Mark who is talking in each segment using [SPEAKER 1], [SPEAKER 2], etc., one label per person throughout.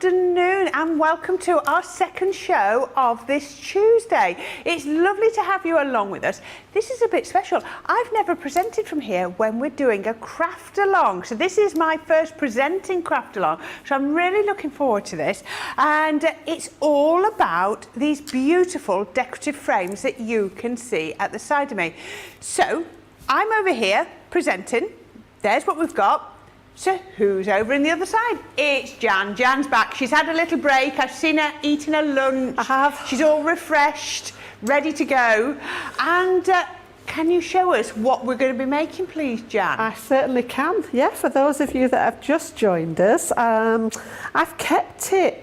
[SPEAKER 1] afternoon and welcome to our second show of this Tuesday. It's lovely to have you along with us. This is a bit special. I've never presented from here when we're doing a craft along. So this is my first presenting craft along. So I'm really looking forward to this. And it's all about these beautiful decorative frames that you can see at the side of me. So I'm over here presenting. There's what we've got. So who's over in the other side? It's Jan. Jan's back. She's had a little break. I've seen her eating her lunch.
[SPEAKER 2] I have.
[SPEAKER 1] She's all refreshed, ready to go. And can you show us what we're going to be making, please, Jan?
[SPEAKER 2] I certainly can. Yeah, for those of you that have just joined us, I've kept it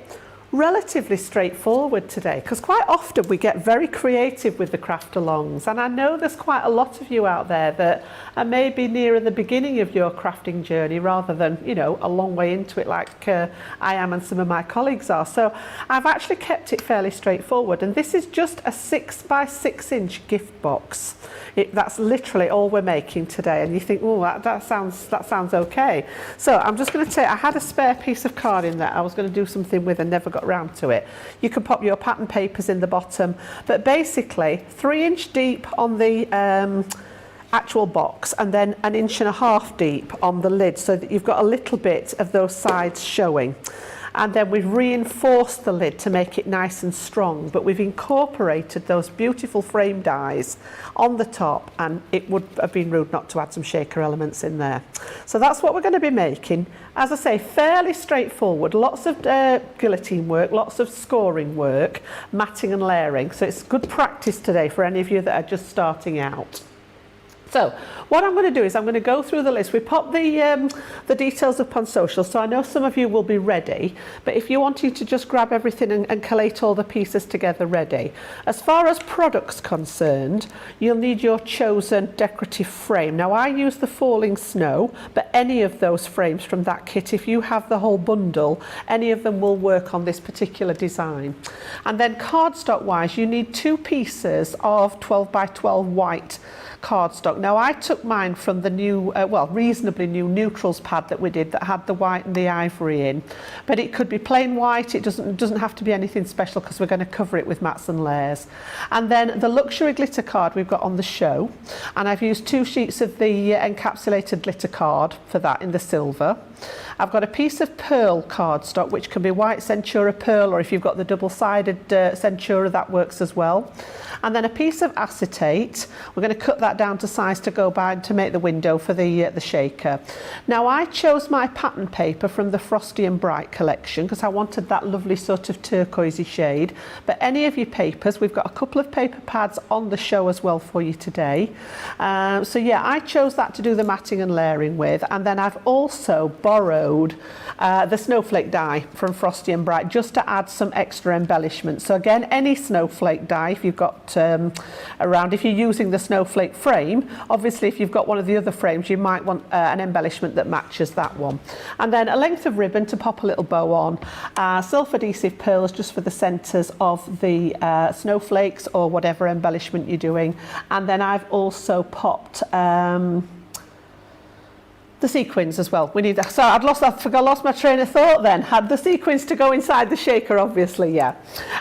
[SPEAKER 2] relatively straightforward today because quite often we get very creative with the craft alongs, and I know there's quite a lot of you out there that are maybe nearer the beginning of your crafting journey rather than, you know, a long way into it like I am and some of my colleagues are. So I've actually kept it fairly straightforward, and this is just a 6x6" gift box. That's literally all we're making today, and you think, oh, that sounds okay. So I'm just going to take, I had a spare piece of card in there I was going to do something with and never got round to it. You can pop your pattern papers in the bottom, but basically 3" deep on the actual box and then 1.5" deep on the lid, so that you've got a little bit of those sides showing. And then we've reinforced the lid to make it nice and strong, but we've incorporated those beautiful frame dies on the top, and it would have been rude not to add some shaker elements in there. So that's what we're going to be making. As I say, fairly straightforward, lots of guillotine work, lots of scoring work, matting and layering. So it's good practice today for any of you that are just starting out. So what I'm going to do is I'm going to go through the list. We pop the details up on social, so I know some of you will be ready, but if you want you to just grab everything and collate all the pieces together ready. As far as products concerned, you'll need your chosen decorative frame. Now I use the Falling Snow, but any of those frames from that kit, if you have the whole bundle, any of them will work on this particular design. And then cardstock wise, you need 2 pieces of 12x12 white cardstock. Now I took mine from the new, well, reasonably new neutrals pad that we did that had the white and the ivory in, but it could be plain white. It doesn't have to be anything special because we're going to cover it with mats and layers. And then the luxury glitter card we've got on the show, and I've used 2 sheets of the encapsulated glitter card for that in the silver. I've got a piece of pearl cardstock, which can be white Centura pearl, or if you've got the double-sided Centura, that works as well. And then a piece of acetate. We're going to cut that down to size to go by to make the window for the shaker. Now I chose my pattern paper from the Frosty and Bright collection because I wanted that lovely sort of turquoisey shade. But any of your papers, we've got a couple of paper pads on the show as well for you today. So yeah, I chose that to do the matting and layering with, and then I've also borrowed the snowflake die from Frosty and Bright just to add some extra embellishment. So again, any snowflake die if you've got around, if you're using the snowflake frame, obviously if you've got one of the other frames you might want an embellishment that matches that one. And then a length of ribbon to pop a little bow on, self-adhesive pearls just for the centres of the snowflakes or whatever embellishment you're doing. And then I've also popped the sequins as well. We need that. So I lost my train of thought then. Had the sequins to go inside the shaker, obviously, yeah.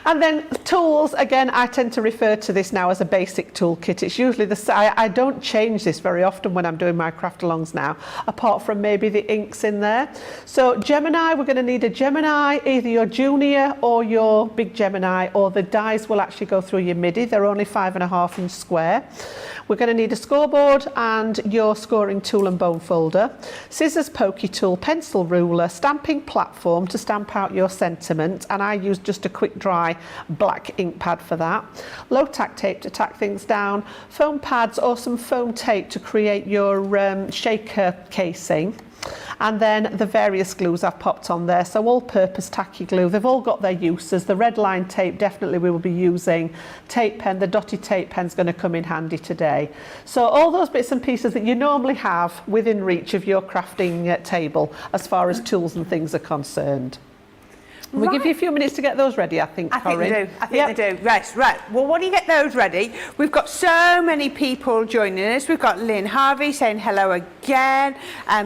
[SPEAKER 2] And then tools, again, I tend to refer to this now as a basic toolkit. It's usually I don't change this very often when I'm doing my craft alongs now, apart from maybe the inks in there. So Gemini, we're going to need a Gemini, either your junior or your big Gemini, or the dies will actually go through your MIDI. They're only 5.5" square. We're going to need a scoreboard and your scoring tool and bone folder, scissors, pokey tool, pencil ruler, stamping platform to stamp out your sentiment, and I use just a quick dry black ink pad for that, low tack tape to tack things down, foam pads or some foam tape to create your shaker casing. And then the various glues I've popped on there, so all-purpose tacky glue. They've all got their uses. The red line tape definitely we will be using. Tape pen, the dotted tape pen's going to come in handy today. So all those bits and pieces that you normally have within reach of your crafting table as far as tools and things are concerned. We'll give you a few minutes to get those ready, I think, Corrin.
[SPEAKER 1] I think they do. Right. Well, while you get those ready, we've got so many people joining us. We've got Lynn Harvey saying hello again.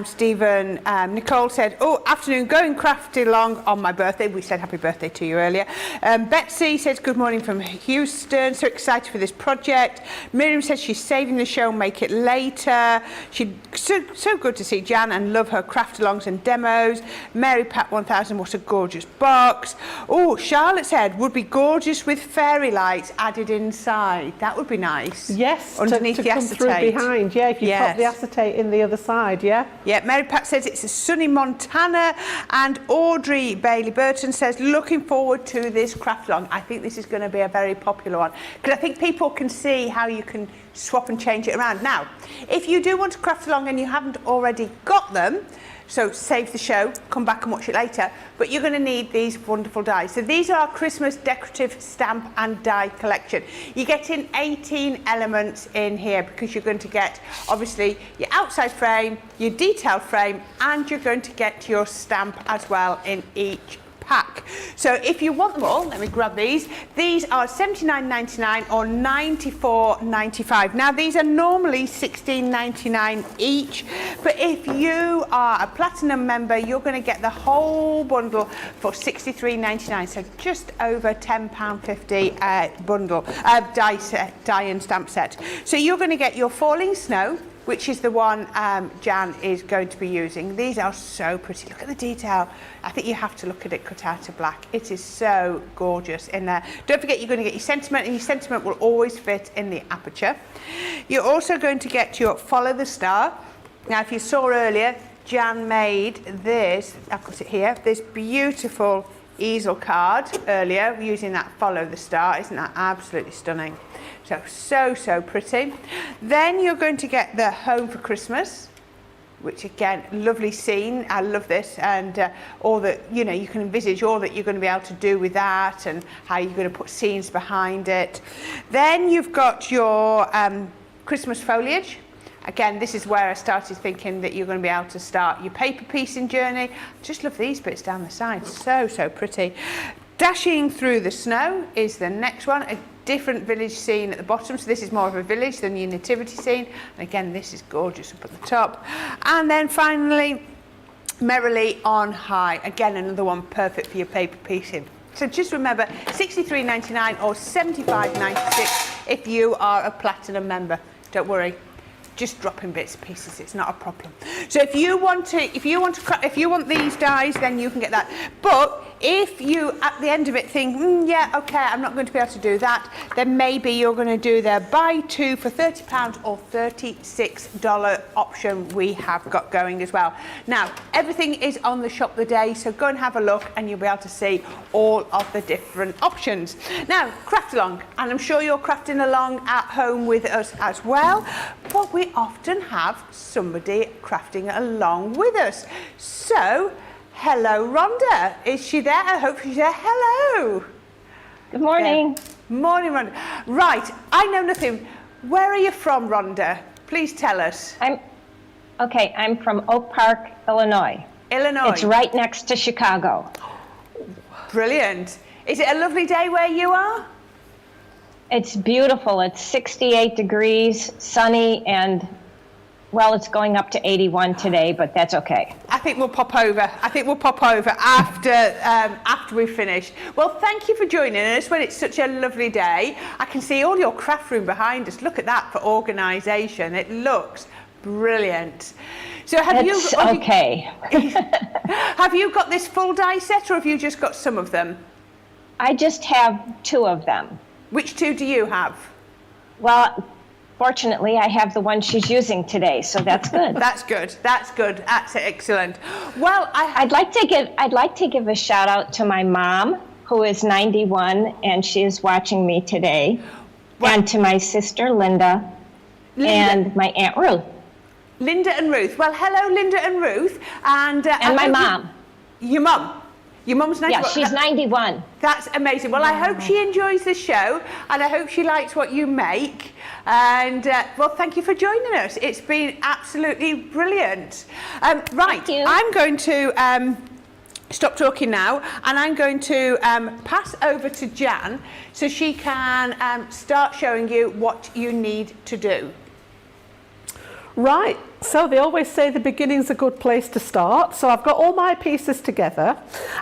[SPEAKER 1] Stephen, Nicole said, oh, afternoon, going crafty along on my birthday. We said happy birthday to you earlier. Betsy says good morning from Houston. So excited for this project. Miriam says she's saving the show, make it later. She's so good to see Jan and love her craft alongs and demos. Mary Pat 1000, what a gorgeous box. Oh, Charlotte said would be gorgeous with fairy lights added inside. That would be nice.
[SPEAKER 2] Yes,
[SPEAKER 1] underneath
[SPEAKER 2] to
[SPEAKER 1] the
[SPEAKER 2] come
[SPEAKER 1] acetate.
[SPEAKER 2] Through behind. Yeah, if you pop the acetate in the other side. Yeah.
[SPEAKER 1] Yeah. Mary Pat says it's a sunny Montana, and Audrey Bailey Burton says looking forward to this craft along. I think this is going to be a very popular one because I think people can see how you can swap and change it around. Now, if you do want to craft along and you haven't already got them, so save the show, come back and watch it later, but you're going to need these wonderful dies. So these are our Christmas decorative stamp and die collection. You're getting 18 elements in here because you're going to get obviously your outside frame, your detailed frame, and you're going to get your stamp as well in each pack. So if you want them all, let me grab these. These are $79.99 or $94.95. Now these are normally $16.99 each, but if you are a platinum member, you're going to get the whole bundle for $63.99. So just over £10.50 bundle die and stamp set. So you're going to get your falling snow, which is the one Jan is going to be using. These are so pretty. Look at the detail. I think you have to look at it cut out of black. It is so gorgeous in there. Don't forget you're going to get your sentiment, and your sentiment will always fit in the aperture. You're also going to get your Follow the Star. Now, if you saw earlier, Jan made this, I've got it here, this beautiful easel card earlier using that Follow the Star. Isn't that absolutely stunning? So pretty. Then you're going to get the Home for Christmas, which again, lovely scene. I love this, and all that, you know, you can envisage all that you're going to be able to do with that and how you're going to put scenes behind it. Then you've got your Christmas foliage. Again, this is where I started thinking that you're going to be able to start your paper piecing journey. Just love these bits down the side. So pretty. Dashing Through the Snow is the next one. A different village scene at the bottom. So this is more of a village than your nativity scene. And again, this is gorgeous up at the top. And then finally, Merrily on High. Again, another one perfect for your paper piecing. So just remember, $63.99 or $75.96 if you are a platinum member. Don't worry. Just dropping bits and pieces, it's not a problem. So if you want these dies, then you can get that. But if you at the end of it think, yeah, okay, I'm not going to be able to do that, then maybe you're going to do the buy two for £30 or $36 option we have got going as well. Now, everything is on the shop the day, so go and have a look and you'll be able to see all of the different options. Now, craft along, and I'm sure you're crafting along at home with us as well, but we often have somebody crafting along with us. So, hello Rhonda, is she there? I hope she's there. Hello.
[SPEAKER 3] Good morning.
[SPEAKER 1] Yeah. Morning Rhonda. Right, I know nothing. Where are you from, Rhonda? Please tell us.
[SPEAKER 3] I'm from Oak Park, Illinois.
[SPEAKER 1] Illinois.
[SPEAKER 3] It's right next to Chicago.
[SPEAKER 1] Brilliant. Is it a lovely day where you are?
[SPEAKER 3] It's beautiful. It's 68 degrees, sunny, and well, it's going up to 81 today, but that's okay.
[SPEAKER 1] I think we'll pop over. After we've finished. Well, thank you for joining us when it's such a lovely day. I can see all your craft room behind us. Look at that for organisation. It looks brilliant. So have you got this full die set, or have you just got some of them?
[SPEAKER 3] I just have 2 of them.
[SPEAKER 1] Which 2 do you have?
[SPEAKER 3] Well, fortunately, I have the one she's using today, so that's good.
[SPEAKER 1] That's good. That's excellent. Well,
[SPEAKER 3] I'd like to give a shout out to my mom, who is 91, and she is watching me today, and to my sister Linda, and my Aunt Ruth.
[SPEAKER 1] Linda and Ruth. Well, hello, Linda and Ruth, and
[SPEAKER 3] my mom.
[SPEAKER 1] Your mum. Your mum's 91.
[SPEAKER 3] Yeah, she's 91.
[SPEAKER 1] That's amazing. Well, I hope she enjoys the show, and I hope she likes what you make. And, well, thank you for joining us. It's been absolutely brilliant. Right,
[SPEAKER 3] Thank you.
[SPEAKER 1] I'm going to stop talking now, and I'm going to pass over to Jan so she can start showing you what you need to do.
[SPEAKER 2] Right, so they always say the beginning's a good place to start. So I've got all my pieces together,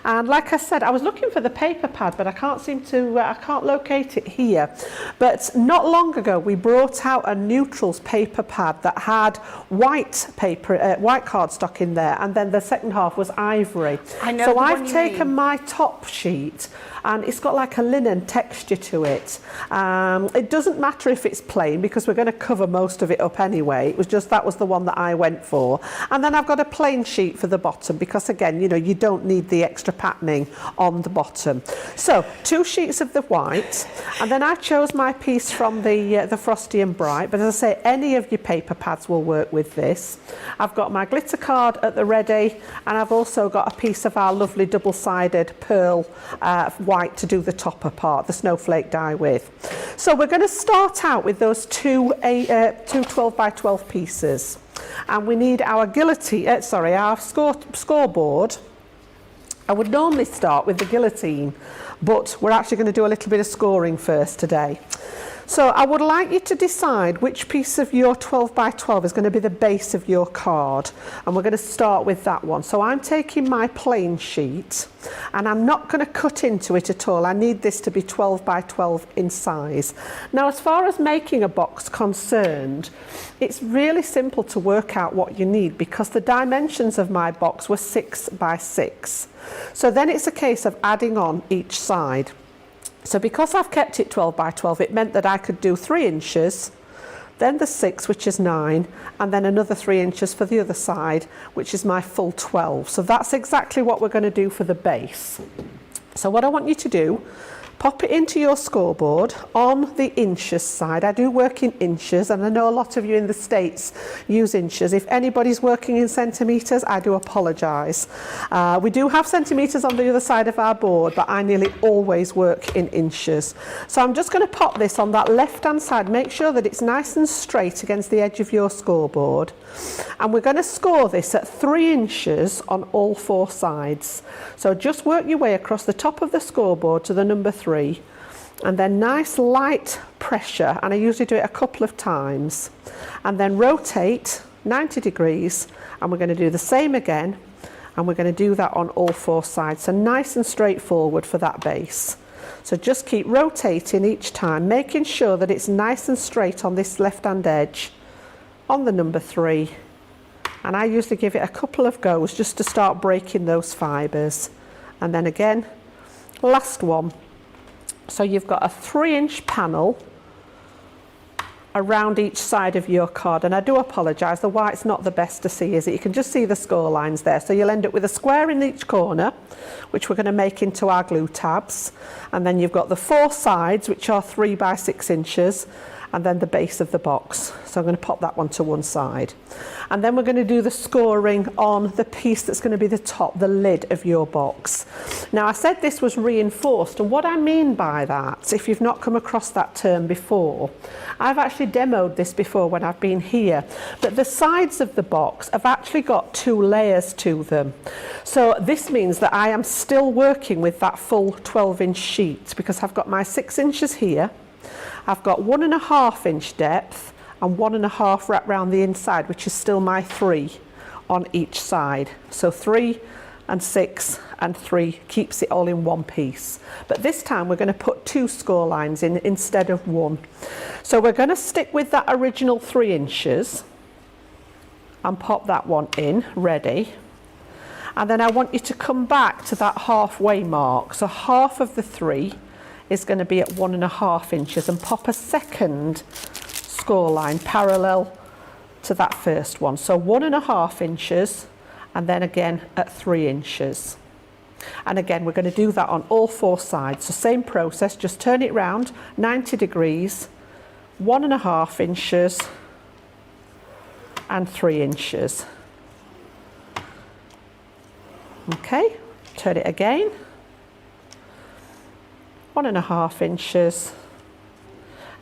[SPEAKER 2] and like I said, I was looking for the paper pad, but I can't locate it here. But not long ago, we brought out a neutrals paper pad that had white paper, white cardstock in there, and then the second half was ivory.
[SPEAKER 1] I know.
[SPEAKER 2] So
[SPEAKER 1] the one
[SPEAKER 2] I've
[SPEAKER 1] you
[SPEAKER 2] taken
[SPEAKER 1] mean.
[SPEAKER 2] my top sheet, and it's got like a linen texture to it. It doesn't matter if it's plain because we're going to cover most of it up anyway. It was just that was the one that I went for. And then I've got a plain sheet for the bottom because again, you know, you don't need the extra patterning on the bottom. So 2 sheets of the white, and then I chose my piece from the Frosty and Bright, but as I say, any of your paper pads will work with this. I've got my glitter card at the ready, and I've also got a piece of our lovely double-sided pearl white to do the topper part, the snowflake die with. So we're going to start out with those two 12 by 12 pieces, and we need our our scoreboard. I would normally start with the guillotine, but we're actually going to do a little bit of scoring first today. So I would like you to decide which piece of your 12 by 12 is going to be the base of your card, and we're going to start with that one. So I'm taking my plain sheet, and I'm not going to cut into it at all. I need this to be 12 by 12 in size. Now, as far as making a box concerned, it's really simple to work out what you need because the dimensions of my box were 6 by 6. So then it's a case of adding on each side. So because I've kept it 12 by 12, it meant that I could do 3 inches, then the 6, which is 9, and then another 3 inches for the other side, which is my full 12. So that's exactly what we're going to do for the base. So what I want you to do, pop it into your scoreboard on the inches side. I do work in inches, and I know a lot of you in the States use inches. If anybody's working in centimetres, I do apologise. We do have centimetres on the other side of our board, but I nearly always work in inches. So I'm just going to pop this on that left-hand side. Make sure that it's nice and straight against the edge of your scoreboard. And we're going to score this at 3 inches on all 4 sides. So just work your way across the top of the scoreboard to the number 3. And then nice light pressure, and I usually do it a couple of times, and then rotate 90 degrees, and we're going to do the same again, and we're going to do that on all 4 sides. So nice and straightforward for that base. So just keep rotating each time, making sure that it's nice and straight on this left hand edge on the number 3, and I usually give it a couple of goes just to start breaking those fibres. And then again, last one. So you've got a 3-inch panel around each side of your card, and I do apologise, the white's not the best to see, is it? You can just see the score lines there. So you'll end up with a square in each corner, which we're going to make into our glue tabs, and then you've got the 4 sides, which are 3 by 6 inches, and then the base of the box. So I'm going to pop that one to one side. And then we're going to do the scoring on the piece that's going to be the top, the lid of your box. Now, I said this was reinforced, and what I mean by that, if you've not come across that term before, I've actually demoed this before when I've been here, but the sides of the box have actually got 2 layers to them. So this means that I am still working with that full 12-inch sheet because I've got my 6 inches here, I've got 1.5 inch depth and 1.5 wrap round the inside, which is still my 3 on each side. So 3 and 6 and 3 keeps it all in one piece. But this time we're going to put 2 score lines in instead of 1. So we're going to stick with that original 3 inches and pop that one in, ready. And then I want you to come back to that halfway mark. So half of the 3 is going to be at 1.5 inches, and pop a second score line parallel to that first one. So 1.5 inches, and then again at 3 inches. And again, we're going to do that on all 4 sides. So same process, just turn it round 90 degrees, 1.5 inches and 3 inches. Okay, turn it again. 1.5 inches,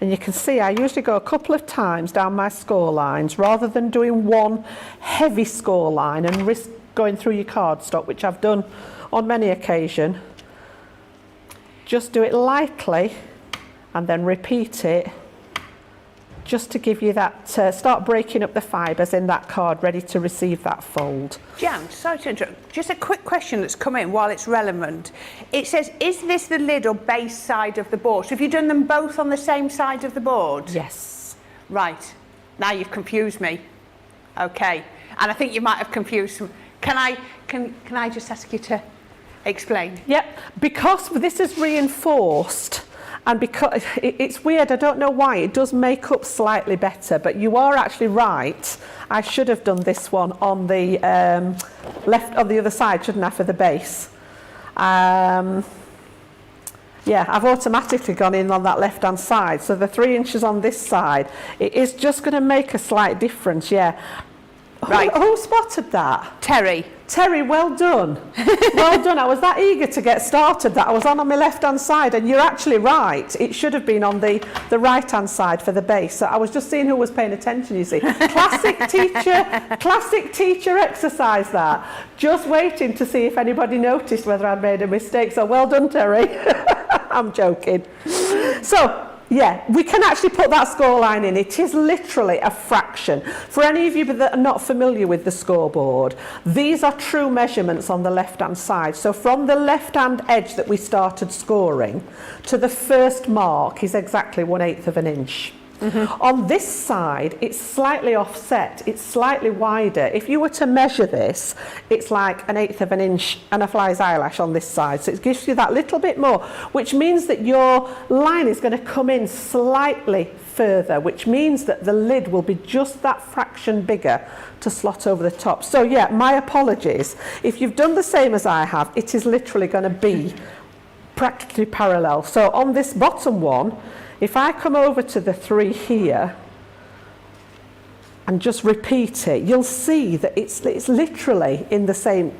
[SPEAKER 2] and you can see I usually go a couple of times down my score lines rather than doing one heavy score line and risk going through your cardstock, which I've done on many occasions, just do it lightly and then repeat it, just to give you that, start breaking up the fibres in that card, ready to receive that fold.
[SPEAKER 1] Jan, sorry to interrupt, just a quick question that's come in while it's relevant. It says, is this the lid or base side of the board? So have you done them both on the same side of the board?
[SPEAKER 2] Yes.
[SPEAKER 1] Right, now you've confused me. Okay, and I think you might have confused some. Can I just ask you to explain?
[SPEAKER 2] Yep, because this is reinforced, and because it's weird, I don't know why, it does make up slightly better, but you are actually right. I should have done this one on the left, on the other side, shouldn't I, for the base? Yeah, I've automatically gone in on that left-hand side, so the 3 inches on this side, it is just going to make a slight difference, yeah.
[SPEAKER 1] Right.
[SPEAKER 2] Who spotted that?
[SPEAKER 1] Terry.
[SPEAKER 2] Terry, well done. Well done. I was that eager to get started that I was on my left-hand side, and you're actually right. It should have been on the right-hand side for the base. So I was just seeing who was paying attention, you see. Classic teacher exercise that. Just waiting to see if anybody noticed whether I'd made a mistake. So well done, Terry. I'm joking. So, yeah, we can actually put that scoreline in. It is literally a fraction. For any of you that are not familiar with the scoreboard, these are true measurements on the left-hand side. So from the left-hand edge that we started scoring to the first mark is exactly 1/8 of an inch. Mm-hmm. On this side, it's slightly offset, it's slightly wider. If you were to measure this, it's like 1/8 of an inch and a fly's eyelash on this side. So it gives you that little bit more, which means that your line is going to come in slightly further, which means that the lid will be just that fraction bigger to slot over the top. So yeah, my apologies. If you've done the same as I have, it is literally going to be practically parallel. So on this bottom one, if I come over to the 3 here and just repeat it, you'll see that it's literally in the same,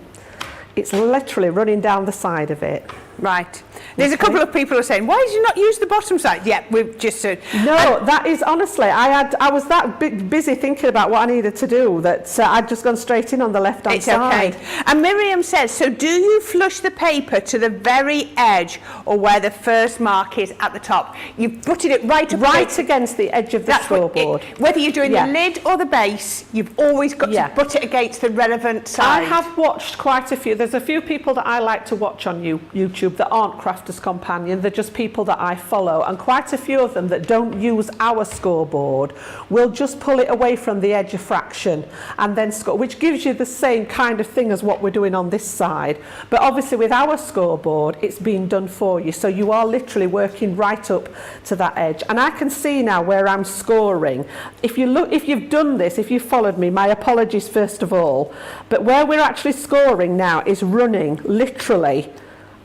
[SPEAKER 2] it's literally running down the side of it.
[SPEAKER 1] Right. There's a couple of people who are saying, why did you not use the bottom side? Yeah, we've just said.
[SPEAKER 2] No, that is honestly, I was that busy thinking about what I needed to do that I'd just gone straight in on the left-hand side.
[SPEAKER 1] Okay. And Miriam says, so do you flush the paper to the very edge or where the first mark is at the top? You've butted it right up
[SPEAKER 2] against the edge of the scoreboard.
[SPEAKER 1] Whether you're doing the lid or the base, you've always got to butt it against the relevant side.
[SPEAKER 2] I have watched quite a few. There's a few people that I like to watch on YouTube that aren't Crafters Companion, they're just people that I follow, and quite a few of them that don't use our scoreboard will just pull it away from the edge a fraction and then score, which gives you the same kind of thing as what we're doing on this side. But obviously with our scoreboard, it's been done for you, so you are literally working right up to that edge. And I can see now where I'm scoring. If you've done this, if you've followed me, my apologies first of all, but where we're actually scoring now is running literally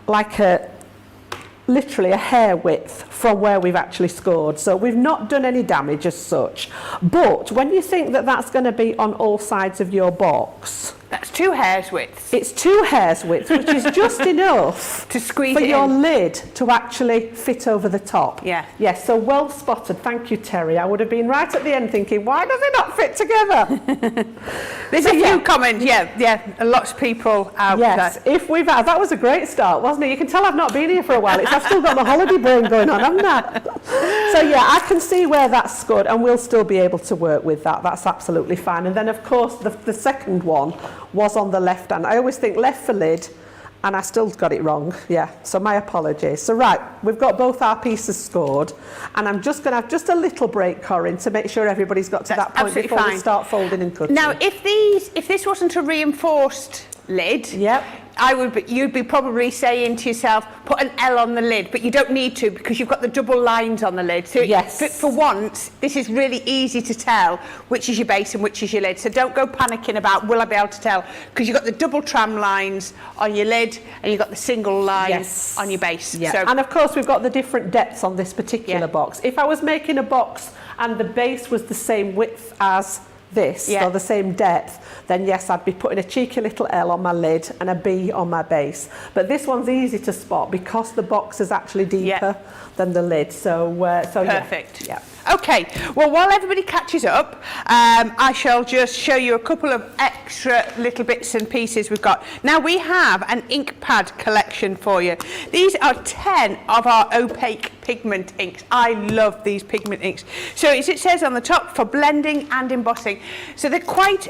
[SPEAKER 2] like literally a hair width from where we've actually scored. So we've not done any damage as such. But when you think that that's going to be on all sides of your box,
[SPEAKER 1] that's 2 hairs widths.
[SPEAKER 2] It's 2 hairs widths, which is just enough
[SPEAKER 1] to squeeze
[SPEAKER 2] for
[SPEAKER 1] it
[SPEAKER 2] your
[SPEAKER 1] in.
[SPEAKER 2] lid to actually fit over the top. Yeah. Yes, so well spotted. Thank you, Terry. I would have been right at the end thinking, why does it not fit together?
[SPEAKER 1] There's a few comments. Lots of people out there.
[SPEAKER 2] Yes, if we've had, that was a great start, wasn't it? You can tell I've not been here for a while. I've still got my holiday brain going on, haven't I? So yeah, I can see where that's good, and we'll still be able to work with that. That's absolutely fine. And then of course the second one was on the left hand. I always think left for lid, and I still got it wrong. Yeah, so my apologies. So right, we've got both our pieces scored, and I'm just going to have just a little break, Corrin, to make sure everybody's got to that point before we start folding and cutting.
[SPEAKER 1] Now, if this wasn't a reinforced lid, you'd be probably saying to yourself, put an L on the lid, but you don't need to because you've got the double lines on the lid. So for once, this is really easy to tell which is your base and which is your lid. So don't go panicking about, will I be able to tell? Because you've got the double tram lines on your lid and you've got the single lines on your base.
[SPEAKER 2] Yeah. So, and of course, we've got the different depths on this particular box. If I was making a box and the base was the same width as this, or the same depth, then yes, I'd be putting a cheeky little L on my lid and a B on my base. But this one's easy to spot because the box is actually deeper than the lid. So,
[SPEAKER 1] perfect.
[SPEAKER 2] Yeah.
[SPEAKER 1] Okay. Okay, well, while everybody catches up, I shall just show you a couple of extra little bits and pieces we've got. Now, we have an ink pad collection for you. These are 10 of our opaque pigment inks. I love these pigment inks. So as it says on the top, for blending and embossing. So they're quite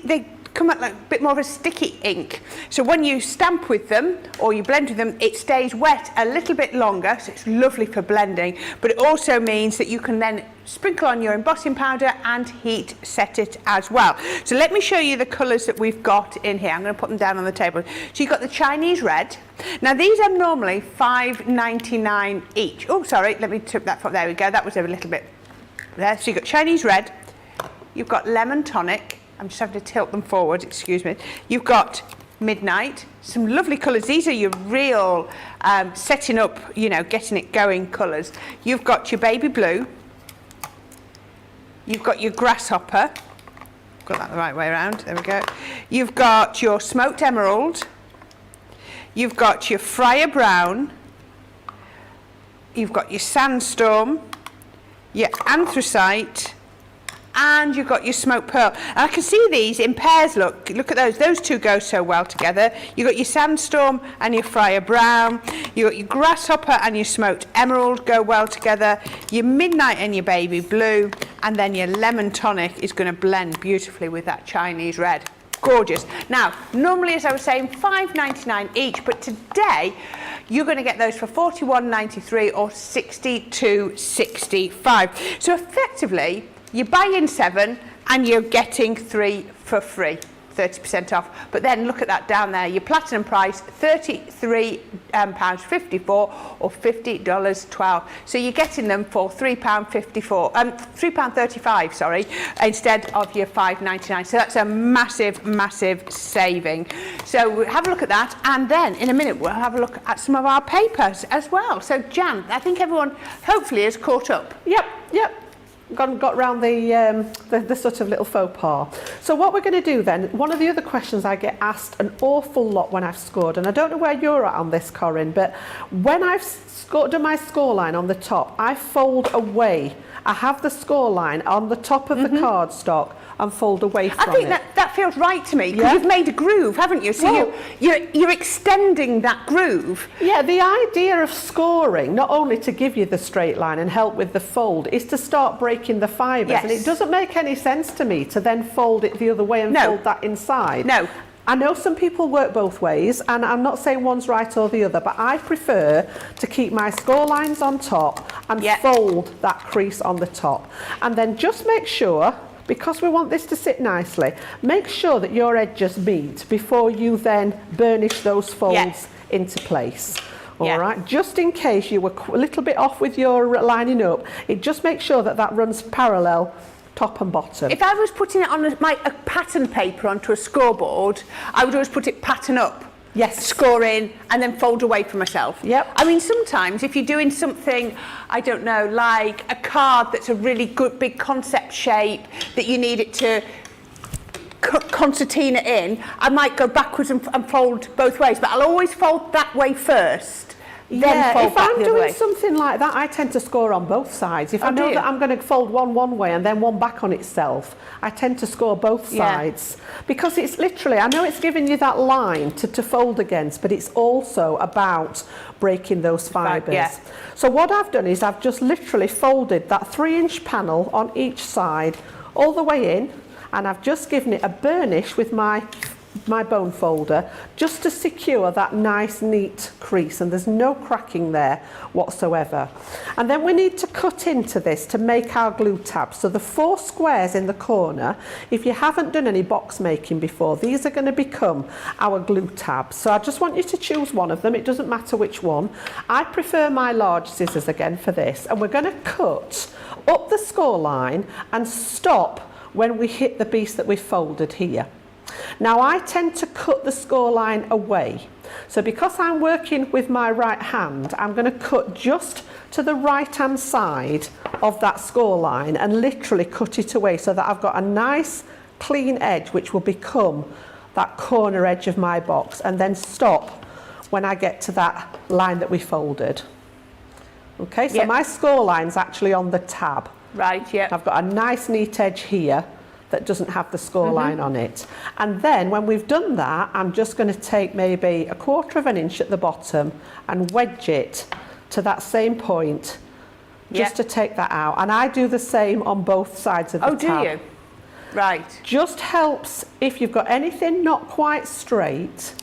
[SPEAKER 1] they come out like a bit more of a sticky ink. So when you stamp with them or you blend with them, it stays wet a little bit longer, so it's lovely for blending, but it also means that you can then sprinkle on your embossing powder and heat set it as well. So let me show you the colours that we've got in here. I'm going to put them down on the table. So you've got the Chinese red. Now these are normally $5.99 each. Oh, sorry, let me tip that from, there we go, that was a little bit there. So you've got Chinese red, you've got lemon tonic, I'm just having to tilt them forward, excuse me. You've got midnight, some lovely colours. These are your real setting up, you know, getting it going colours. You've got your baby blue. You've got your grasshopper. Got that the right way around, there we go. You've got your smoked emerald. You've got your friar brown. You've got your sandstorm, your anthracite, and you've got your smoked pearl. And I can see these in pairs, look at those two go so well together. You've got your sandstorm and your friar brown, you've got your grasshopper and your smoked emerald go well together, your midnight and your baby blue, and then your lemon tonic is going to blend beautifully with that Chinese red. Gorgeous. Now, normally, as I was saying, $5.99 each, but today you're going to get those for $41.93 or $62.65. So effectively, you buy in 7 and you're getting 3 for free, 30% off. But then look at that down there, your platinum price, £33.54 or $50.12. So you're getting them for £3.35, sorry, instead of your $5.99. So that's a massive, massive saving. So we'll have a look at that, and then in a minute we'll have a look at some of our papers as well. So Jan, I think everyone hopefully is caught up.
[SPEAKER 2] Yep. Got round the sort of little faux pas. So what we're going to do then, one of the other questions I get asked an awful lot when I've scored, and I don't know where you're at on this, Corrin, but when I've done my score line on the top, I fold away. I have the score line on the top of the cardstock and fold away from it.
[SPEAKER 1] I think that feels right to me, because you've made a groove, haven't you? So well, you're extending that groove.
[SPEAKER 2] Yeah, the idea of scoring, not only to give you the straight line and help with the fold, is to start breaking the fibres. Yes. And it doesn't make any sense to me to then fold it the other way and fold that inside.
[SPEAKER 1] No.
[SPEAKER 2] I know some people work both ways, and I'm not saying one's right or the other, but I prefer to keep my score lines on top and fold that crease on the top. And then just make sure, because we want this to sit nicely, make sure that your edges meet before you then burnish those folds into place. All right, just in case you were a little bit off with your lining up, it just makes sure that that runs parallel top and bottom.
[SPEAKER 1] If I was putting it on a pattern paper onto a scoreboard, I would always put it pattern up.
[SPEAKER 2] Yes.
[SPEAKER 1] Score in and then fold away from myself.
[SPEAKER 2] Yep.
[SPEAKER 1] I mean, sometimes if you're doing something, I don't know, like a card that's a really good big concept shape that you need it to concertina in, I might go backwards and fold both ways, but I'll always fold that way first. Then fold
[SPEAKER 2] if
[SPEAKER 1] back
[SPEAKER 2] I'm
[SPEAKER 1] the other
[SPEAKER 2] doing
[SPEAKER 1] way.
[SPEAKER 2] something like that, I tend to score on both sides. If I know that I'm going to fold one way and then one back on itself, I tend to score both sides. Because it's literally, I know it's giving you that line to fold against, but it's also about breaking those fibres. So what I've done is I've just literally folded that 3-inch panel on each side all the way in, and I've just given it a burnish with my bone folder just to secure that nice neat crease, and there's no cracking there whatsoever. And then we need to cut into this to make our glue tabs. So the 4 squares in the corner, if you haven't done any box making before, these are going to become our glue tabs. So I just want you to choose one of them, it doesn't matter which one. I prefer my large scissors again for this, and we're going to cut up the score line and stop when we hit the piece that we folded here. Now I tend to cut the score line away. So because I'm working with my right hand, I'm going to cut just to the right hand side of that score line and literally cut it away so that I've got a nice clean edge which will become that corner edge of my box, and then stop when I get to that line that we folded. Okay, so
[SPEAKER 1] Yep.
[SPEAKER 2] my score line's actually on the tab.
[SPEAKER 1] Right, yeah.
[SPEAKER 2] I've got a nice neat edge here that doesn't have the score line on it. And then when we've done that, I'm just going to take maybe 1/4 inch at the bottom and wedge it to that same point, just to take that out. And I do the same on both sides of the tab.
[SPEAKER 1] Oh, do you? Right.
[SPEAKER 2] Just helps if you've got anything not quite straight.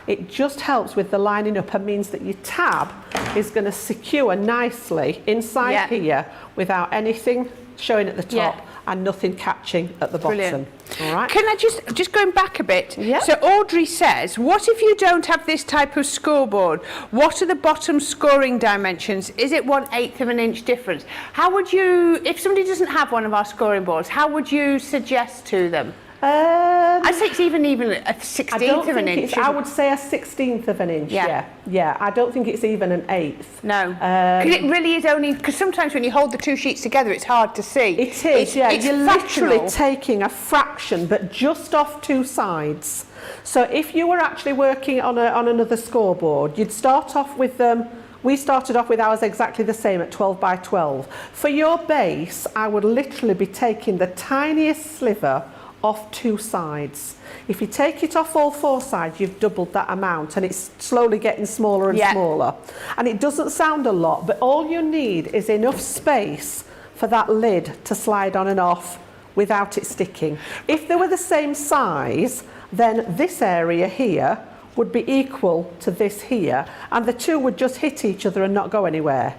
[SPEAKER 2] It just helps with the lining up and means that your tab is going to secure nicely inside here without anything showing at the top and nothing catching at the bottom.
[SPEAKER 1] Brilliant.
[SPEAKER 2] All right.
[SPEAKER 1] Can I just going back a bit?
[SPEAKER 2] Yeah.
[SPEAKER 1] So Audrey says, what if you don't have this type of scoreboard? What are the bottom scoring dimensions? Is it 1/8 of an inch difference? How would you, if somebody doesn't have one of our scoring boards, how would you suggest to them? I'd say it's even a 16th of an inch.
[SPEAKER 2] I would say a 16th of an inch. Yeah. I don't think it's even an 1/8.
[SPEAKER 1] No, because it really is only, because sometimes when you hold the two sheets together, it's hard to see.
[SPEAKER 2] It is,
[SPEAKER 1] It's
[SPEAKER 2] You're
[SPEAKER 1] fractional.
[SPEAKER 2] literally taking a fraction, but just off two sides. So if you were actually working on another scoreboard, you'd start off with them. We started off with ours exactly the same at 12 by 12. For your base, I would literally be taking the tiniest sliver off two sides. If you take it off all four sides, you've doubled that amount, and it's slowly getting smaller and smaller. And it doesn't sound a lot, but all you need is enough space for that lid to slide on and off without it sticking. If they were the same size, then this area here would be equal to this here, and the two would just hit each other and not go anywhere.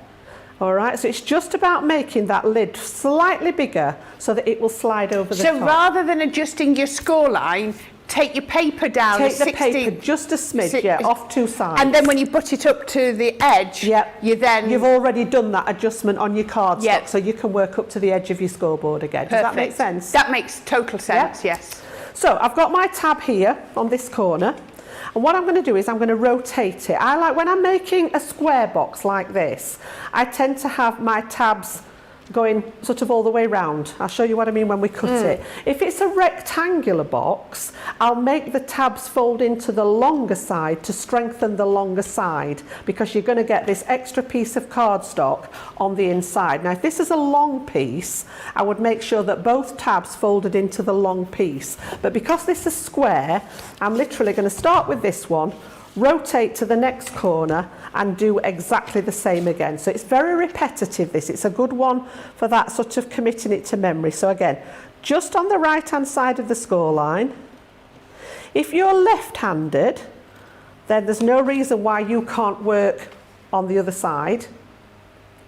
[SPEAKER 2] All right, so it's just about making that lid slightly bigger so that it will slide over the top.
[SPEAKER 1] So rather than adjusting your score line, take your paper down.
[SPEAKER 2] Take the paper just a smidge, off two sides.
[SPEAKER 1] And then when you butt it up to the edge, you've
[SPEAKER 2] already done that adjustment on your cardstock, so you can work up to the edge of your scoreboard again. Does that make sense?
[SPEAKER 1] That makes total sense, yes.
[SPEAKER 2] So I've got my tab here on this corner. And what I'm going to do is I'm going to rotate it. I like, when I'm making a square box like this, I tend to have my tabs going sort of all the way round. I'll show you what I mean when we cut it. If it's a rectangular box, I'll make the tabs fold into the longer side to strengthen the longer side, because you're going to get this extra piece of cardstock on the inside. Now, if this is a long piece, I would make sure that both tabs folded into the long piece. But because this is square, I'm literally going to start with this one, rotate to the next corner and do exactly the same again. So it's very repetitive, this. It's a good one for that sort of committing it to memory. So again, just on the right hand side of the score line. If you're left-handed, then there's no reason why you can't work on the other side.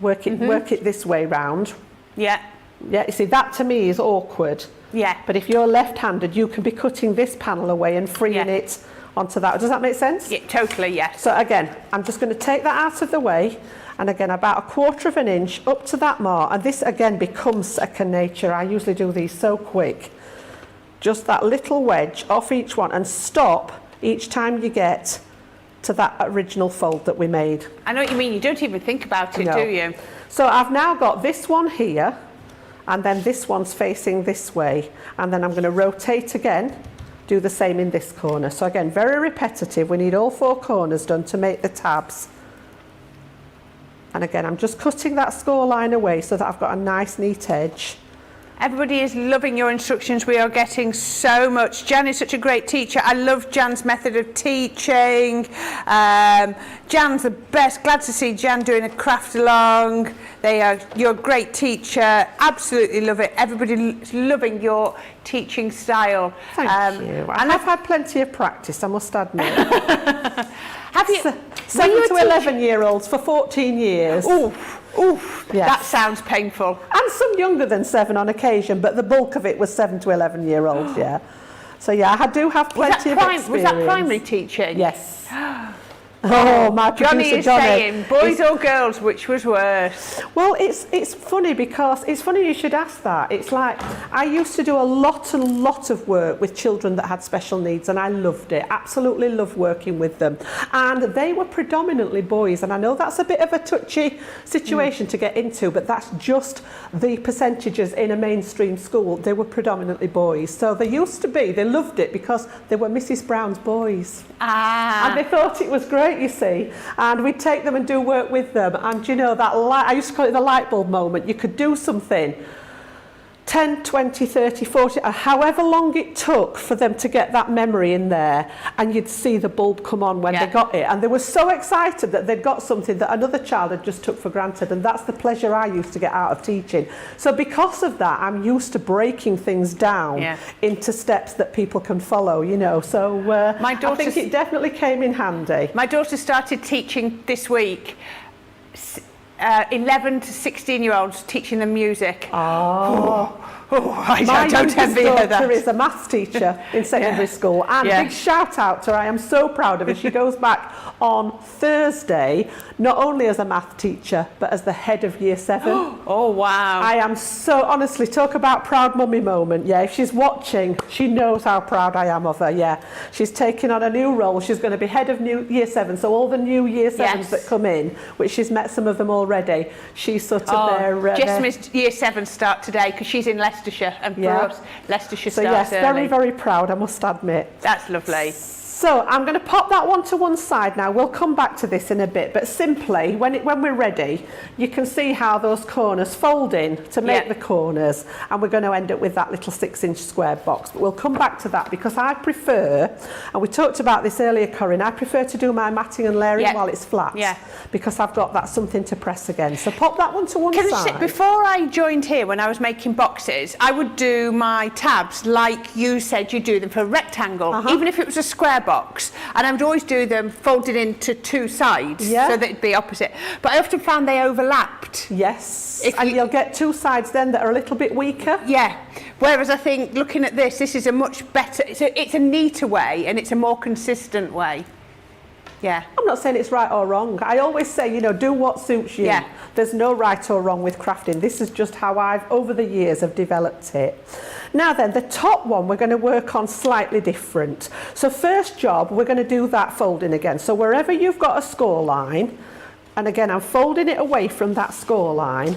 [SPEAKER 2] Work it this way round. Yeah, you see, that to me is awkward. Yeah. But if you're left-handed, you can be cutting this panel away and freeing it onto that. Does that make sense?
[SPEAKER 1] Yeah, totally, yes.
[SPEAKER 2] So again, I'm just going to take that out of the way, and again about 1/4 inch up to that mark, and this again becomes second nature. I usually do these so quick. Just that little wedge off each one, and stop each time you get to that original fold that we made.
[SPEAKER 1] I know what you mean. You don't even think about it, do you?
[SPEAKER 2] So I've now got this one here, and then this one's facing this way, and then I'm going to rotate again. Do the same in this corner. So again, very repetitive. We need all four corners done to make the tabs. And again, I'm just cutting that score line away so that I've got a nice neat edge.
[SPEAKER 1] Everybody is loving your instructions. We are getting so much. Jan is such a great teacher. I love Jan's method of teaching. Jan's the best. Glad to see Jan doing a craft along. You're a great teacher. Absolutely love it. Everybody's loving your teaching style.
[SPEAKER 2] Thank you. And I've had plenty of practice, I must admit.
[SPEAKER 1] Have you?
[SPEAKER 2] 7 to 11-year-olds for 14 years.
[SPEAKER 1] Oof, yes. That sounds painful.
[SPEAKER 2] And some younger than 7 on occasion, but the bulk of it was 7 to 11-year-olds, yeah. So yeah, I do have plenty of experience.
[SPEAKER 1] Was that primary teaching?
[SPEAKER 2] Yes. Oh, my
[SPEAKER 1] Johnny is saying, boys or girls, which was worse?
[SPEAKER 2] Well, it's funny because, it's funny you should ask that. It's like, I used to do a lot of work with children that had special needs, and I loved it, absolutely loved working with them. And they were predominantly boys, and I know that's a bit of a touchy situation to get into, but that's just the percentages in a mainstream school. They were predominantly boys. So they used to be, they loved it because they were Mrs. Brown's boys. And they thought it was great. great, you see. And we'd take them and do work with them. And you know, that light, I used to call it the light bulb moment. You could do something 10, 20, 30, 40, however long it took for them to get that memory in there, and you'd see the bulb come on when they got it. And they were so excited that they'd got something that another child had just took for granted, and that's the pleasure I used to get out of teaching. So because of that, I'm used to breaking things down into steps that people can follow, you know. So I think it definitely came in handy.
[SPEAKER 1] My daughter started teaching this week. 11 to 16-year-olds, teaching them music. I don't envy her that.
[SPEAKER 2] My daughter is a maths teacher in secondary school, and big shout out to her. I am so proud of her. She goes back on Thursday, not only as a math teacher, but as the head of year 7.
[SPEAKER 1] Oh, wow.
[SPEAKER 2] I am so, honestly, talk about proud mummy moment. Yeah, if she's watching, she knows how proud I am of her. Yeah, she's taking on a new role. She's going to be head of new year 7. So all the new year 7s that come in, which she's met some of them already, she's sort of their...
[SPEAKER 1] Jessamine's year 7 start today because she's in Leicestershire, and for us, Leicestershire starts
[SPEAKER 2] early. So yes,
[SPEAKER 1] early.
[SPEAKER 2] very, very proud, I must admit.
[SPEAKER 1] That's lovely.
[SPEAKER 2] So I'm going to pop that one to one side now. We'll come back to this in a bit, but simply, when we're ready, you can see how those corners fold in to make the corners, and we're going to end up with that little 6-inch square box. But we'll come back to that because I prefer, and we talked about this earlier, Corrin, I prefer to do my matting and layering while it's flat, because I've got that something to press against. So pop that one to one side.
[SPEAKER 1] Before I joined here, when I was making boxes, I would do my tabs like you said you do them for a rectangle, even if it was a square box. And I would always do them folded into 2 sides so that it'd be opposite. But I often found they overlapped.
[SPEAKER 2] Yes, and you'll get 2 sides then that are a little bit weaker.
[SPEAKER 1] Yeah, whereas I think looking at this is a much better, it's a neater way and it's a more consistent way. Yeah.
[SPEAKER 2] I'm not saying it's right or wrong. I always say, you know, do what suits you.
[SPEAKER 1] Yeah.
[SPEAKER 2] There's no right or wrong with crafting. This is just how I've, over the years, have developed it. Now then, the top one we're going to work on slightly different. So first job, we're going to do that folding again. So wherever you've got a score line, and again, I'm folding it away from that score line,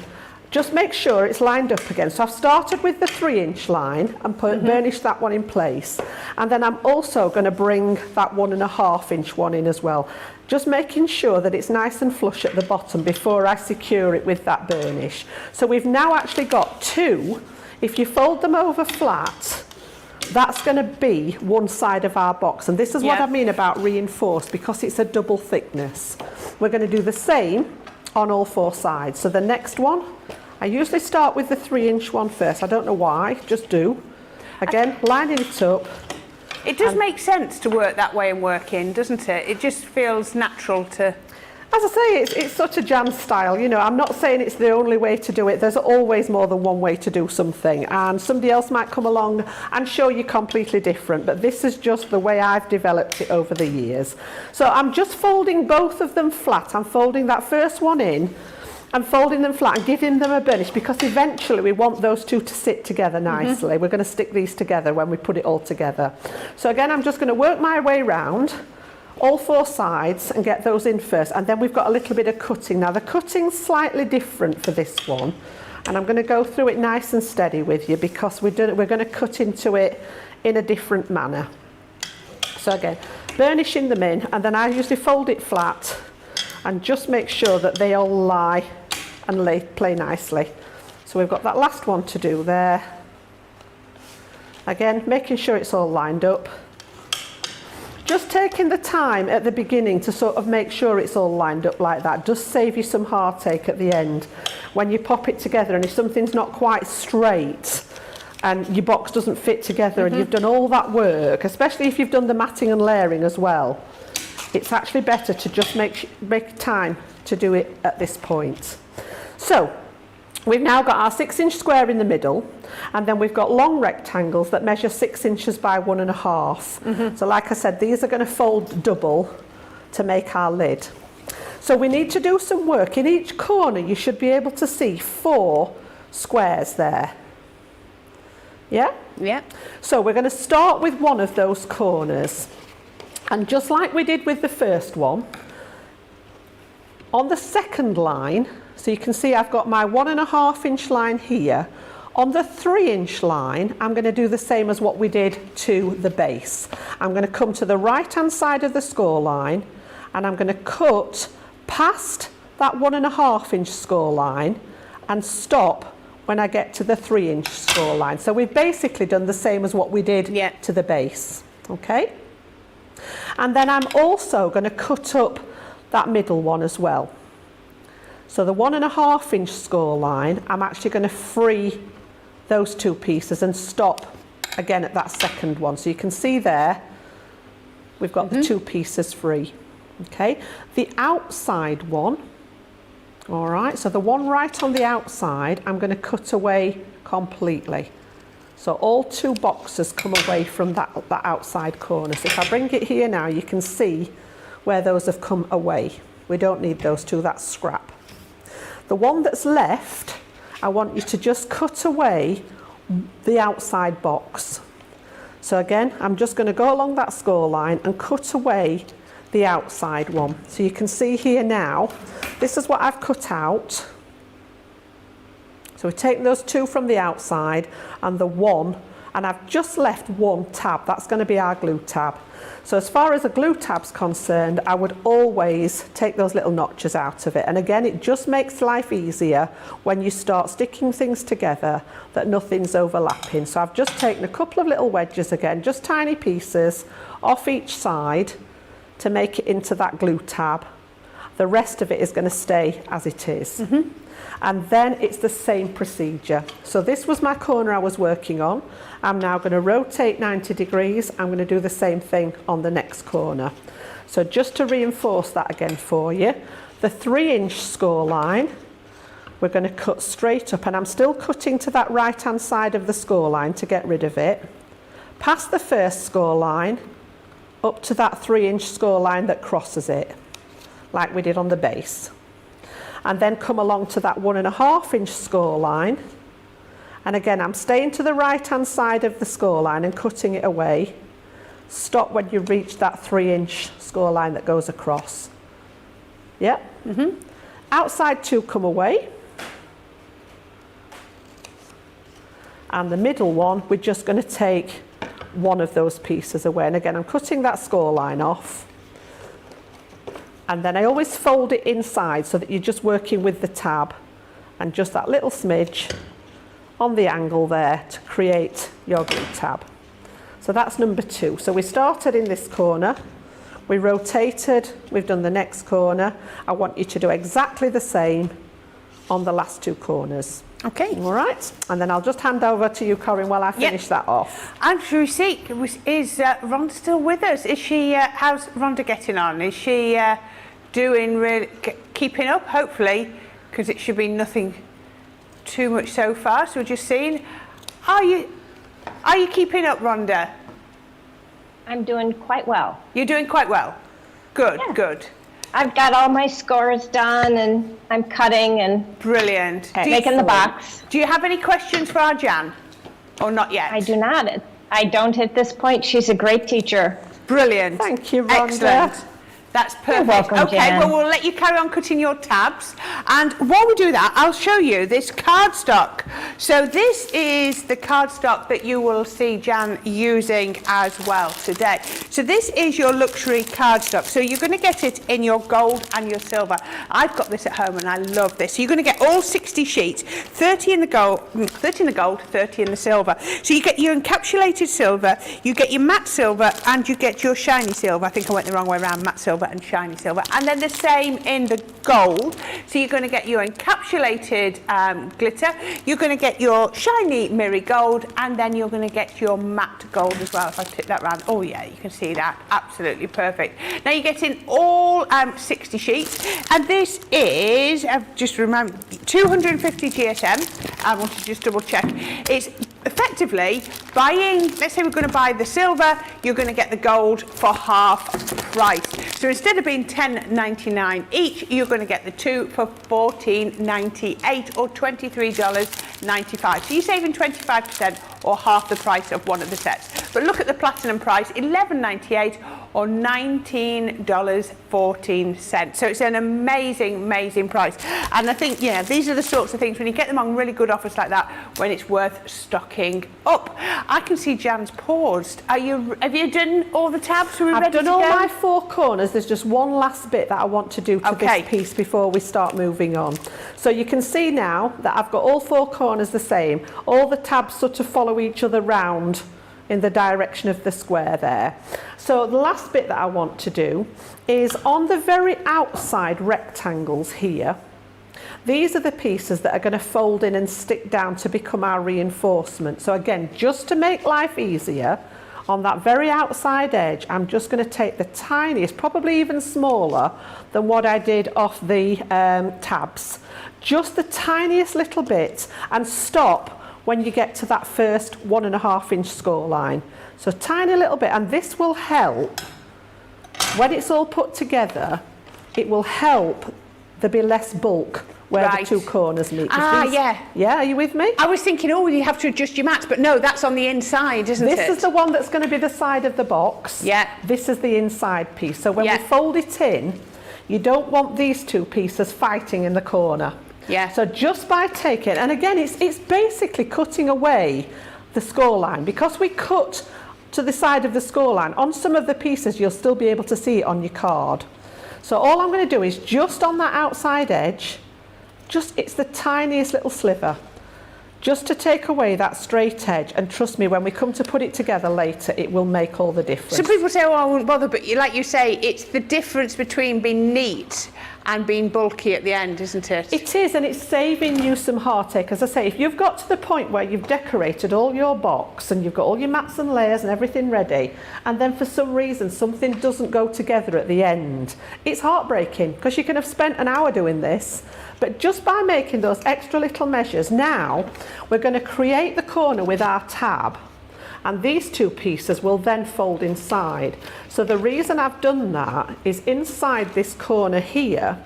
[SPEAKER 2] just make sure it's lined up again. So I've started with the 3-inch line and burnished that one in place. And then I'm also going to bring that 1.5-inch one in as well. Just making sure that it's nice and flush at the bottom before I secure it with that burnish. So we've now actually got 2. If you fold them over flat, that's going to be one side of our box. And this is what I mean about reinforced, because it's a double thickness. We're going to do the same on all 4 sides. So the next one, I usually start with the 3-inch one first. I don't know why, just do. Again, lining it up.
[SPEAKER 1] It does make sense to work that way and work in, doesn't it? It just feels natural to...
[SPEAKER 2] As I say, it's such a jam style, you know. I'm not saying it's the only way to do it. There's always more than one way to do something, and somebody else might come along and show you completely different, but this is just the way I've developed it over the years. So I'm just folding both of them flat. I'm folding that first one in and folding them flat and giving them a burnish, because eventually we want those 2 to sit together nicely. We're going to stick these together when we put it all together. So again, I'm just going to work my way round all 4 sides and get those in first, and then we've got a little bit of cutting. Now the cutting's slightly different for this one, and I'm going to go through it nice and steady with you because we're going to cut into it in a different manner. So again, burnishing them in, and then I usually fold it flat and just make sure that they all lie and play nicely. So we've got that last one to do there. Again, making sure it's all lined up. Just taking the time at the beginning to sort of make sure it's all lined up like that does save you some heartache at the end when you pop it together, and if something's not quite straight and your box doesn't fit together and you've done all that work, especially if you've done the matting and layering as well, it's actually better to just make time to do it at this point. So we've now got our 6-inch square in the middle, and then we've got long rectangles that measure 6 inches by 1.5. So like I said, these are going to fold double to make our lid. So we need to do some work. In each corner you should be able to see 4 squares there. Yeah?
[SPEAKER 1] Yeah.
[SPEAKER 2] So we're going to start with one of those corners, and just like we did with the first one, on the second line, so you can see I've got my 1.5-inch line here. On the 3-inch line, I'm going to do the same as what we did to the base. I'm going to come to the right-hand side of the score line, and I'm going to cut past that 1.5 inch score line and stop when I get to the 3 inch score line. So we've basically done the same as what we did to the base, okay? And then I'm also going to cut up that middle one as well. So the 1.5 inch score line, I'm actually going to free those two pieces and stop again at that second one. So you can see there, we've got the two pieces free, okay? The outside one, all right, so the one right on the outside, I'm going to cut away completely. So all two boxes come away from that outside corner. So if I bring it here now, you can see where those have come away. We don't need those two, that's scrap. The one that's left, I want you to just cut away the outside box. So again, I'm just going to go along that score line and cut away the outside one. So you can see here now, this is what I've cut out. So we've taken those two from the outside and the one, and I've just left one tab. That's going to be our glue tab. So as far as the glue tab's concerned, I would always take those little notches out of it. And again, it just makes life easier when you start sticking things together that nothing's overlapping. So I've just taken a couple of little wedges again, just tiny pieces off each side to make it into that glue tab. The rest of it is going to stay as it is. And then it's the same procedure. So this was my corner I was working on. I'm now going to rotate 90 degrees. I'm going to do the same thing on the next corner. So just to reinforce that again for you, the 3 inch score line, we're going to cut straight up, and I'm still cutting to that right hand side of the score line to get rid of it. Past the first score line, up to that 3 inch score line that crosses it, like we did on the base. And then come along to that 1.5 inch score line. And again, I'm staying to the right hand side of the score line and cutting it away. Stop when you reach that 3 inch score line that goes across. Yeah? Outside two come away. And the middle one, we're just going to take one of those pieces away. And again, I'm cutting that score line off. And then I always fold it inside so that you're just working with the tab and just that little smidge on the angle there to create your glue tab. So that's number 2. So we started in this corner, we rotated, we've done the next corner. I want you to do exactly the same on the last 2 corners.
[SPEAKER 1] Okay.
[SPEAKER 2] All right. And then I'll just hand over to you, Corrin, while I finish that off.
[SPEAKER 1] And should we see, is Rhonda still with us? Is she, how's Rhonda getting on? Is she doing really, keeping up, hopefully, because it should be nothing too much so far. So we're just seeing, are you keeping up, Rhonda?
[SPEAKER 3] I'm doing quite well.
[SPEAKER 1] You're doing quite well. Good,
[SPEAKER 3] Yeah.
[SPEAKER 1] good.
[SPEAKER 3] I've got all my scores done, and I'm cutting and
[SPEAKER 1] Brilliant.
[SPEAKER 3] making the box.
[SPEAKER 1] Do you have any questions for our Jan? Or not yet?
[SPEAKER 3] I do not. I don't at this point. She's a great teacher.
[SPEAKER 1] Brilliant.
[SPEAKER 2] Thank you, Rhonda.
[SPEAKER 1] Excellent. That's perfect.
[SPEAKER 3] welcome,
[SPEAKER 1] okay,
[SPEAKER 3] Jan.
[SPEAKER 1] well, we'll let you carry on cutting your tabs. And while we do that, I'll show you this cardstock. So this is the cardstock that you will see Jan using as well today. So this is your luxury cardstock. So you're going to get it in your gold and your silver. I've got this at home and I love this. So you're going to get all 60 sheets, 30 in the gold, 30 in the silver. So you get your encapsulated silver, you get your matte silver, and you get your shiny silver. I think I went the wrong way around, matte silver and shiny silver, and then the same in the gold. So you're going to get your encapsulated glitter, you're going to get your shiny mirror gold, and then you're going to get your matte gold as well. If I tip that round, oh yeah, you can see that, absolutely perfect. Now you're getting all 60 sheets, and this is, just remember, 250 GSM. I want to just double check. It's effectively buying, let's say we're going to buy the silver, you're going to get the gold for half price. So instead of being $10.99 each, you're going to get the two for $14.98 or $23.95. So you're saving 25% or half the price of one of the sets. But look at the platinum price, $11.98 or $19.14. So it's an amazing, amazing price. And I think, yeah, these are the sorts of things when you get them on really good offers like that, when it's worth stocking up. I can see Jan's paused. Have you done all the tabs? Are we ready to go?
[SPEAKER 2] I've done all my 4 corners. There's just one last bit that I want to do to this piece before we start moving on. So you can see now that I've got all 4 corners the same. All the tabs sort of follow each other round in the direction of the square there. So the last bit that I want to do is on the very outside rectangles here. These are the pieces that are going to fold in and stick down to become our reinforcement. So again, just to make life easier, on that very outside edge, I'm just going to take the tiniest, probably even smaller than what I did off the tabs. Just the tiniest little bit, and stop when you get to that first 1.5 inch score line. So tiny little bit, and this will help, when it's all put together, it will help there be less bulk where the 2 corners meet. Yeah, are you with me?
[SPEAKER 1] I was thinking, oh, you have to adjust your mats, but no, that's on the inside, isn't it?
[SPEAKER 2] This is the one that's going to be the side of the box.
[SPEAKER 1] Yeah.
[SPEAKER 2] This is the inside piece. So when we fold it in, you don't want these 2 pieces fighting in the corner.
[SPEAKER 1] Yeah.
[SPEAKER 2] So just by taking, and again, it's basically cutting away the score line. Because we cut to the side of the score line, on some of the pieces, you'll still be able to see it on your card. So all I'm going to do is just on that outside edge, it's the tiniest little sliver, just to take away that straight edge, and trust me, when we come to put it together later, it will make all the difference.
[SPEAKER 1] Some people say, oh, I won't bother, but like you say, it's the difference between being neat and being bulky at the end, isn't it?
[SPEAKER 2] It is, and it's saving you some heartache. As I say, if you've got to the point where you've decorated all your box and you've got all your mats and layers and everything ready, and then for some reason something doesn't go together at the end, it's heartbreaking, because you can have spent an hour doing this. But just by making those extra little measures, now we're going to create the corner with our tab, and these 2 pieces will then fold inside. So the reason I've done that is inside this corner here,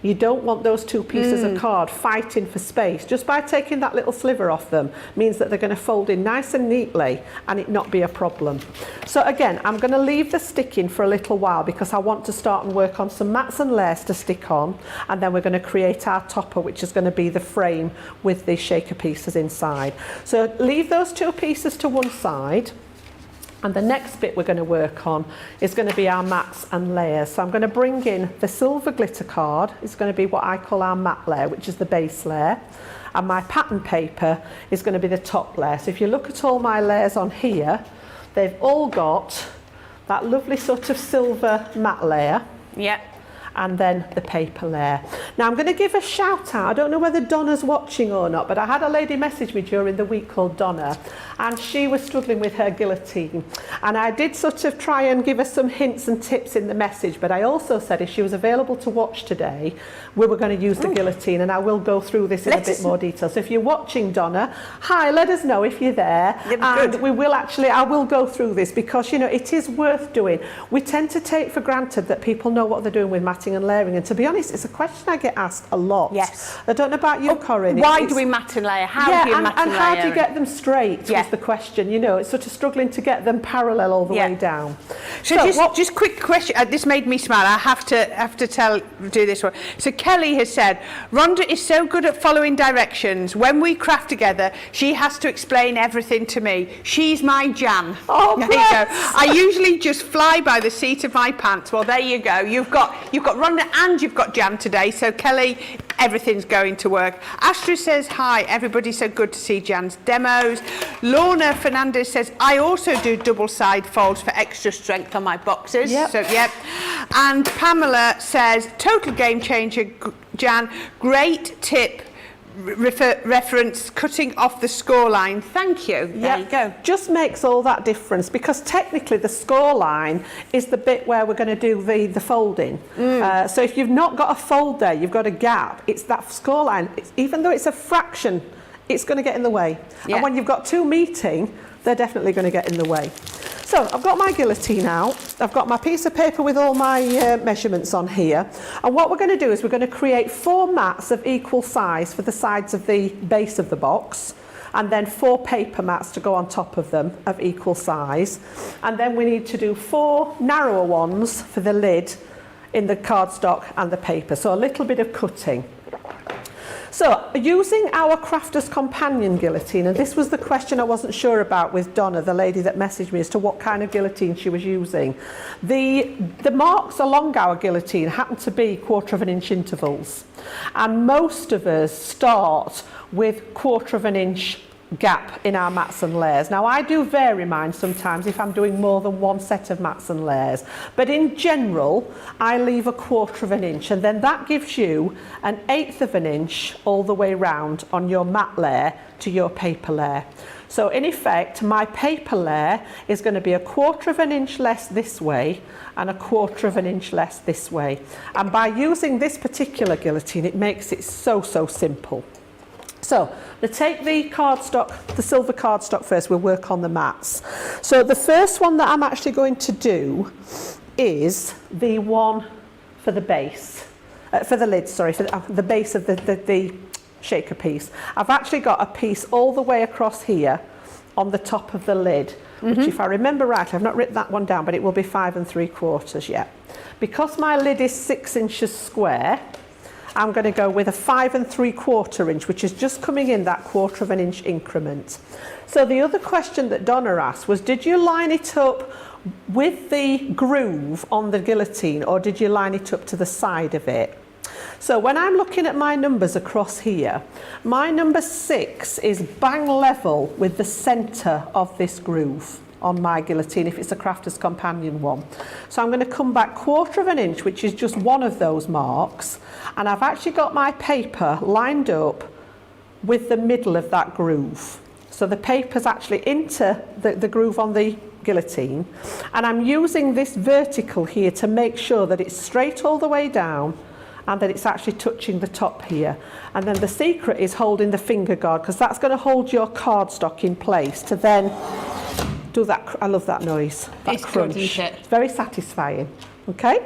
[SPEAKER 2] you don't want those 2 pieces of card fighting for space. Just by taking that little sliver off them means that they're going to fold in nice and neatly and it not be a problem. So again, I'm going to leave the sticking for a little while because I want to start and work on some mats and layers to stick on, and then we're going to create our topper, which is going to be the frame with the shaker pieces inside. So leave those 2 pieces to one side. And the next bit we're going to work on is going to be our mats and layers. So I'm going to bring in the silver glitter card. It's going to be what I call our mat layer, which is the base layer. And my pattern paper is going to be the top layer. So if you look at all my layers on here, they've all got that lovely sort of silver mat layer.
[SPEAKER 1] Yeah.
[SPEAKER 2] And then the paper layer. Now I'm going to give a shout out. I don't know whether Donna's watching or not, but I had a lady message me during the week called Donna, and she was struggling with her guillotine. And I did sort of try and give her some hints and tips in the message, but I also said if she was available to watch today, we were going to use the guillotine, and I will go through this in a bit more detail. So if you're watching, Donna, hi, let us know if you're there. And we will actually, I will go through this because, you know, it is worth doing. We tend to take for granted that people know what they're doing with matting and layering, and to be honest, it's a question I get asked a lot.
[SPEAKER 1] Yes.
[SPEAKER 2] I don't know about you, Corrin.
[SPEAKER 1] Why do we mat and layer? How do you mat and layer?
[SPEAKER 2] And how do you get them straight is the question. You know, it's sort of struggling to get them parallel all the way down.
[SPEAKER 1] So just quick question. This made me smile. I have to do this one. So Kelly has said, Rhonda is so good at following directions. When we craft together, she has to explain everything to me. She's my Jan.
[SPEAKER 2] Oh,
[SPEAKER 1] there you go. I usually just fly by the seat of my pants. Well, there you go. You've got Rhonda and you've got Jan today. So Kelly, everything's going to work. Astrid says, hi, everybody, so good to see Jan's demos. Lorna Fernandez says, I also do double side folds for extra strength on my boxes.
[SPEAKER 2] Yep.
[SPEAKER 1] So, yep. And Pamela says, total game changer, Jan, great tip. Reference cutting off the score line. Thank you. There you go.
[SPEAKER 2] Just makes all that difference, because technically the score line is the bit where we're going to do the folding. So if you've not got a fold there, you've got a gap, it's that score line. Even though it's a fraction, it's going to get in the way. And when you've got 2 meeting, they're definitely going to get in the way. So I've got my guillotine out, I've got my piece of paper with all my measurements on here, and what we're going to do is we're going to create 4 mats of equal size for the sides of the base of the box, and then 4 paper mats to go on top of them of equal size. And then we need to do 4 narrower ones for the lid in the cardstock and the paper. So a little bit of cutting. So using our Crafter's Companion guillotine, and this was the question I wasn't sure about with Donna, the lady that messaged me, as to what kind of guillotine she was using. The marks along our guillotine happen to be 1/4 inch intervals, and most of us start with 1/4 inch gap in our mats and layers. Now I do vary mine sometimes if I'm doing more than one set of mats and layers, but in general I leave 1/4 inch, and then that gives you 1/8 inch all the way round on your mat layer to your paper layer. So in effect my paper layer is going to be 1/4 inch less this way and 1/4 inch less this way, and by using this particular guillotine it makes it so simple. So let's take the cardstock, the silver cardstock first. We'll work on the mats. So the first one that I'm actually going to do is the one for the base, for the lid, sorry, for the base of the shaker piece. I've actually got a piece all the way across here on the top of the lid, which if I remember right, I've not written that one down, but it will be 5 3/4, yeah. Because my lid is 6 inches square, I'm going to go with a 5 3/4 inch, which is just coming in that 1/4 inch increment. So the other question that Donna asked was, did you line it up with the groove on the guillotine, or did you line it up to the side of it? So when I'm looking at my numbers across here, my number 6 is bang level with the centre of this groove on my guillotine if it's a Crafter's Companion one. So I'm going to come back 1/4 inch, which is just one of those marks, and I've actually got my paper lined up with the middle of that groove. So the paper's actually into the groove on the guillotine, and I'm using this vertical here to make sure that it's straight all the way down and that it's actually touching the top here. And then the secret is holding the finger guard, because that's going to hold your cardstock in place to then do that. I love that noise, that
[SPEAKER 1] it's
[SPEAKER 2] crunch.
[SPEAKER 1] good, isn't it?
[SPEAKER 2] It's very satisfying. Okay,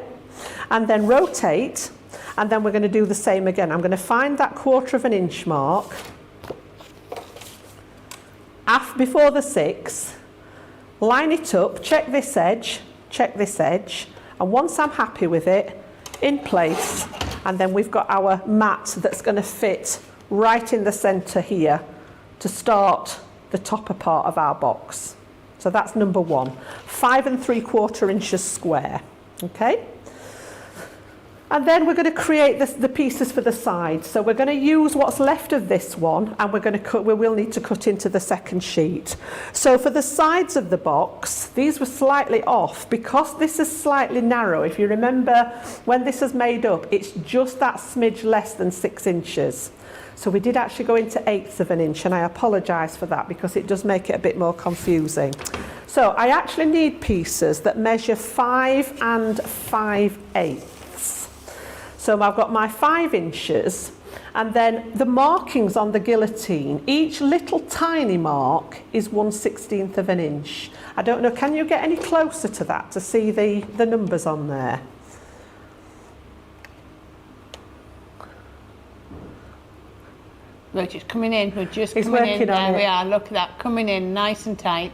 [SPEAKER 2] and then rotate, and then we're going to do the same again. I'm going to find that 1/4 inch mark before the 6, line it up, check this edge, and once I'm happy with it, in place, and then we've got our mat that's going to fit right in the centre here to start the topper part of our box. So that's number 1, 5 3/4 inches square. Okay, and then we're going to create the pieces for the sides. So we're going to use what's left of this one, and we're going to cut. We will need to cut into the second sheet. So for the sides of the box, these were slightly off because this is slightly narrow. If you remember when this is made up, it's just that smidge less than 6 inches. So we did actually go into 1/8 inch, and I apologise for that because it does make it a bit more confusing. So I actually need pieces that measure 5 5/8. So I've got my 5 inches, and then the markings on the guillotine, each little tiny mark is 1/16 inch. I don't know, can you get any closer to that to see the numbers on there?
[SPEAKER 1] We're just coming in, we're just
[SPEAKER 2] He's
[SPEAKER 1] coming in.
[SPEAKER 2] working on
[SPEAKER 1] There
[SPEAKER 2] it.
[SPEAKER 1] we are, look at that, coming in nice and tight.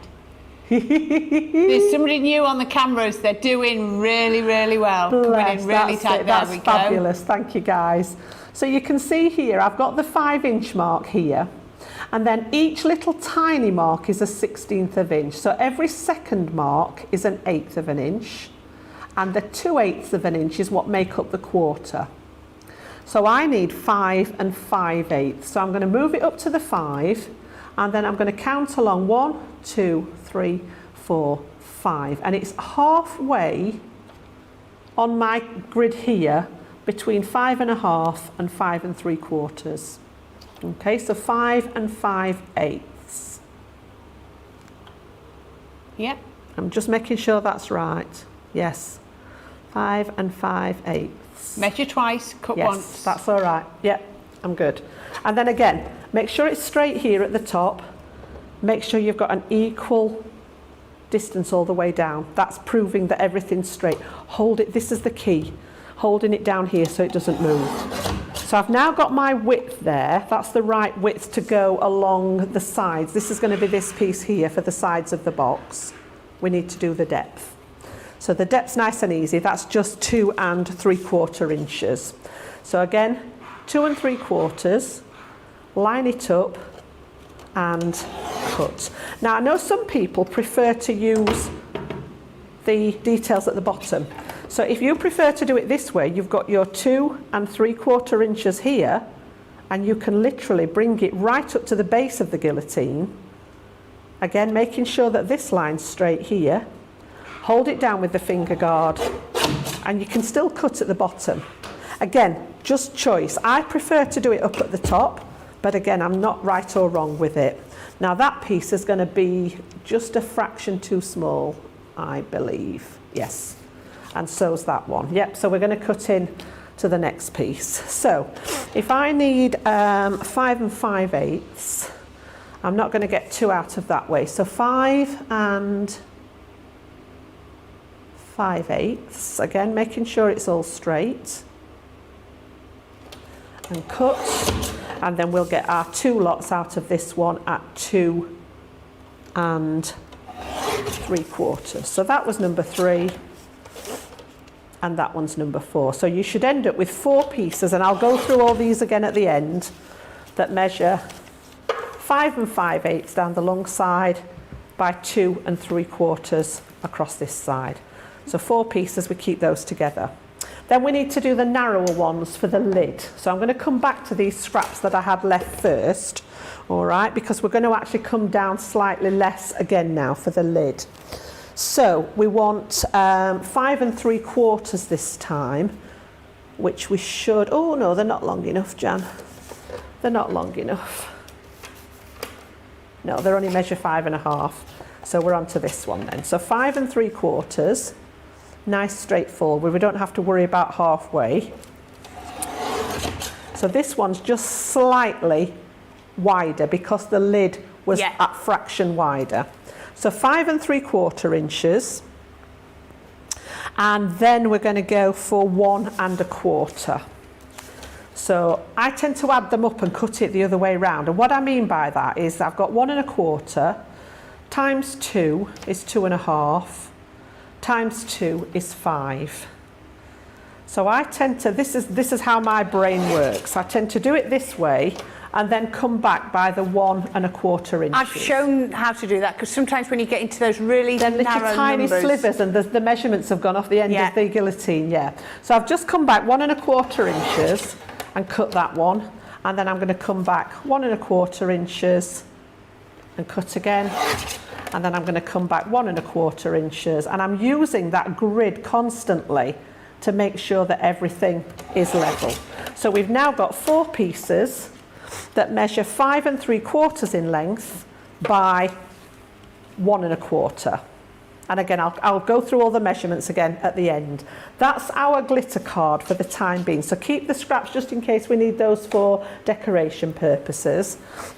[SPEAKER 1] There's somebody new on the cameras, they're doing really well. Coming in really tight, there we go.
[SPEAKER 2] That's fabulous, thank you guys. So you can see here, I've got the 5 inch mark here, and then each little tiny mark is a 1/16 inch. So every second mark is 1/8 inch, and the 2/8 inch is what make up the 1/4. So I need 5 5/8. So I'm going to move it up to the 5, and then I'm going to count along 1, 2, 3, 4, 5, and it's halfway on my grid here between 5 1/2 and 5 3/4. Okay, so 5 5/8.
[SPEAKER 1] Yep.
[SPEAKER 2] I'm just making sure that's right. Yes, 5 5/8.
[SPEAKER 1] Measure twice, cut
[SPEAKER 2] Yes,
[SPEAKER 1] once.
[SPEAKER 2] that's all right. Yeah, I'm good. And then again, make sure it's straight here at the top. Make sure you've got an equal distance all the way down. That's proving that everything's straight. Hold it, this is the key. Holding it down here so it doesn't move. So I've now got my width there. That's the right width to go along the sides. This is going to be this piece here for the sides of the box. We need to do the depth. So the depth's nice and easy. That's just 2 3/4 inches. So again, 2 3/4, line it up and cut. Now I know some people prefer to use the details at the bottom. So if you prefer to do it this way, you've got your 2 3/4 inches here, and you can literally bring it right up to the base of the guillotine. Again, making sure that this line's straight here. Hold it down with the finger guard, and you can still cut at the bottom. Again, just choice. I prefer to do it up at the top, but again, I'm not right or wrong with it. Now that piece is going to be just a fraction too small, I believe. Yes. And so's that one. Yep, so we're going to cut in to the next piece. So if I need 5 5/8, I'm not going to get 2 out of that way. So 5 5/8, again making sure it's all straight. And cut, and then we'll get our 2 lots out of this one at 2 3/4. So that was number 3. And that one's number 4. So you should end up with 4 pieces, and I'll go through all these again at the end, that measure 5 5/8 down the long side by 2 3/4 across this side. So 4 pieces, we keep those together. Then we need to do the narrower ones for the lid. So I'm going to come back to these scraps that I had left first, all right, because we're going to actually come down slightly less again now for the lid. So we want 5 3/4 this time, which we should, oh no, they're not long enough, Jan. They're not long enough. No, they're only measure 5 1/2. So we're on to this one then. So 5 3/4, nice straightforward. We don't have to worry about halfway. So this one's just slightly wider because the lid was at fraction wider. So 5 3/4 inches, and then we're going to go for 1 1/4. So I tend to add them up and cut it the other way round, and what I mean by that is I've got 1 1/4 times 2 is 2 1/2, times 2 is 5. So I tend to, this is how my brain works. I tend to do it this way and then come back by the 1 1/4 inches.
[SPEAKER 1] I've shown how to do that, because sometimes when you get into those really
[SPEAKER 2] then little
[SPEAKER 1] narrow
[SPEAKER 2] tiny
[SPEAKER 1] numbers,
[SPEAKER 2] slivers, and the measurements have gone off the end of the guillotine, So I've just come back 1 1/4 inches and cut that one, and then I'm going to come back 1 1/4 inches and cut again, and then I'm going to come back 1 1/4 inches, and I'm using that grid constantly to make sure that everything is level. So we've now got 4 pieces that measure 5 3/4 in length by 1 1/4. And again, I'll go through all the measurements again at the end. That's our glitter card for the time being. So keep the scraps just in case we need those for decoration purposes.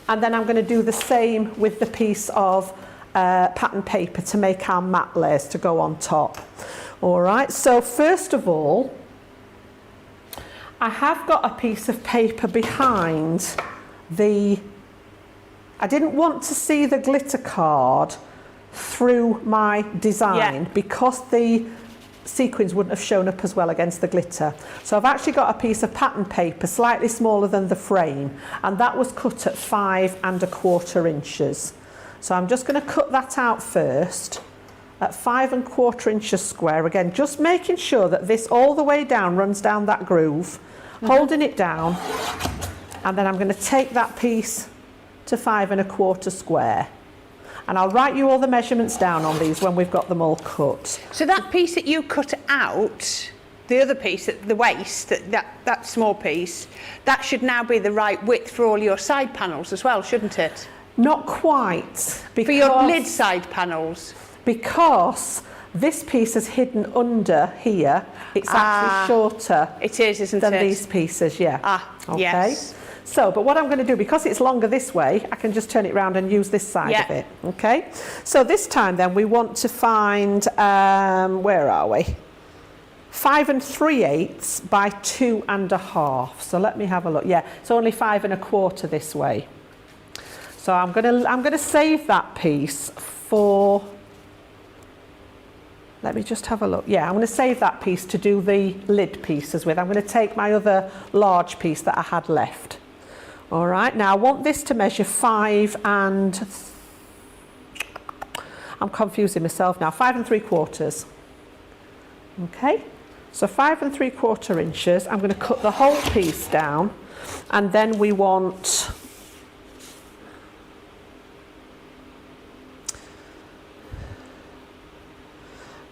[SPEAKER 2] And then I'm going to do the same with the piece of pattern paper to make our matte layers to go on top. All right, so first of all, I have got a piece of paper behind I didn't want to see the glitter card through my design because the sequins wouldn't have shown up as well against the glitter. So I've actually got a piece of pattern paper slightly smaller than the frame, and that was cut at 5 1/4 inches. So I'm just going to cut that out first at 5 1/4 inches square. Again, just making sure that this all the way down runs down that groove, holding it down, and then I'm going to take that piece to 5 1/4 square. And I'll write you all the measurements down on these when we've got them all cut.
[SPEAKER 1] So that piece that you cut out, the other piece at the waist, that small piece, that should now be the right width for all your side panels as well, shouldn't it?
[SPEAKER 2] Not quite.
[SPEAKER 1] For your lid side panels?
[SPEAKER 2] Because this piece is hidden under here. It's actually shorter.
[SPEAKER 1] It is, isn't
[SPEAKER 2] than
[SPEAKER 1] it?
[SPEAKER 2] these pieces, okay.
[SPEAKER 1] Yes.
[SPEAKER 2] So, but what I'm going to do, because it's longer this way, I can just turn it around and use this side of it, okay? So this time then we want to find, where are we? 5 3/8 by 2 1/2. So let me have a look. Yeah, it's only 5 1/4 this way. So I'm gonna save that piece for, let me just have a look. Yeah, I'm going to save that piece to do the lid pieces with. I'm going to take my other large piece that I had left. All right, now I want this to measure 5 and, I'm confusing myself now, 5 3/4. Okay, so 5 3/4 inches. I'm going to cut the whole piece down, and then we want,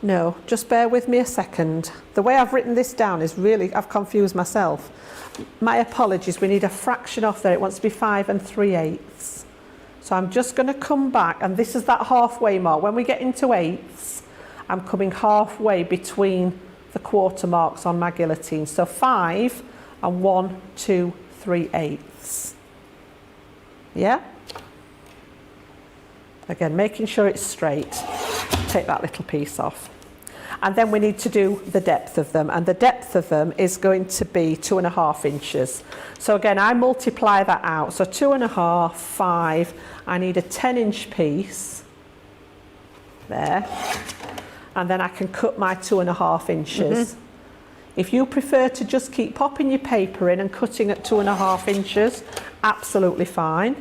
[SPEAKER 2] no, just bear with me a second. The way I've written this down is really, I've confused myself. My apologies, we need a fraction off there. It wants to be 5 3/8. So I'm just going to come back, and this is that halfway mark. When we get into eighths, I'm coming halfway between the quarter marks on my guillotine. So 5 and 1 2 3/8. Yeah? Again, making sure it's straight. Take that little piece off. And then we need to do the depth of them, and the depth of them is going to be 2 1/2 inches. So again, I multiply that out. So 2 1/2, 5, I need a 10-inch piece there, and then I can cut my 2 1/2 inches. If you prefer to just keep popping your paper in and cutting at 2 1/2 inches, absolutely fine.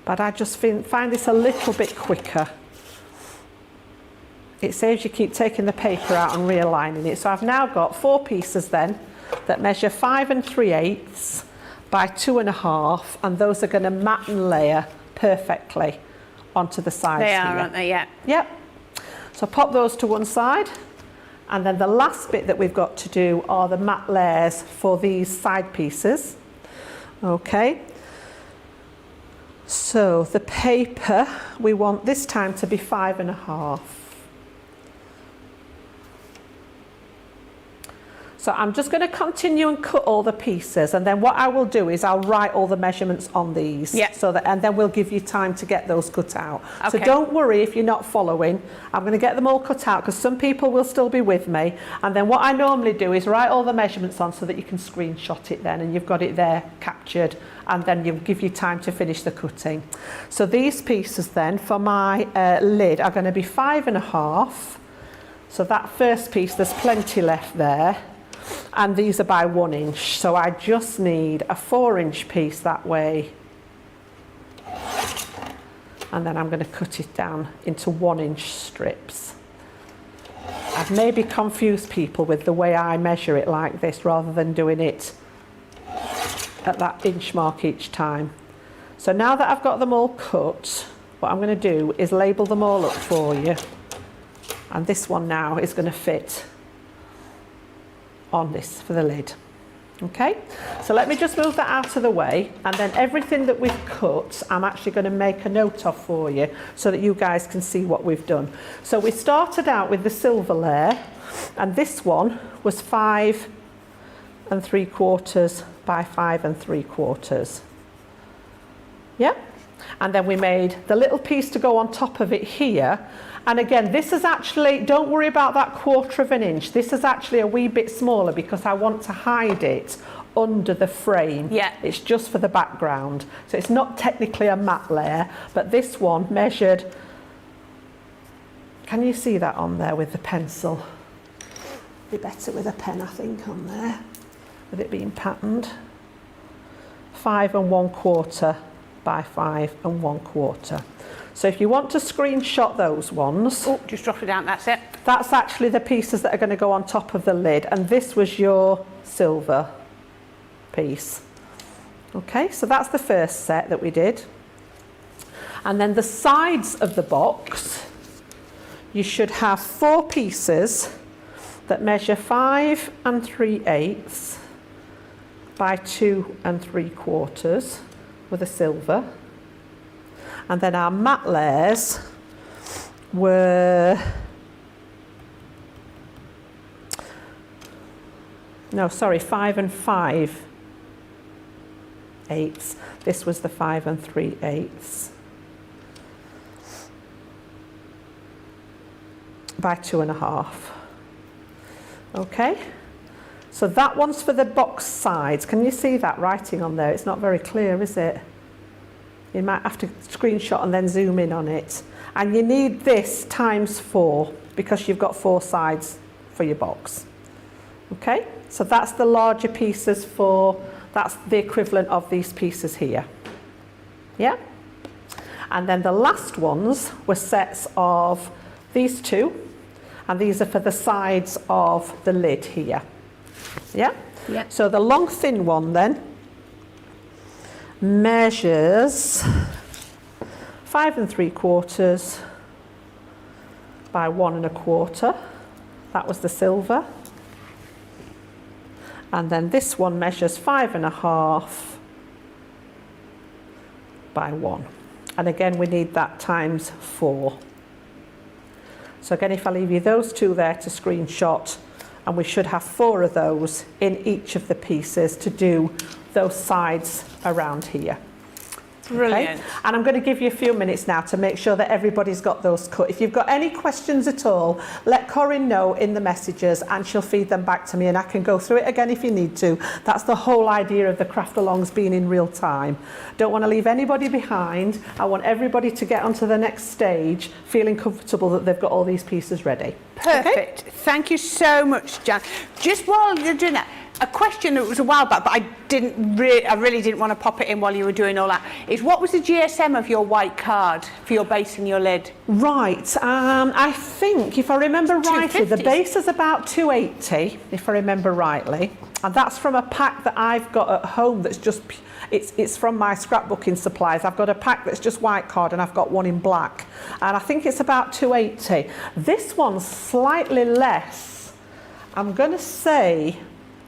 [SPEAKER 2] But I just find this a little bit quicker. It saves you keep taking the paper out and realigning it. So I've now got 4 pieces then that measure 5 3/8 by 2 1/2, and those are going to mat and layer perfectly onto the sides
[SPEAKER 1] They
[SPEAKER 2] here.
[SPEAKER 1] are, aren't they? Yeah.
[SPEAKER 2] Yep. So pop those to one side, and then the last bit that we've got to do are the mat layers for these side pieces. Okay. So the paper, we want this time to be 5 1/2. So I'm just going to continue and cut all the pieces, and then what I will do is I'll write all the measurements on these.
[SPEAKER 1] Yeah.
[SPEAKER 2] So that, and then we'll give you time to get those cut out. So
[SPEAKER 1] Okay.
[SPEAKER 2] don't worry if you're not following. I'm going to get them all cut out because some people will still be with me. And then what I normally do is write all the measurements on so that you can screenshot it then, and you've got it there captured, and then you'll give you time to finish the cutting. So these pieces then for my lid are going to be 5 1/2. So that first piece, there's plenty left there. And these are by 1 inch, so I just need a 4-inch piece that way, and then I'm going to cut it down into 1-inch strips. I've maybe confused people with the way I measure it like this rather than doing it at that inch mark each time. So now that I've got them all cut, what I'm going to do is label them all up for you, and this one now is going to fit on this for the lid. Okay, so let me just move that out of the way, and then everything that we've cut I'm actually going to make a note of for you so that you guys can see what we've done. So we started out with the silver layer, and this one was 5 3/4 by 5 3/4. Yeah, and then we made the little piece to go on top of it here. And again, this is actually, don't worry about that 1/4 inch. This is actually a wee bit smaller because I want to hide it under the frame.
[SPEAKER 1] Yeah.
[SPEAKER 2] It's just for the background. So it's not technically a matte layer, but this one measured, can you see that on there with the pencil? Be better with a pen, I think, on there, with it being patterned. 5 1/4 by 5 1/4. So if you want to screenshot those ones,
[SPEAKER 1] Oh, just drop it down, that's it.
[SPEAKER 2] that's actually the pieces that are going to go on top of the lid, and this was your silver piece. Okay, so that's the first set that we did. And then the sides of the box, you should have 4 pieces that measure 5 3/8 by 2 3/4 with a silver. And then our matte layers were, no, sorry, 5 5/8. This was the 5 3/8 by 2 1/2. Okay, so that one's for the box sides. Can you see that writing on there? It's not very clear, is it? You might have to screenshot and then zoom in on it. And you need this times 4 because you've got 4 sides for your box. Okay, so that's the larger pieces that's the equivalent of these pieces here. Yeah? And then the last ones were sets of these 2, and these are for the sides of the lid here. Yeah?
[SPEAKER 1] Yeah.
[SPEAKER 2] So the long thin one then measures 5 3/4 by 1 1/4. That was the silver. And then this one measures 5 1/2 by 1. And again, we need that times 4. So again, if I leave you those 2 there to screenshot, and we should have 4 of those in each of the pieces to do those sides around here.
[SPEAKER 1] Brilliant.
[SPEAKER 2] Okay? And I'm going to give you a few minutes now to make sure that everybody's got those cut. If you've got any questions at all, let Corrin know in the messages and she'll feed them back to me and I can go through it again if you need to. That's the whole idea of the craft-alongs being in real time. Don't want to leave anybody behind. I want everybody to get onto the next stage feeling comfortable that they've got all these pieces ready.
[SPEAKER 1] Perfect. Okay? Thank you so much, Jan. Just while you're doing that, a question that was a while back, but I really didn't want to pop it in while you were doing all that, is what was the GSM of your white card for your base and your lid?
[SPEAKER 2] Right, I think, if I remember rightly, the
[SPEAKER 1] 250s.
[SPEAKER 2] base is about 280, if I remember rightly. And that's from a pack that I've got at home that's just, it's from my scrapbooking supplies. I've got a pack that's just white card and I've got one in black. And I think it's about 280. This one's slightly less. I'm going to say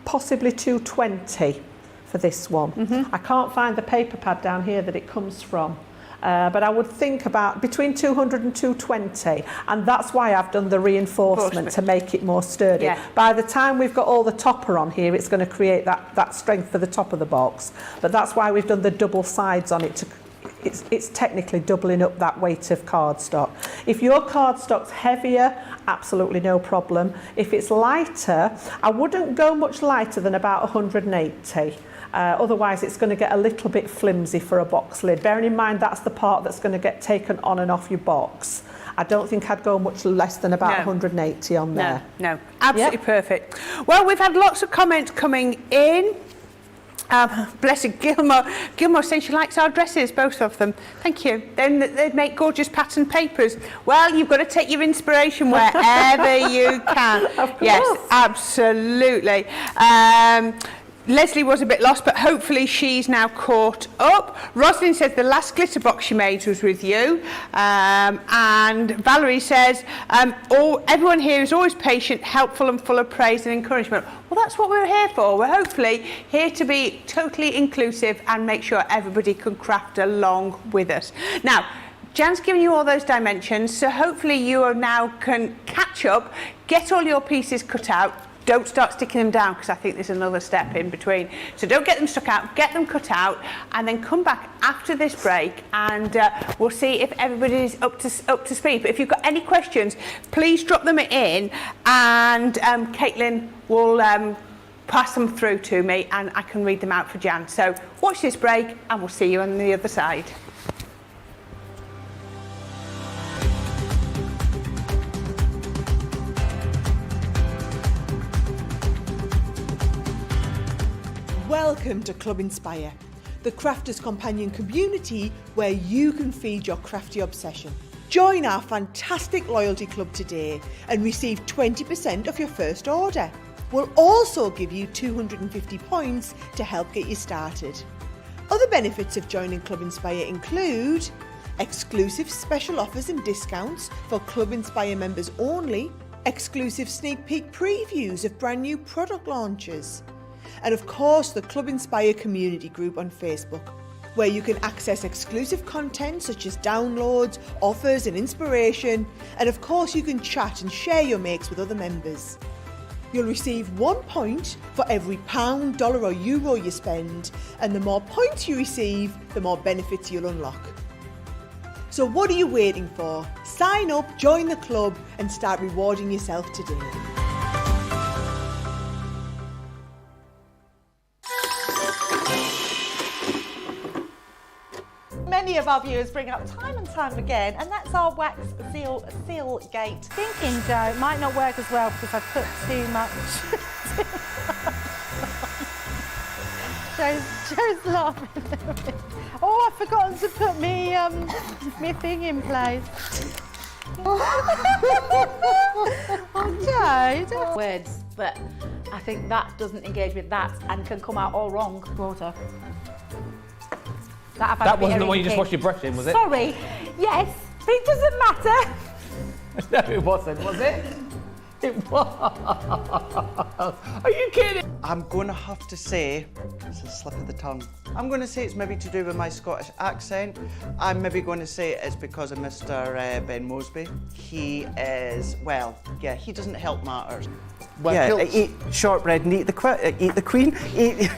[SPEAKER 2] possibly 220 for this one. I can't find the paper pad down here that it comes from. But I would think about between 200 and 220, and that's why I've done the reinforcement to make it more sturdy.
[SPEAKER 1] Yeah.
[SPEAKER 2] By the time we've got all the topper on here, it's going to create that strength for the top of the box. But that's why we've done the double sides on it. It's technically doubling up that weight of cardstock. If your cardstock's heavier, absolutely no problem. If it's lighter, I wouldn't go much lighter than about 180. Otherwise it's going to get a little bit flimsy for a box lid. Bearing in mind that's the part that's going to get taken on and off your box. I don't think I'd go much less than about 180 on there.
[SPEAKER 1] No, absolutely perfect. Well, we've had lots of comments coming in. Bless her, Gilmore saying she likes our dresses, both of them. Thank you. Then they make gorgeous pattern papers. Well, you've got to take your inspiration wherever you can.
[SPEAKER 2] Of course.
[SPEAKER 1] Yes, absolutely. Leslie was a bit lost, but hopefully she's now caught up. Rosalind says the last glitter box she made was with you. And Valerie says, everyone here is always patient, helpful and full of praise and encouragement. Well, that's what we're here for. We're hopefully here to be totally inclusive and make sure everybody can craft along with us. Now, Jan's given you all those dimensions, so hopefully you now can catch up, get all your pieces cut out. Don't start sticking them down because I think there's another step in between. So don't get them stuck out, get them cut out and then come back after this break and we'll see if everybody's up to speed. But if you've got any questions, please drop them in and Caitlin will pass them through to me and I can read them out for Jan. So watch this break and we'll see you on the other side.
[SPEAKER 4] Welcome to Club Inspire, the crafters' companion community where you can feed your crafty obsession. Join our fantastic loyalty club today and receive 20% of your first order. We'll also give you 250 points to help get you started. Other benefits of joining Club Inspire include exclusive special offers and discounts for Club Inspire members only, exclusive sneak peek previews of brand new product launches, and of course the Club Inspire community group on Facebook, where you can access exclusive content such as downloads, offers and inspiration, and of course you can chat and share your makes with other members. You'll receive 1 point for every £1, dollar or euro you spend, and the more points you receive, the more benefits you'll unlock. So what are you waiting for? Sign up, join the club and start rewarding yourself today.
[SPEAKER 5] many of our viewers bring up time and time again, and that's our wax seal gate.
[SPEAKER 6] Thinking dough might not work as well because I've put too much. Joe's laughing at me. Oh, I've forgotten to put me thing in place. Oh, Joe.
[SPEAKER 7] Words, but I think that doesn't engage with that and can come out all wrong. Water.
[SPEAKER 8] That wasn't the one you just washed your brush in, was it?
[SPEAKER 7] Sorry. Yes, but it doesn't matter.
[SPEAKER 8] No, it wasn't, was it? It was. Are you kidding?
[SPEAKER 9] I'm going to have to say, it's a slip of the tongue. I'm going to say it's maybe to do with my Scottish accent. I'm maybe going to say it's because of Mr. Ben Mosby. He is, well, yeah, he doesn't help matters.
[SPEAKER 8] Well,
[SPEAKER 9] yeah, eat shortbread and eat the queen. Eat...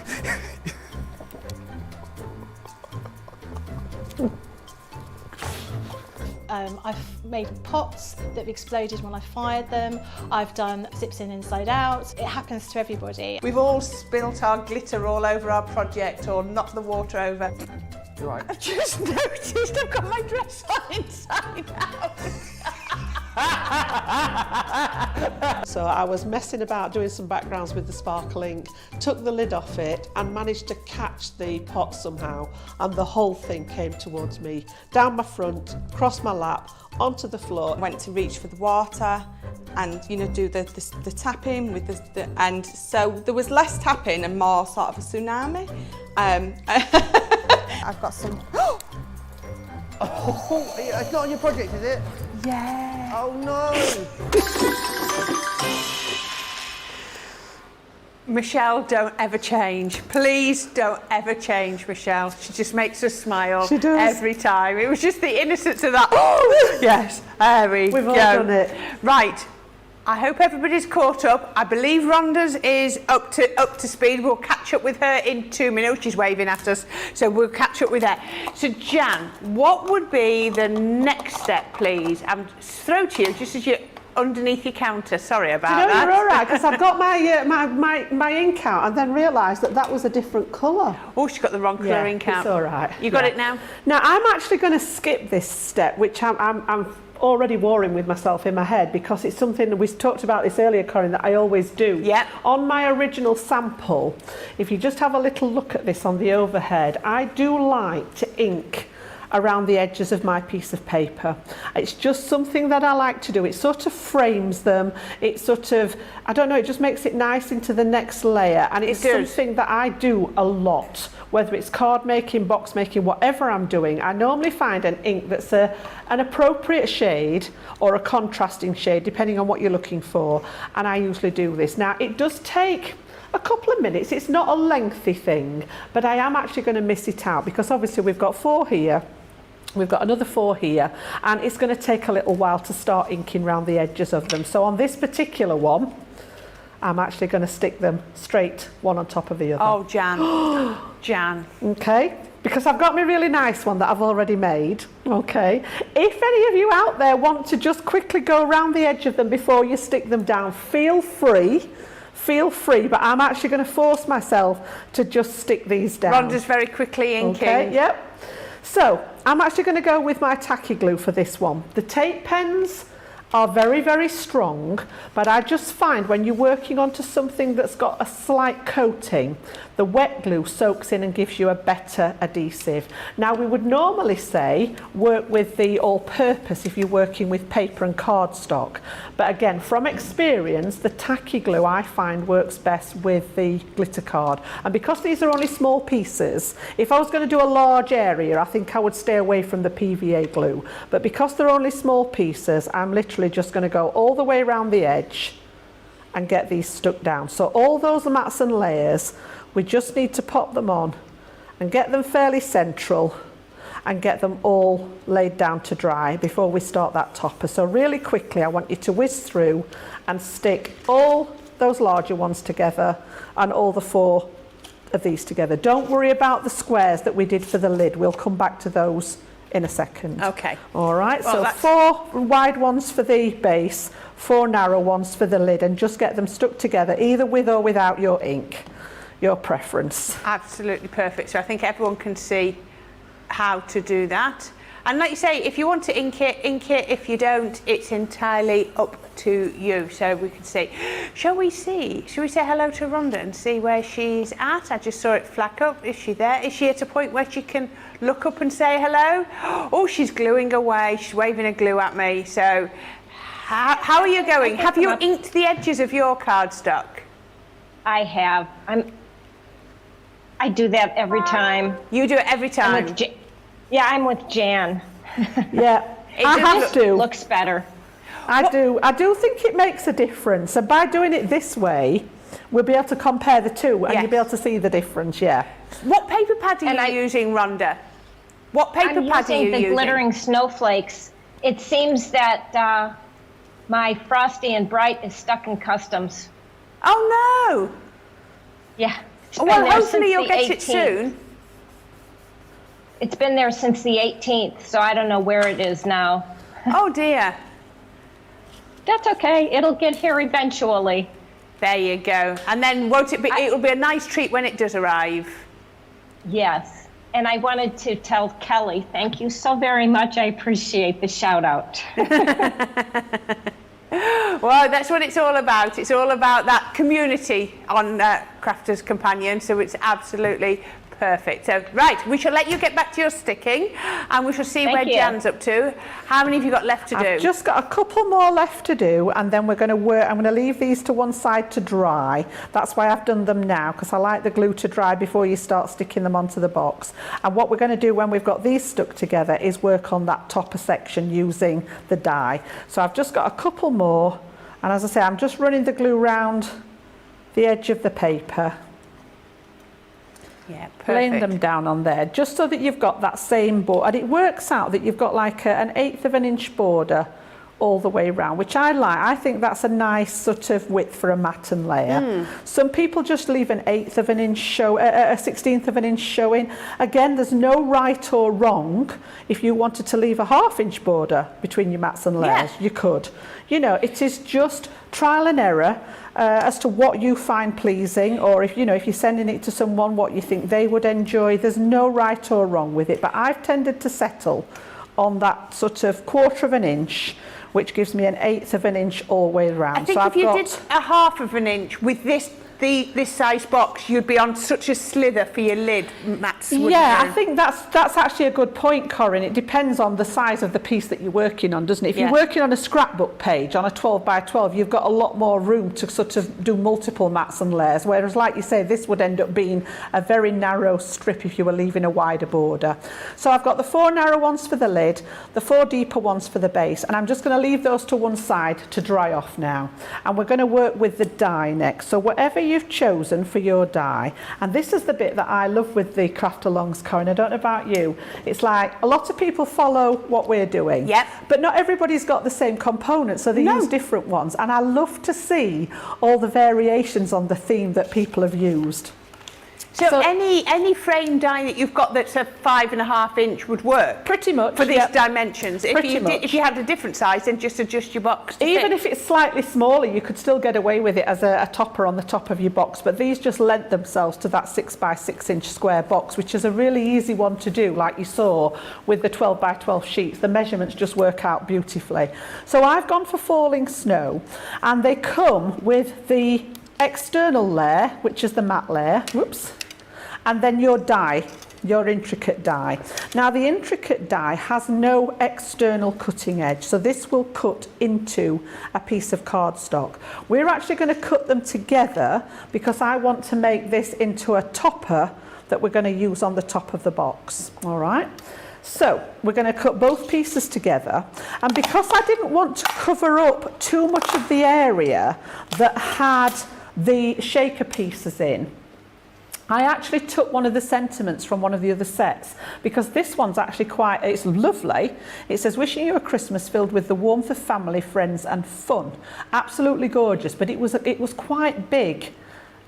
[SPEAKER 5] I've made pots that have exploded when I fired them. I've done zips in inside out. It happens to everybody.
[SPEAKER 1] We've all spilt our glitter all over our project or knocked the water over.
[SPEAKER 8] You're right.
[SPEAKER 1] I've just noticed I've got my dress on inside out.
[SPEAKER 2] So I was messing about doing some backgrounds with the sparkle ink, took the lid off it and managed to catch the pot somehow, and the whole thing came towards me, down my front, across my lap, onto the floor.
[SPEAKER 10] Went to reach for the water and, you know, do the tapping with the and so there was less tapping and more sort of a tsunami.
[SPEAKER 5] I've got some...
[SPEAKER 9] Oh, it's not on your project, is it?
[SPEAKER 5] Yeah.
[SPEAKER 9] Oh no!
[SPEAKER 1] Michelle, don't ever change. Please don't ever change, Michelle. She just makes us smile.
[SPEAKER 2] She does.
[SPEAKER 1] Every time. It was just the innocence of that. Oh, yes, there we
[SPEAKER 2] We've
[SPEAKER 1] go.
[SPEAKER 2] all done it.
[SPEAKER 1] Right. I hope everybody's caught up. I believe Rhonda's is up to speed. We'll catch up with her in 2 minutes. She's waving at us, so we'll catch up with her. So, Jan, what would be the next step, please? I'm throw to you just as you're underneath your counter. Sorry about that.
[SPEAKER 2] You're all right, because I've got my ink out and then realised that was a different colour.
[SPEAKER 1] Oh, she's got the wrong colour ink out.
[SPEAKER 2] It's all right.
[SPEAKER 1] You got it now?
[SPEAKER 2] Now, I'm actually going to skip this step, which I'm already warring with myself in my head, because it's something, we talked about this earlier, Corrin, that I always do.
[SPEAKER 1] Yeah.
[SPEAKER 2] On my original sample, if you just have a little look at this on the overhead, I do like to ink around the edges of my piece of paper. It's just something that I like to do. It sort of frames them. It sort of, I don't know, it just makes it nice into the next layer. And it's something that I do a lot, whether it's card making, box making, whatever I'm doing. I normally find an ink that's an appropriate shade or a contrasting shade, depending on what you're looking for. And I usually do this. Now, it does take a couple of minutes. It's not a lengthy thing, but I am actually going to miss it out because obviously we've got 4 here. We've got another 4 here, and it's going to take a little while to start inking around the edges of them. So on this particular one, I'm actually going to stick them straight one on top of the other.
[SPEAKER 1] Oh, Jan. Jan.
[SPEAKER 2] Okay, because I've got my really nice one that I've already made. Okay, if any of you out there want to just quickly go around the edge of them before you stick them down, feel free, but I'm actually going to force myself to just stick these down.
[SPEAKER 1] Rhonda's very quickly inking.
[SPEAKER 2] Okay, yep. So I'm actually going to go with my tacky glue for this one. The tape pens are very, very strong, but I just find when you're working onto something that's got a slight coating, the wet glue soaks in and gives you a better adhesive. Now, we would normally say work with the all-purpose if you're working with paper and cardstock, but again, from experience, the tacky glue I find works best with the glitter card. And because these are only small pieces, if I was going to do a large area, I think I would stay away from the PVA glue, but because they're only small pieces, I'm literally just going to go all the way around the edge and get these stuck down. So all those mats and layers, we just need to pop them on and get them fairly central and get them all laid down to dry before we start that topper. So really quickly, I want you to whiz through and stick all those larger ones together and all the 4 of these together. Don't worry about the squares that we did for the lid. We'll come back to those in a second.
[SPEAKER 1] Okay.
[SPEAKER 2] All right,
[SPEAKER 1] Well,
[SPEAKER 2] so 4 wide ones for the base, 4 narrow ones for the lid, and just get them stuck together, either with or without your ink, your preference.
[SPEAKER 1] Absolutely perfect. So I think everyone can see how to do that. And like you say, if you want to ink it, ink it. If you don't, it's entirely up to you. So we can see. Shall we say hello to Rhonda and see where she's at? I just saw it flack up. Is she there? Is she at a point where she can look up and say hello? Oh, she's gluing away. She's waving a glue at me. So how are you going? Have you inked the edges of your cardstock? I have. I do that every time. You do it every time? I'm with Jan.
[SPEAKER 2] Yeah, I have to.
[SPEAKER 1] Looks better.
[SPEAKER 2] I do think it makes a difference. And by doing it this way, we'll be able to compare the two and you'll be able to see the difference, yeah.
[SPEAKER 1] What paper pad are you using, Rhonda? What paper pad are you using?
[SPEAKER 3] I'm using the glittering snowflakes. It seems that my Frosty and Bright is stuck in customs.
[SPEAKER 1] Oh no!
[SPEAKER 3] Yeah.
[SPEAKER 1] Well, hopefully you'll get it soon.
[SPEAKER 3] It's been there since the 18th, so I don't know where it is now.
[SPEAKER 1] Oh dear.
[SPEAKER 3] That's okay. It'll get here eventually.
[SPEAKER 1] There you go. And then won't it be? It'll be a nice treat when it does arrive.
[SPEAKER 3] Yes. And I wanted to tell Kelly, thank you so very much. I appreciate the shout out.
[SPEAKER 1] Well, that's what it's all about. It's all about that community on Crafters Companion. So it's absolutely perfect. So, right, we shall let you get back to your sticking and we shall see where Jan's up to. How many have you got left to do?
[SPEAKER 2] I've just got a couple more left to do and then we're going to work. I'm going to leave these to one side to dry. That's why I've done them now, because I like the glue to dry before you start sticking them onto the box. And what we're going to do when we've got these stuck together is work on that topper section using the die. So I've just got a couple more, and as I say, I'm just running the glue round the edge of the paper.
[SPEAKER 1] Yeah, perfect.
[SPEAKER 2] Laying them down on there, just so that you've got that same border. And it works out that you've got like an 1/8 of an inch border all the way around, which I like. I think that's a nice sort of width for a matten layer. Some people just leave an 1/8 of an inch show, a 1/16 of an inch showing. Again, there's no right or wrong. If you wanted to leave a 1/2 inch border between your mats and layers, you could. You know, it is just trial and error. As to what you find pleasing, or if you're sending it to someone, what you think they would enjoy. There's no right or wrong with it, but I've tended to settle on that sort of 1/4 of an inch, which gives me an 1/8 of an inch all the way around.
[SPEAKER 1] I think
[SPEAKER 2] so
[SPEAKER 1] if you did a 1/2 of an inch with this size box, you'd be on such a slither for your lid, mats.
[SPEAKER 2] Yeah, I think that's actually a good point, Corrin. It depends on the size of the piece that you're working on, doesn't it? If you're working on a scrapbook page, on a 12 by 12, you've got a lot more room to sort of do multiple mats and layers, whereas like you say, this would end up being a very narrow strip if you were leaving a wider border. So I've got the 4 narrow ones for the lid, the 4 deeper ones for the base, and I'm just going to leave those to one side to dry off now. And we're going to work with the die next. So whatever you've chosen for your die, and this is the bit that I love with the craft alongs, Corrin. I don't know about you, it's like a lot of people follow what we're doing, but not everybody's got the same components, so they use different ones, and I love to see all the variations on the theme that people have used.
[SPEAKER 1] So any frame die that you've got that's a 5.5 inch would work?
[SPEAKER 2] Pretty much.
[SPEAKER 1] For these dimensions.
[SPEAKER 2] If
[SPEAKER 1] you had a different size, then just adjust your box to
[SPEAKER 2] Even
[SPEAKER 1] fit.
[SPEAKER 2] if it's slightly smaller, you could still get away with it as a topper on the top of your box, but these just lent themselves to that 6 by 6 inch square box, which is a really easy one to do, like you saw with the 12 by 12 sheets. The measurements just work out beautifully. So I've gone for falling snow, and they come with the external layer, which is the matte layer. Whoops. And then your die, your intricate die. Now the intricate die has no external cutting edge, so this will cut into a piece of cardstock. We're actually going to cut them together because I want to make this into a topper that we're going to use on the top of the box. All right. So we're going to cut both pieces together, and because I didn't want to cover up too much of the area that had the shaker pieces in, I actually took one of the sentiments from one of the other sets, because this one's actually it's lovely. It says, wishing you a Christmas filled with the warmth of family, friends and fun. Absolutely gorgeous, but it was quite big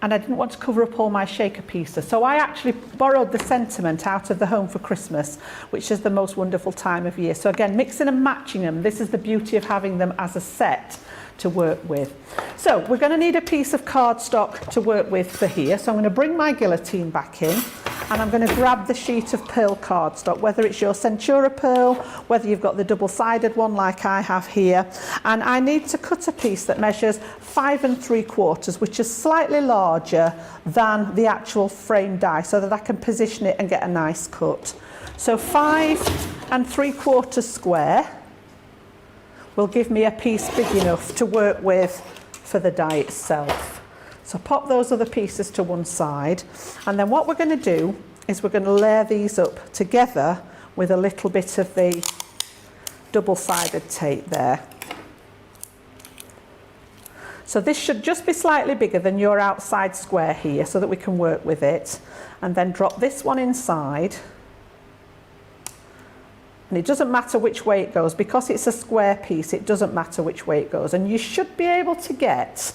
[SPEAKER 2] and I didn't want to cover up all my shaker pieces. So I actually borrowed the sentiment out of the Home for Christmas, which is the most wonderful time of year. So again, mixing and matching them, this is the beauty of having them as a set to work with. So we're going to need a piece of cardstock to work with for here. So I'm going to bring my guillotine back in, and I'm going to grab the sheet of pearl cardstock, whether it's your Centura pearl, whether you've got the double-sided one like I have here, and I need to cut a piece that measures 5 3/4, which is slightly larger than the actual frame die, so that I can position it and get a nice cut. So 5 3/4 square will give me a piece big enough to work with for the die itself. So pop those other pieces to one side, and then what we're going to do is we're going to layer these up together with a little bit of the double-sided tape there. So this should just be slightly bigger than your outside square here so that we can work with it, and then drop this one inside. And it doesn't matter which way it goes, because it's a square piece, it doesn't matter which way it goes. And you should be able to get,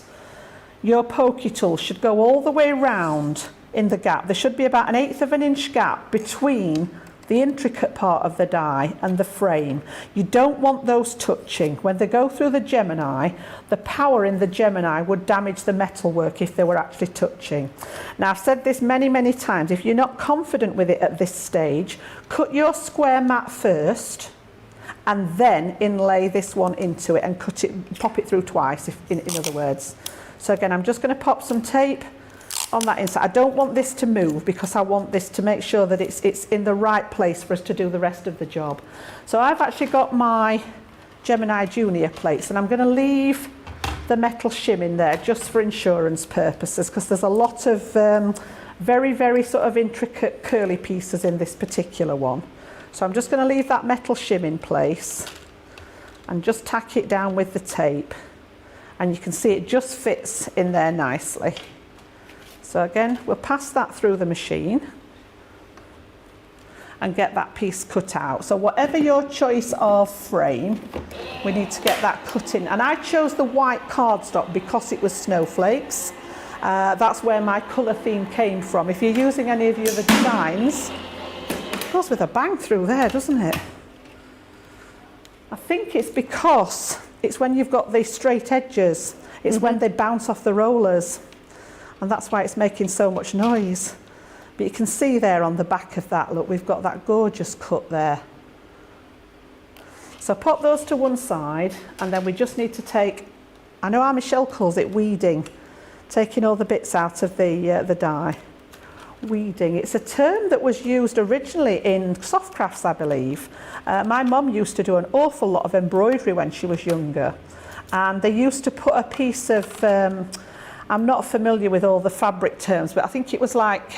[SPEAKER 2] your pokey tool should go all the way round in the gap. There should be about 1/8 of an inch gap between the intricate part of the die and the frame. You don't want those touching. When they go through the Gemini, the power in the Gemini would damage the metalwork if they were actually touching. Now, I've said this many, many times. If you're not confident with it at this stage, cut your square mat first and then inlay this one into it and cut it, pop it through twice, in other words. So again, I'm just going to pop some tape on that inside. I don't want this to move because I want this to make sure that it's in the right place for us to do the rest of the job. So I've actually got my Gemini Junior plates, and I'm going to leave the metal shim in there just for insurance purposes, because there's a lot of very, very sort of intricate curly pieces in this particular one. So I'm just going to leave that metal shim in place and just tack it down with the tape, and you can see it just fits in there nicely. So again, we'll pass that through the machine and get that piece cut out. So whatever your choice of frame, we need to get that cut in. And I chose the white cardstock because it was snowflakes. That's where my colour theme came from. If you're using any of the other designs, it goes with a bang through there, doesn't it? I think it's because it's when you've got these straight edges, it's when they bounce off the rollers. And that's why it's making so much noise. But you can see there on the back of that, look, we've got that gorgeous cut there. So pop those to one side, and then we just need to take, I know how Michelle calls it weeding, taking all the bits out of the die. Weeding, it's a term that was used originally in soft crafts, I believe. My mum used to do an awful lot of embroidery when she was younger, and they used to put a piece of, I'm not familiar with all the fabric terms, but I think it was like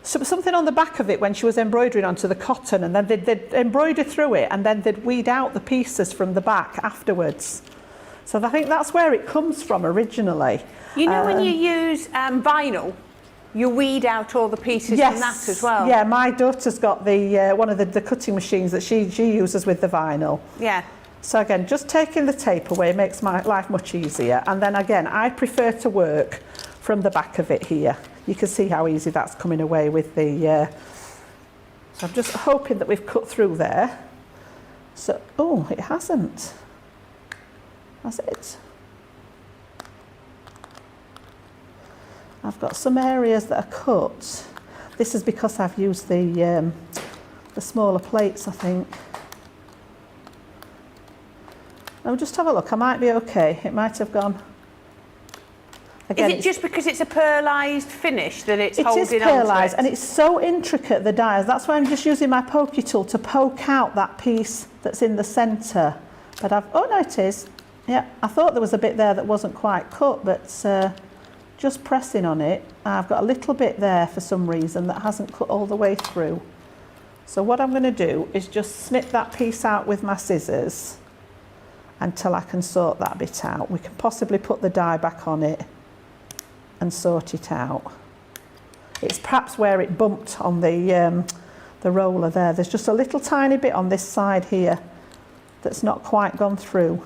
[SPEAKER 2] something on the back of it when she was embroidering onto the cotton, and then they'd embroider through it, and then they'd weed out the pieces from the back afterwards. So I think that's where it comes from originally.
[SPEAKER 1] You know, when you use vinyl, you weed out all the pieces from that as well.
[SPEAKER 2] Yeah, my daughter's got the one of the cutting machines that she uses with the vinyl.
[SPEAKER 1] Yeah.
[SPEAKER 2] So again, just taking the tape away makes my life much easier. And then again, I prefer to work from the back of it here. You can see how easy that's coming away with the... So I'm just hoping that we've cut through there. So, oh, it hasn't. Has it? I've got some areas that are cut. This is because I've used the smaller plates, I think. I'll just have a look. I might be okay. It might have gone. Again,
[SPEAKER 1] is it just because it's a pearlised finish that it's holding on to it?
[SPEAKER 2] It is pearlised, and it's so intricate, the dies. That's why I'm just using my pokey tool to poke out that piece that's in the centre. But oh no, it is. Yeah, I thought there was a bit there that wasn't quite cut, but just pressing on it, I've got a little bit there for some reason that hasn't cut all the way through. So what I'm going to do is just snip that piece out with my scissors until I can sort that bit out. We can possibly put the die back on it and sort it out. It's perhaps where it bumped on the roller there. There's just a little tiny bit on this side here that's not quite gone through.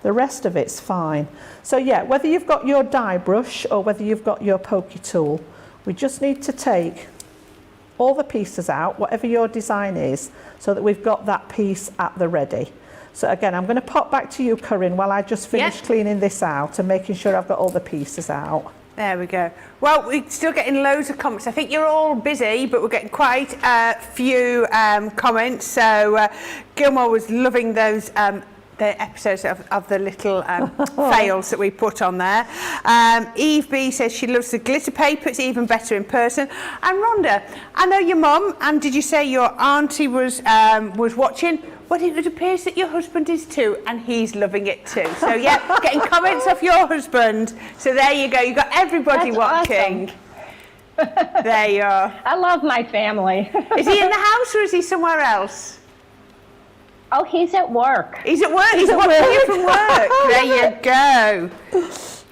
[SPEAKER 2] The rest of it's fine. So yeah, whether you've got your die brush or whether you've got your pokey tool, we just need to take all the pieces out, whatever your design is, so that we've got that piece at the ready. So again, I'm going to pop back to you, Corrin, while I just finish cleaning this out and making sure I've got all the pieces out.
[SPEAKER 1] There we go. Well, we're still getting loads of comments. I think you're all busy, but we're getting quite a few comments. So Gilmore was loving those the episodes of the little fails that we put on there. Eve B says she loves the glitter paper. It's even better in person. And Rhonda, I know your mum, and did you say your auntie was watching? Well, it appears that your husband is too, and he's loving it too. So yeah, getting comments off your husband. So there you go. You've got everybody
[SPEAKER 3] That's
[SPEAKER 1] watching. Awesome. There you are.
[SPEAKER 3] I love my family.
[SPEAKER 1] Is he in the house or is he somewhere else?
[SPEAKER 3] Oh, he's at work.
[SPEAKER 1] He's at work. He's watching you from work. There you go.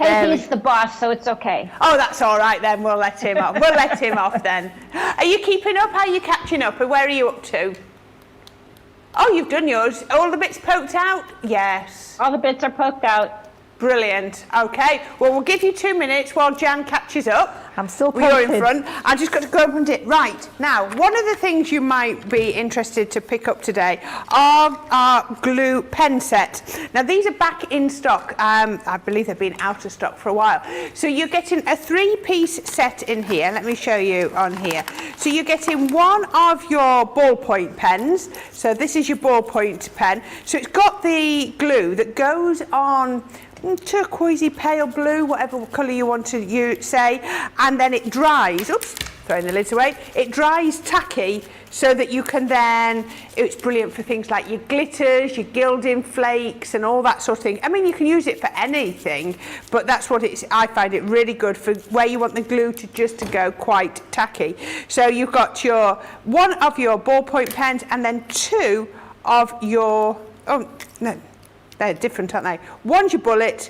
[SPEAKER 3] Hey, he's the boss, so it's okay.
[SPEAKER 1] Oh, that's all right then. We'll let him off. We'll let him off then. Are you keeping up? How are you catching up? And where are you up to? Oh, you've done yours. All the bits poked out? Yes.
[SPEAKER 3] All the bits are poked out.
[SPEAKER 1] Brilliant. Okay. Well, we'll give you 2 minutes while Jan catches up.
[SPEAKER 7] I'm still
[SPEAKER 1] You're in
[SPEAKER 7] poking.
[SPEAKER 1] front. I just got to go open it. Right. Now, one of the things you might be interested to pick up today are our glue pen set. Now, these are back in stock. I believe they've been out of stock for a while. So you're getting a 3-piece set in here. Let me show you on here. So you're getting one of your ballpoint pens. So this is your ballpoint pen. So it's got the glue that goes on turquoisey, pale blue, whatever colour you want to say, and then it dries. Oops, throwing the lids away. It dries tacky so that you can then, it's brilliant for things like your glitters, your gilding flakes and all that sort of thing. I mean, you can use it for anything, but that's what it's, I find it really good for where you want the glue to go quite tacky. So you've got your one of your ballpoint pens and then two of your, oh no, they're different, aren't they? One's your bullet,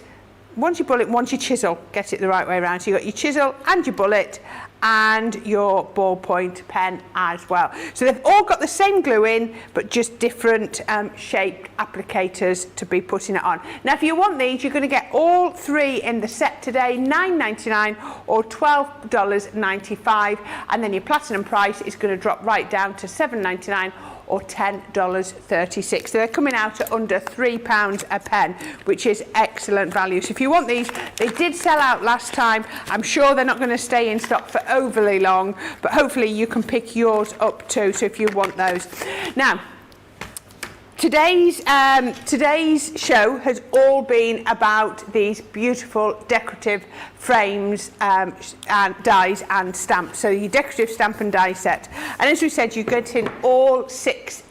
[SPEAKER 1] one's your chisel. Get it the right way around. So you've got your chisel and your bullet and your ballpoint pen as well. So they've all got the same glue in, but just different shaped applicators to be putting it on. Now, if you want these, you're going to get all three in the set today, $9.99 or $12.95, and then your platinum price is going to drop right down to $7.99 or $10.36. So they're coming out at under £3 a pen, which is excellent value. So if you want these, they did sell out last time. I'm sure they're not going to stay in stock for overly long, but hopefully you can pick yours up too, so if you want those. Now, today's show has all been about these beautiful decorative frames and dies and stamps. So your decorative stamp and die set. And as we said, you get in all six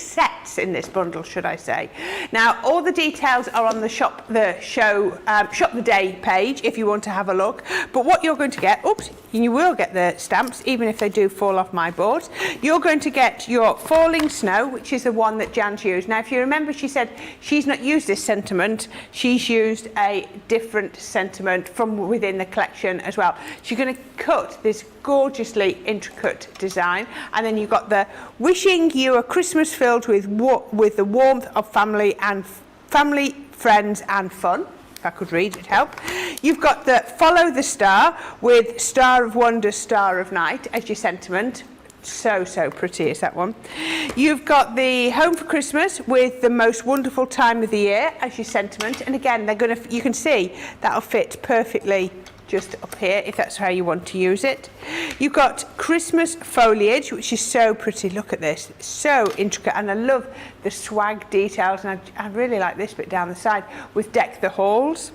[SPEAKER 1] sets in this bundle, should I say. Now, all the details are on the shop the day page if you want to have a look. But what you're going to get, oops, you will get the stamps, even if they do fall off my board. You're going to get your Falling Snow, which is the one that Jan's used. Now, if you remember, she said she's not used this sentiment. She's used a different sentiment from within the collection as well. So you're going to cut this gorgeously intricate design, and then you've got the Wishing You a Christmas Filled with the Warmth of Family, Friends and Fun. If I could read, it'd help. You've got the Follow the Star with Star of Wonder, Star of Night as your sentiment. So pretty is that one. You've got the Home for Christmas with the Most Wonderful Time of the Year as your sentiment, and again you can see that'll fit perfectly just up here if that's how you want to use it. You've got Christmas Foliage, which is so pretty. Look at this, it's so intricate, and I love the swag details, and I really like this bit down the side with Deck the Halls.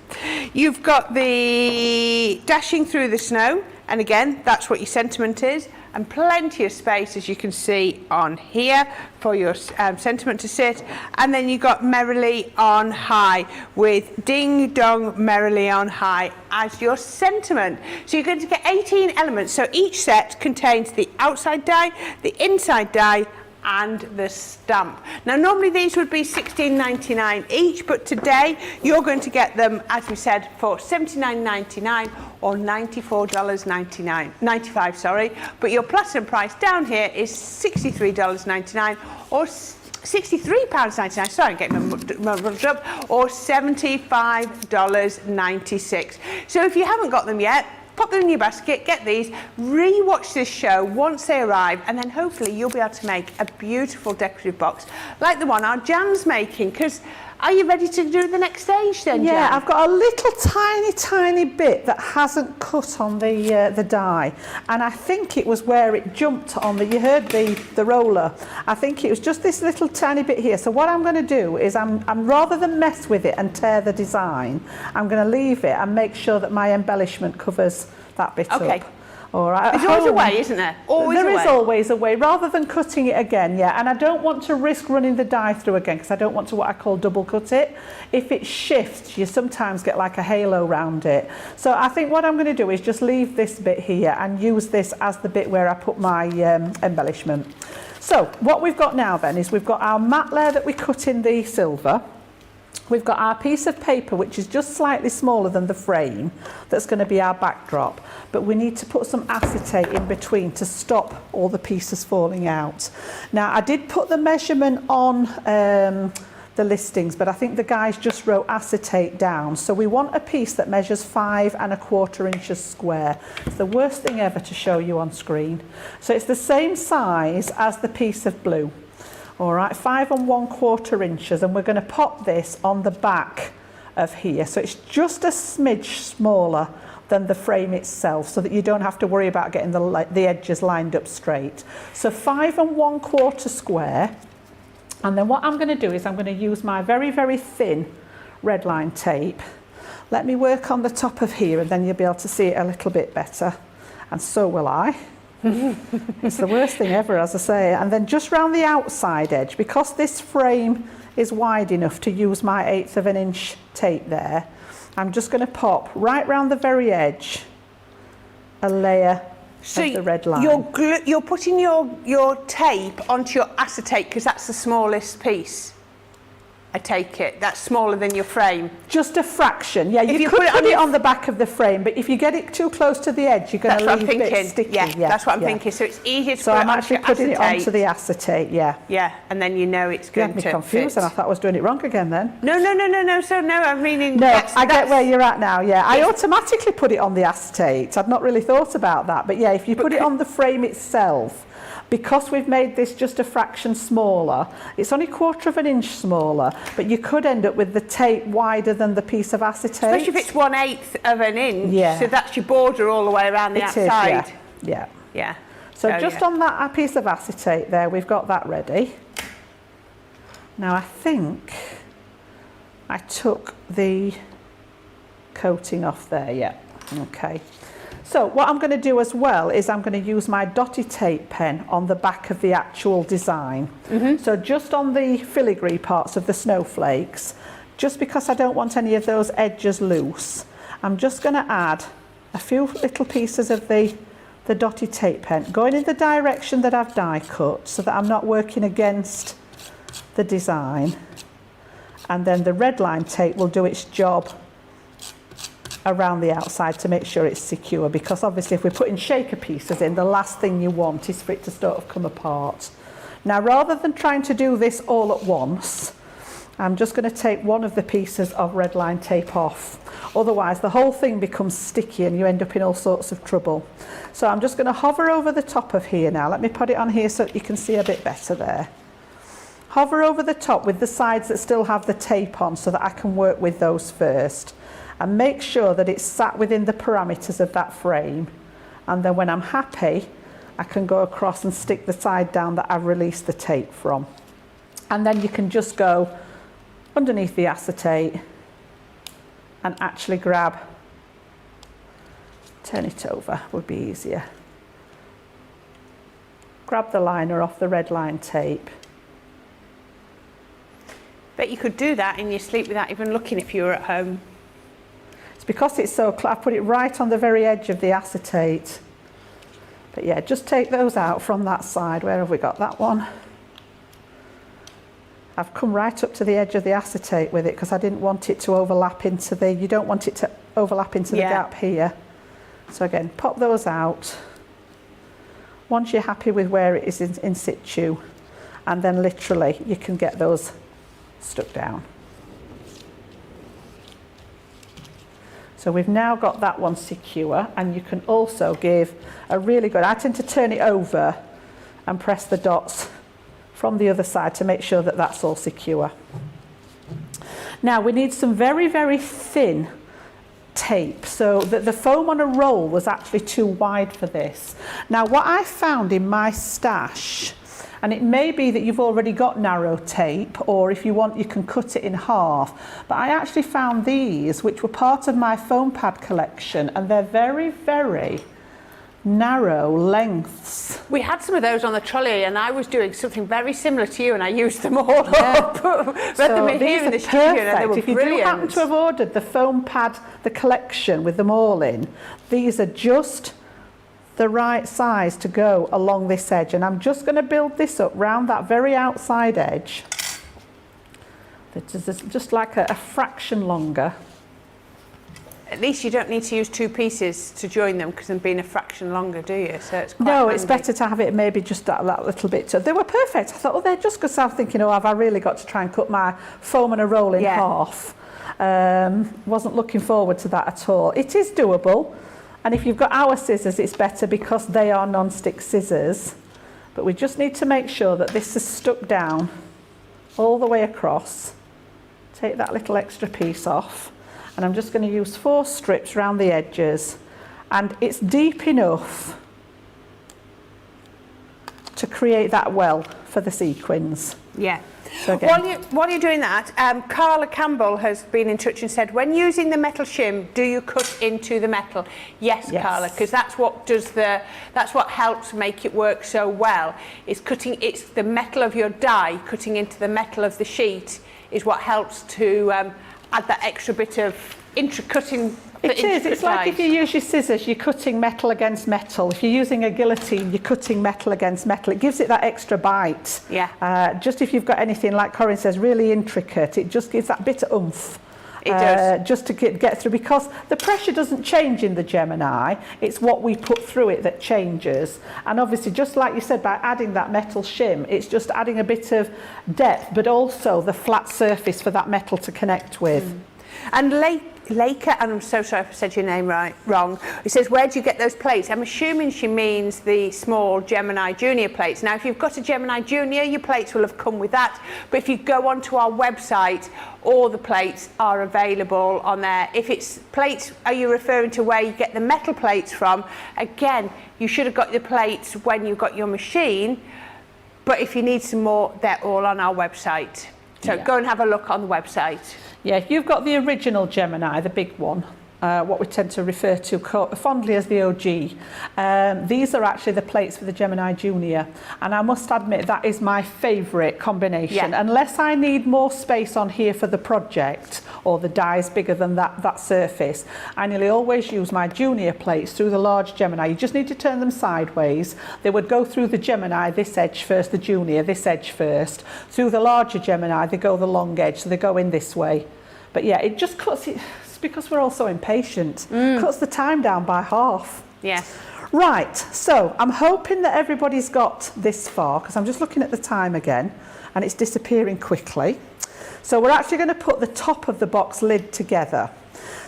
[SPEAKER 1] You've got the Dashing Through the Snow, and again that's what your sentiment is, and plenty of space, as you can see on here, for your sentiment to sit. And then you've got Merrily on High with Ding Dong Merrily on High as your sentiment. So you're going to get 18 elements. So each set contains the outside die, the inside die, and the stamp. Now, normally these would be $16.99 each, but today you're going to get them, as we said, for $79.99 or $94.95. But your platinum price down here is $63.99 or £63.99, sorry, I'm getting my muddled up, or $75.96. So if you haven't got them yet, pop them in your basket, get these, re-watch this show once they arrive, and then hopefully you'll be able to make a beautiful decorative box like the one our Jan's making, because Are you ready to do the next stage then,
[SPEAKER 2] Yeah,
[SPEAKER 1] Jen?
[SPEAKER 2] I've got a little tiny bit that hasn't cut on the die, and I think it was where it jumped on you heard the roller. I think it was just this little tiny bit here. So what I'm going to do is I'm rather than mess with it and tear the design, I'm going to leave it and make sure that my embellishment covers that bit
[SPEAKER 1] Okay.
[SPEAKER 2] up. All right.
[SPEAKER 1] There's always a way, isn't there? Always
[SPEAKER 2] There
[SPEAKER 1] a
[SPEAKER 2] is
[SPEAKER 1] way.
[SPEAKER 2] always a way, rather than cutting it again, yeah. And I don't want to risk running the die through again because I don't want to what I call double cut it. If it shifts, you sometimes get like a halo around it. So I think what I'm going to do is just leave this bit here and use this as the bit where I put my embellishment. So what we've got now then is we've got our matte layer that we cut in the silver. We've got our piece of paper which is just slightly smaller than the frame that's going to be our backdrop, but we need to put some acetate in between to stop all the pieces falling out. Now I did put the measurement on the listings, but I think the guys just wrote acetate down, so we want a piece that measures 5 1/4 inches square. It's the worst thing ever to show you on screen. So it's the same size as the piece of blue. All right, 5 1/4 inches, and we're going to pop this on the back of here. So it's just a smidge smaller than the frame itself, so that you don't have to worry about getting the edges lined up straight. So 5 1/4 square, and then what I'm going to do is I'm going to use my very thin red line tape. Let me work on the top of here, and then you'll be able to see it a little bit better, and so will I. It's the worst thing ever, as I say. And then just round the outside edge, because this frame is wide enough to use my 1/8 of an inch tape there, I'm just going to pop right round the very edge a layer of the red line.
[SPEAKER 1] You're putting your tape onto your acetate because that's the smallest piece. I take it that's smaller than your frame.
[SPEAKER 2] Just a fraction, yeah. You could put it on the back of the frame, but if you get it too close to the edge, you're going to leave it sticky.
[SPEAKER 1] Yeah, that's what I'm thinking. So it's easier to
[SPEAKER 2] So
[SPEAKER 1] put
[SPEAKER 2] I'm
[SPEAKER 1] it
[SPEAKER 2] actually
[SPEAKER 1] onto
[SPEAKER 2] putting it
[SPEAKER 1] acetate.
[SPEAKER 2] onto the acetate, yeah.
[SPEAKER 1] Yeah, and then you know it's
[SPEAKER 2] You
[SPEAKER 1] going
[SPEAKER 2] had me
[SPEAKER 1] to
[SPEAKER 2] confused,
[SPEAKER 1] fit.
[SPEAKER 2] and I thought I was doing it wrong again then.
[SPEAKER 1] No. So no, I'm meaning.
[SPEAKER 2] No, I get where you're at now, yeah. I automatically put it on the acetate. I'd not really thought about that. But yeah, if you put it on the frame itself, because we've made this just a fraction smaller, it's only 1/4 inch smaller, but you could end up with the tape wider than the piece of acetate.
[SPEAKER 1] Especially if it's 1/8 of an inch.
[SPEAKER 2] Yeah.
[SPEAKER 1] So that's your border all the way around the outside.
[SPEAKER 2] Yeah.
[SPEAKER 1] Yeah.
[SPEAKER 2] So just on that piece of acetate there, we've got that ready. Now I think I took the coating off there, yeah. Okay. So what I'm going to do as well is I'm going to use my dotty tape pen on the back of the actual design. So just on the filigree parts of the snowflakes, just because I don't want any of those edges loose, I'm just going to add a few little pieces of the dotty tape pen, going in the direction that I've die cut so that I'm not working against the design. And then the red line tape will do its job around the outside to make sure it's secure, because obviously if we're putting shaker pieces in, the last thing you want is for it to sort of come apart. Now rather than trying to do this all at once, I'm just going to take one of the pieces of red line tape off, otherwise the whole thing becomes sticky and you end up in all sorts of trouble. So I'm just going to hover over the top of here now. Let me put it on here so that you can see a bit better there. Hover over the top with the sides that still have the tape on so that I can work with those first. And make sure that it's sat within the parameters of that frame, and then when I'm happy I can go across and stick the side down that I've released the tape from, and then you can just go underneath the acetate and actually grab, turn it over would be easier, grab the liner off the red line tape.
[SPEAKER 1] Bet you could do that in your sleep without even looking if you were at home.
[SPEAKER 2] Because it's so close, I put it right on the very edge of the acetate. But yeah, just take those out from that side. Where have we got that one? I've come right up to the edge of the acetate with it because I didn't want it to overlap into the, you don't want it to overlap into the gap here. So again, pop those out. Once you're happy with where it is in situ, and then literally you can get those stuck down. So we've now got that one secure, and you can also give a really good, I tend to turn it over and press the dots from the other side to make sure that that's all secure. Now we need some very, very thin tape, so that the foam on a roll was actually too wide for this. Now what I found in my stash, and it may be that you've already got narrow tape, or if you want you can cut it in half, but I actually found these which were part of my foam pad collection, and they're very, very narrow lengths.
[SPEAKER 1] We had some of those on the trolley, and I was doing something very similar to you, and I used them all up. Read them in here in the studio, and they were
[SPEAKER 2] if you
[SPEAKER 1] brilliant.
[SPEAKER 2] do happen to have ordered the foam pad, the collection with them all in, these are just the right size to go along this edge, and I'm just going to build this up round that very outside edge. That is just like a fraction longer.
[SPEAKER 1] At least you don't need to use two pieces to join them, because they're being a fraction longer, do you? So it's quite
[SPEAKER 2] No,
[SPEAKER 1] handy.
[SPEAKER 2] it's better to have it maybe just that little bit. They were perfect. I thought, oh, they're just, because I was thinking, oh, have I really got to try and cut my foam and a roll in half? Wasn't looking forward to that at all. It is doable, and if you've got our scissors, it's better because they are non-stick scissors. But we just need to make sure that this is stuck down all the way across. Take that little extra piece off. And I'm just going to use 4 strips around the edges, and it's deep enough to create that well for the sequins.
[SPEAKER 1] Yeah.
[SPEAKER 2] So again,
[SPEAKER 1] While you're doing that, Carla Campbell has been in touch and said, when using the metal shim, do you cut into the metal? Yes. Carla, because that's what helps make it work so well. It's the metal of your die cutting into the metal of the sheet is what helps to add that extra bit of cutting.
[SPEAKER 2] it is. It's like if you use your scissors, you're cutting metal against metal. If you're using a guillotine, you're cutting metal against metal. It gives it that extra bite.
[SPEAKER 1] Yeah.
[SPEAKER 2] Just if you've got anything, like Corrin says, really intricate, it just gives that bit of oomph.
[SPEAKER 1] It does.
[SPEAKER 2] Just to get through, because the pressure doesn't change in the Gemini, it's what we put through it that changes. And obviously, just like you said, by adding that metal shim, it's just adding a bit of depth, but also the flat surface for that metal to connect with.
[SPEAKER 1] And Leica, and I'm so sorry if I said your name wrong, it says, where do you get those plates? I'm assuming she means the small Gemini Junior plates. Now, if you've got a Gemini Junior, your plates will have come with that. But if you go onto our website, all the plates are available on there. If it's plates, are you referring to where you get the metal plates from? Again, you should have got the plates when you got your machine. But if you need some more, they're all on our website. So go and have a look on the website.
[SPEAKER 2] Yeah, you've got the original Gemini, the big one, what we tend to refer to fondly as the OG. These are actually the plates for the Gemini Junior, and I must admit that is my favourite combination.
[SPEAKER 1] Yeah.
[SPEAKER 2] Unless I need more space on here for the project, or the die is bigger than that surface, I nearly always use my Junior plates through the large Gemini. You just need to turn them sideways. They would go through the Gemini this edge first, the Junior this edge first. Through the larger Gemini, they go the long edge, so they go in this way. But yeah, it just cuts it, it's because we're all so impatient, cuts the time down by half.
[SPEAKER 1] Yeah.
[SPEAKER 2] Right, so I'm hoping that everybody's got this far, because I'm just looking at the time again, and it's disappearing quickly. So we're actually going to put the top of the box lid together.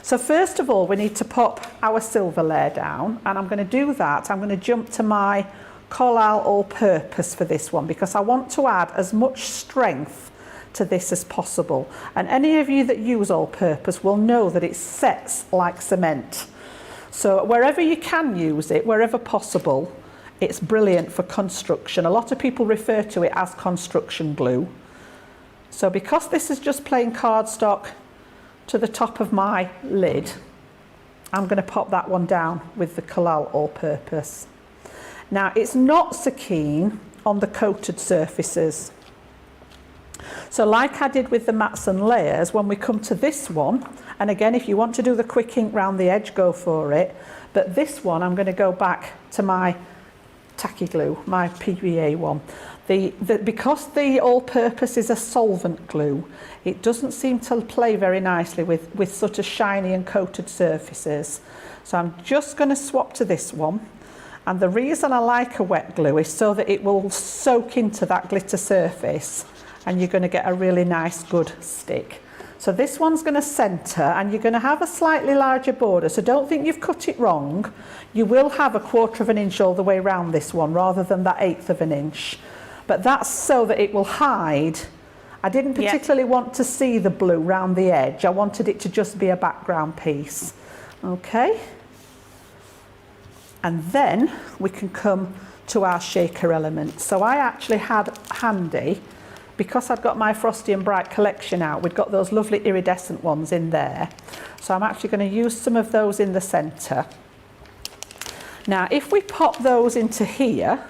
[SPEAKER 2] So first of all, we need to pop our silver layer down, and I'm going to do that. I'm going to jump to my Collal All-Purpose for this one, because I want to add as much strength to this as possible. And any of you that use all-purpose will know that it sets like cement. So wherever you can use it, wherever possible, it's brilliant for construction. A lot of people refer to it as construction glue. So because this is just plain cardstock to the top of my lid, I'm going to pop that one down with the Collal All-Purpose. Now, it's not so keen on the coated surfaces. So like I did with the mats and layers, when we come to this one, and again, if you want to do the quick ink round the edge, go for it. But this one, I'm going to go back to my tacky glue, my PVA one. Because the all-purpose is a solvent glue, it doesn't seem to play very nicely with sort of shiny and coated surfaces. So I'm just going to swap to this one. And the reason I like a wet glue is so that it will soak into that glitter surface, and you're going to get a really nice good stick. So this one's going to centre, and you're going to have a slightly larger border, so don't think you've cut it wrong. You will have a 1/4 of an inch all the way around this one rather than that 1/8 of an inch, but that's so that it will hide I didn't particularly want to see the blue round the edge. I wanted it to just be a background piece. Okay. And then we can come to our shaker element. So I actually had handy, because I'd got my Frosty and Bright collection out, we'd got those lovely iridescent ones in there. So I'm actually going to use some of those in the centre. Now, if we pop those into here,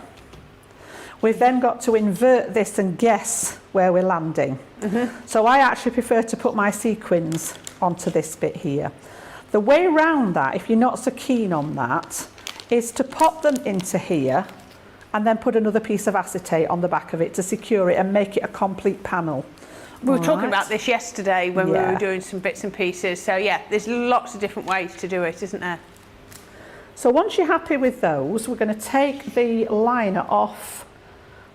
[SPEAKER 2] we've then got to invert this and guess where we're landing. So I actually prefer to put my sequins onto this bit here. The way around that, if you're not so keen on that, is to pop them into here and then put another piece of acetate on the back of it to secure it and make it a complete panel.
[SPEAKER 1] We were talking about this yesterday when we were doing some bits and pieces. So yeah, there's lots of different ways to do it, isn't there?
[SPEAKER 2] So once you're happy with those, we're going to take the liner off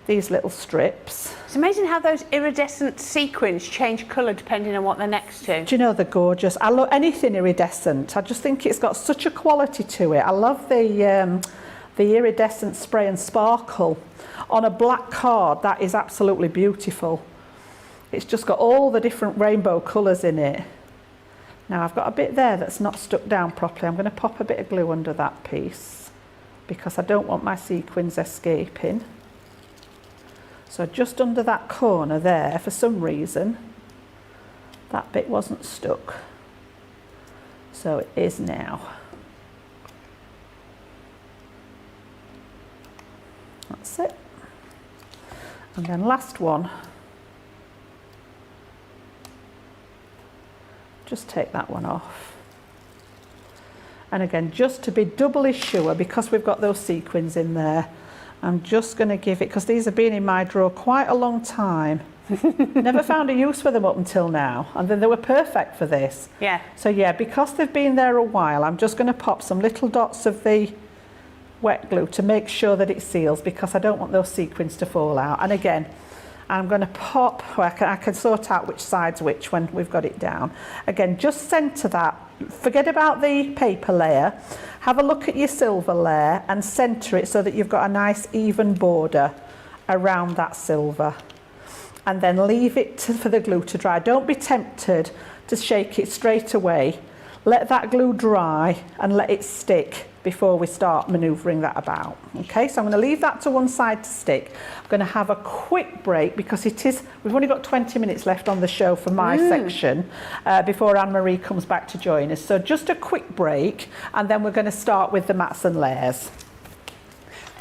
[SPEAKER 2] these little strips.
[SPEAKER 1] It's amazing how those iridescent sequins change colour depending on what they're next to.
[SPEAKER 2] Do you know, they're gorgeous. I love anything iridescent. I just think it's got such a quality to it. I love the iridescent spray and sparkle on a black card. That is absolutely beautiful. It's just got all the different rainbow colours in it. Now I've got a bit there that's not stuck down properly. I'm going to pop a bit of glue under that piece because I don't want my sequins escaping. So just under that corner there, for some reason, that bit wasn't stuck. So it is now. That's it. And then last one. Just take that one off. And again, just to be doubly sure, because we've got those sequins in there, I'm just going to give it, because these have been in my drawer quite a long time. Never found a use for them up until now, and then they were perfect for this.
[SPEAKER 1] Yeah.
[SPEAKER 2] So yeah, because they've been there a while, I'm just going to pop some little dots of the wet glue to make sure that it seals, because I don't want those sequins to fall out. And again, I'm going to pop, I can sort out which side's which when we've got it down. Again, just centre that. Forget about the paper layer. Have a look at your silver layer and centre it so that you've got a nice even border around that silver. And then leave it for the glue to dry. Don't be tempted to shake it straight away. Let that glue dry and let it stick before we start manoeuvring that about. Okay, so I'm going to leave that to one side to stick. I'm going to have a quick break because we've only got 20 minutes left on the show for my section before Anne-Marie comes back to join us. So just a quick break and then we're going to start with the mats and layers.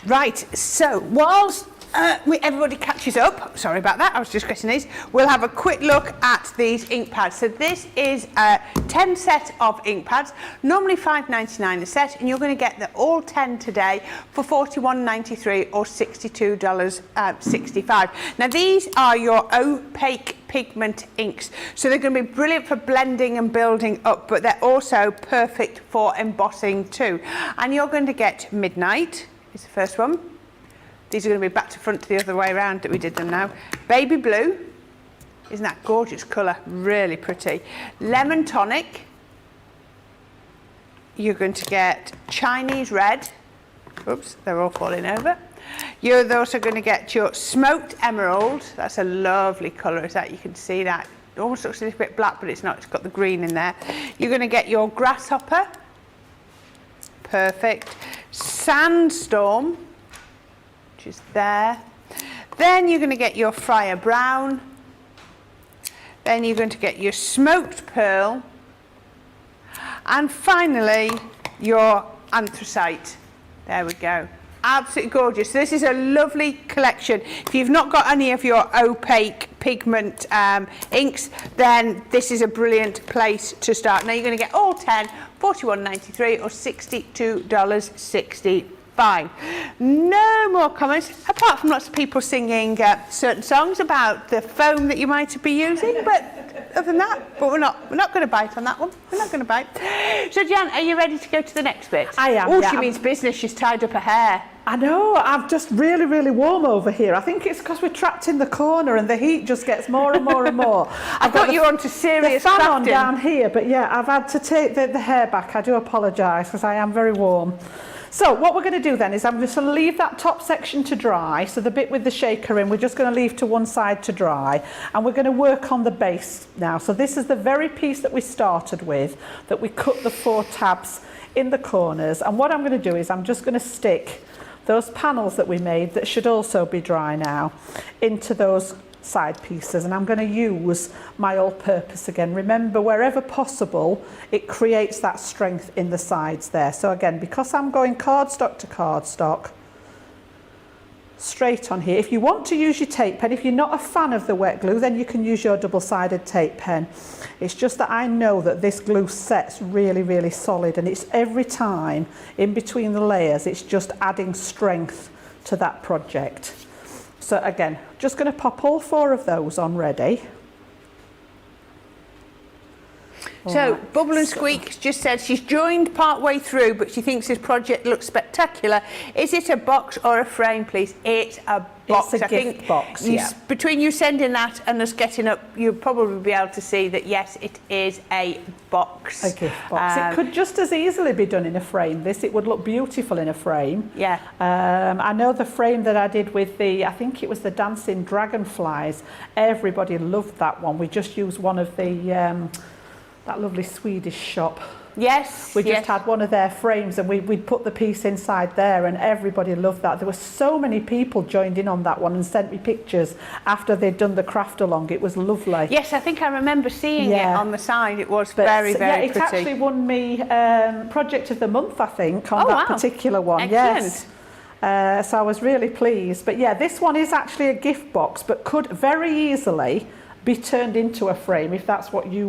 [SPEAKER 1] Right, so whilst everybody catches up, sorry about that, I was just getting these, we'll have a quick look at these ink pads. So this is a 10 set of ink pads, normally $5.99 a set, and you're going to get the all 10 today for $41.93 or $62.65. Now these are your opaque pigment inks, so they're going to be brilliant for blending and building up, but they're also perfect for embossing too. And you're going to get Midnight, is the first one. These are going to be back to front the other way around that we did them now. Baby Blue, isn't that gorgeous colour? Really pretty. Lemon Tonic. You're going to get Chinese Red. Oops, they're all falling over. You're also going to get your Smoked Emerald. That's a lovely colour, is that? You can see that. It almost looks a little bit black, but it's not. It's got the green in there. You're going to get your Grasshopper. Perfect. Sandstorm, which is there. Then you're going to get your Friar Brown. Then you're going to get your Smoked Pearl. And finally, your Anthracite. There we go. Absolutely gorgeous. This is a lovely collection. If you've not got any of your opaque pigment inks, then this is a brilliant place to start. Now you're going to get all 10, $41.93 or $62.65. No more comments, apart from lots of people singing certain songs about the foam that you might be using, but other than that, but we're not going to bite on that one. We're not going to bite. So Jan, are you ready to go to the next bit?
[SPEAKER 2] I am.
[SPEAKER 1] Oh, yeah, she means business. She's tied up her hair.
[SPEAKER 2] I know, I'm just really, really warm over here. I think it's because we're trapped in the corner and the heat just gets more and more and more.
[SPEAKER 1] I've got you onto serious
[SPEAKER 2] fan
[SPEAKER 1] crafting
[SPEAKER 2] on down here, but yeah, I've had to take the hair back. I do apologise because I am very warm. So what we're going to do then is I'm just going to leave that top section to dry. So the bit with the shaker in, we're just going to leave to one side to dry. And we're going to work on the base now. So this is the very piece that we started with, that we cut the 4 tabs in the corners. And what I'm going to do is I'm just going to stick those panels that we made, that should also be dry now, into those side pieces, and I'm going to use my all-purpose again. Remember, wherever possible, it creates that strength in the sides there. So again, because I'm going cardstock to cardstock, straight on here. If you want to use your tape pen, if you're not a fan of the wet glue, then you can use your double-sided tape pen. It's just that I know that this glue sets really, really solid, and it's every time in between the layers, it's just adding strength to that project. So again, just going to pop all 4 of those on ready.
[SPEAKER 1] So Bubble and Squeak just said she's joined part way through, but she thinks this project looks spectacular. Is it a box or a frame, please? It's a box.
[SPEAKER 2] It's a gift box, yeah.
[SPEAKER 1] Between you sending that and us getting up, you'll probably be able to see that, yes, it is a box.
[SPEAKER 2] A gift box. It could just as easily be done in a frame. It would look beautiful in a frame.
[SPEAKER 1] Yeah.
[SPEAKER 2] I know the frame that I did with the, I think it was the dancing dragonflies, everybody loved that one. We just used one of the, that lovely Swedish shop.
[SPEAKER 1] Yes.
[SPEAKER 2] We just had one of their frames, and we'd put the piece inside there, and everybody loved that. There were so many people joined in on that one and sent me pictures after they'd done the craft along. It was lovely.
[SPEAKER 1] Yes, I think I remember seeing it on the side. It was very, very
[SPEAKER 2] it
[SPEAKER 1] pretty.
[SPEAKER 2] actually won me Project of the Month, I think, on that particular one.
[SPEAKER 1] Excellent.
[SPEAKER 2] Yes. So I was really pleased. But yeah, this one is actually a gift box, but could very easily be turned into a frame if that's what you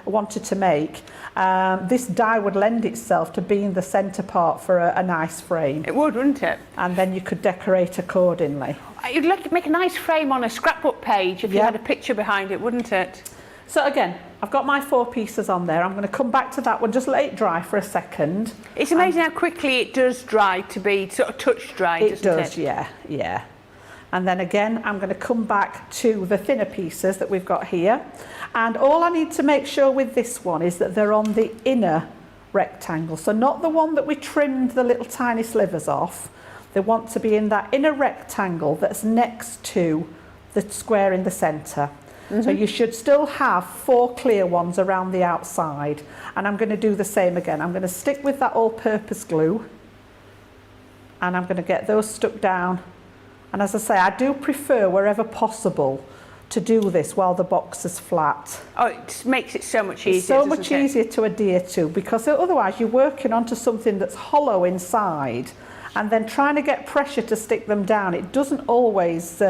[SPEAKER 2] wanted to make. This die would lend itself to being the centre part for a nice frame.
[SPEAKER 1] It would, wouldn't it?
[SPEAKER 2] And then you could decorate accordingly.
[SPEAKER 1] You'd make a nice frame on a scrapbook page if you had a picture behind it, wouldn't it?
[SPEAKER 2] So again, I've got my 4 pieces on there. I'm going to come back to that one, just let it dry for a second.
[SPEAKER 1] It's amazing how quickly it does dry to be sort of touch dry, doesn't it?
[SPEAKER 2] It does, yeah. And then again, I'm going to come back to the thinner pieces that we've got here. And all I need to make sure with this one is that they're on the inner rectangle. So not the one that we trimmed the little tiny slivers off. They want to be in that inner rectangle that's next to the square in the centre. So you should still have 4 clear ones around the outside. And I'm going to do the same again. I'm going to stick with that all-purpose glue. And I'm going to get those stuck down. And as I say, I do prefer, wherever possible, to do this while the box is flat.
[SPEAKER 1] Oh, it makes it so much easier.
[SPEAKER 2] It's so much easier to adhere to, because otherwise you're working onto something that's hollow inside and then trying to get pressure to stick them down. It doesn't always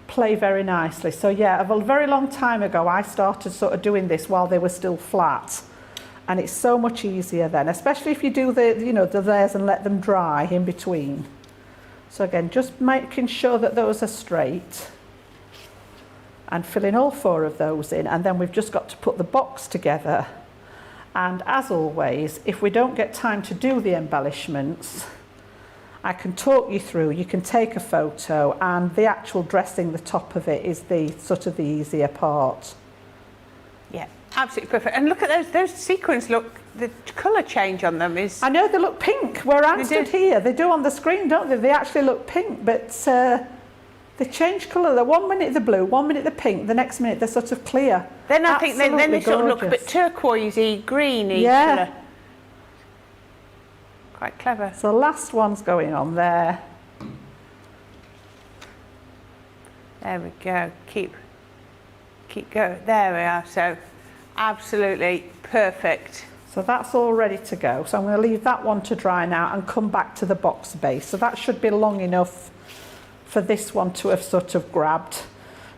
[SPEAKER 2] play very nicely. So yeah, a very long time ago, I started sort of doing this while they were still flat. And it's so much easier then, especially if you do the layers and let them dry in between. So again, just making sure that those are straight and filling all 4 of those in, and then we've just got to put the box together. And as always, if we don't get time to do the embellishments, I can talk you through, you can take a photo, and the actual dressing the top of it is the sort of the easier part.
[SPEAKER 1] Yeah, absolutely perfect. And look at those sequins, look, the colour change on them is...
[SPEAKER 2] I know they look pink where I'm stood here. They do on the screen, don't they? They actually look pink, but they change colour. They're 1 minute they're blue, 1 minute they're pink, the next minute they're sort of clear.
[SPEAKER 1] Then I think then they sort of look a bit turquoisey, greeny colour. Quite clever.
[SPEAKER 2] So the last one's going on there.
[SPEAKER 1] There we go. Keep going. There we are. So absolutely perfect.
[SPEAKER 2] So that's all ready to go. So I'm going to leave that one to dry now and come back to the box base. So that should be long enough for this one to have sort of grabbed.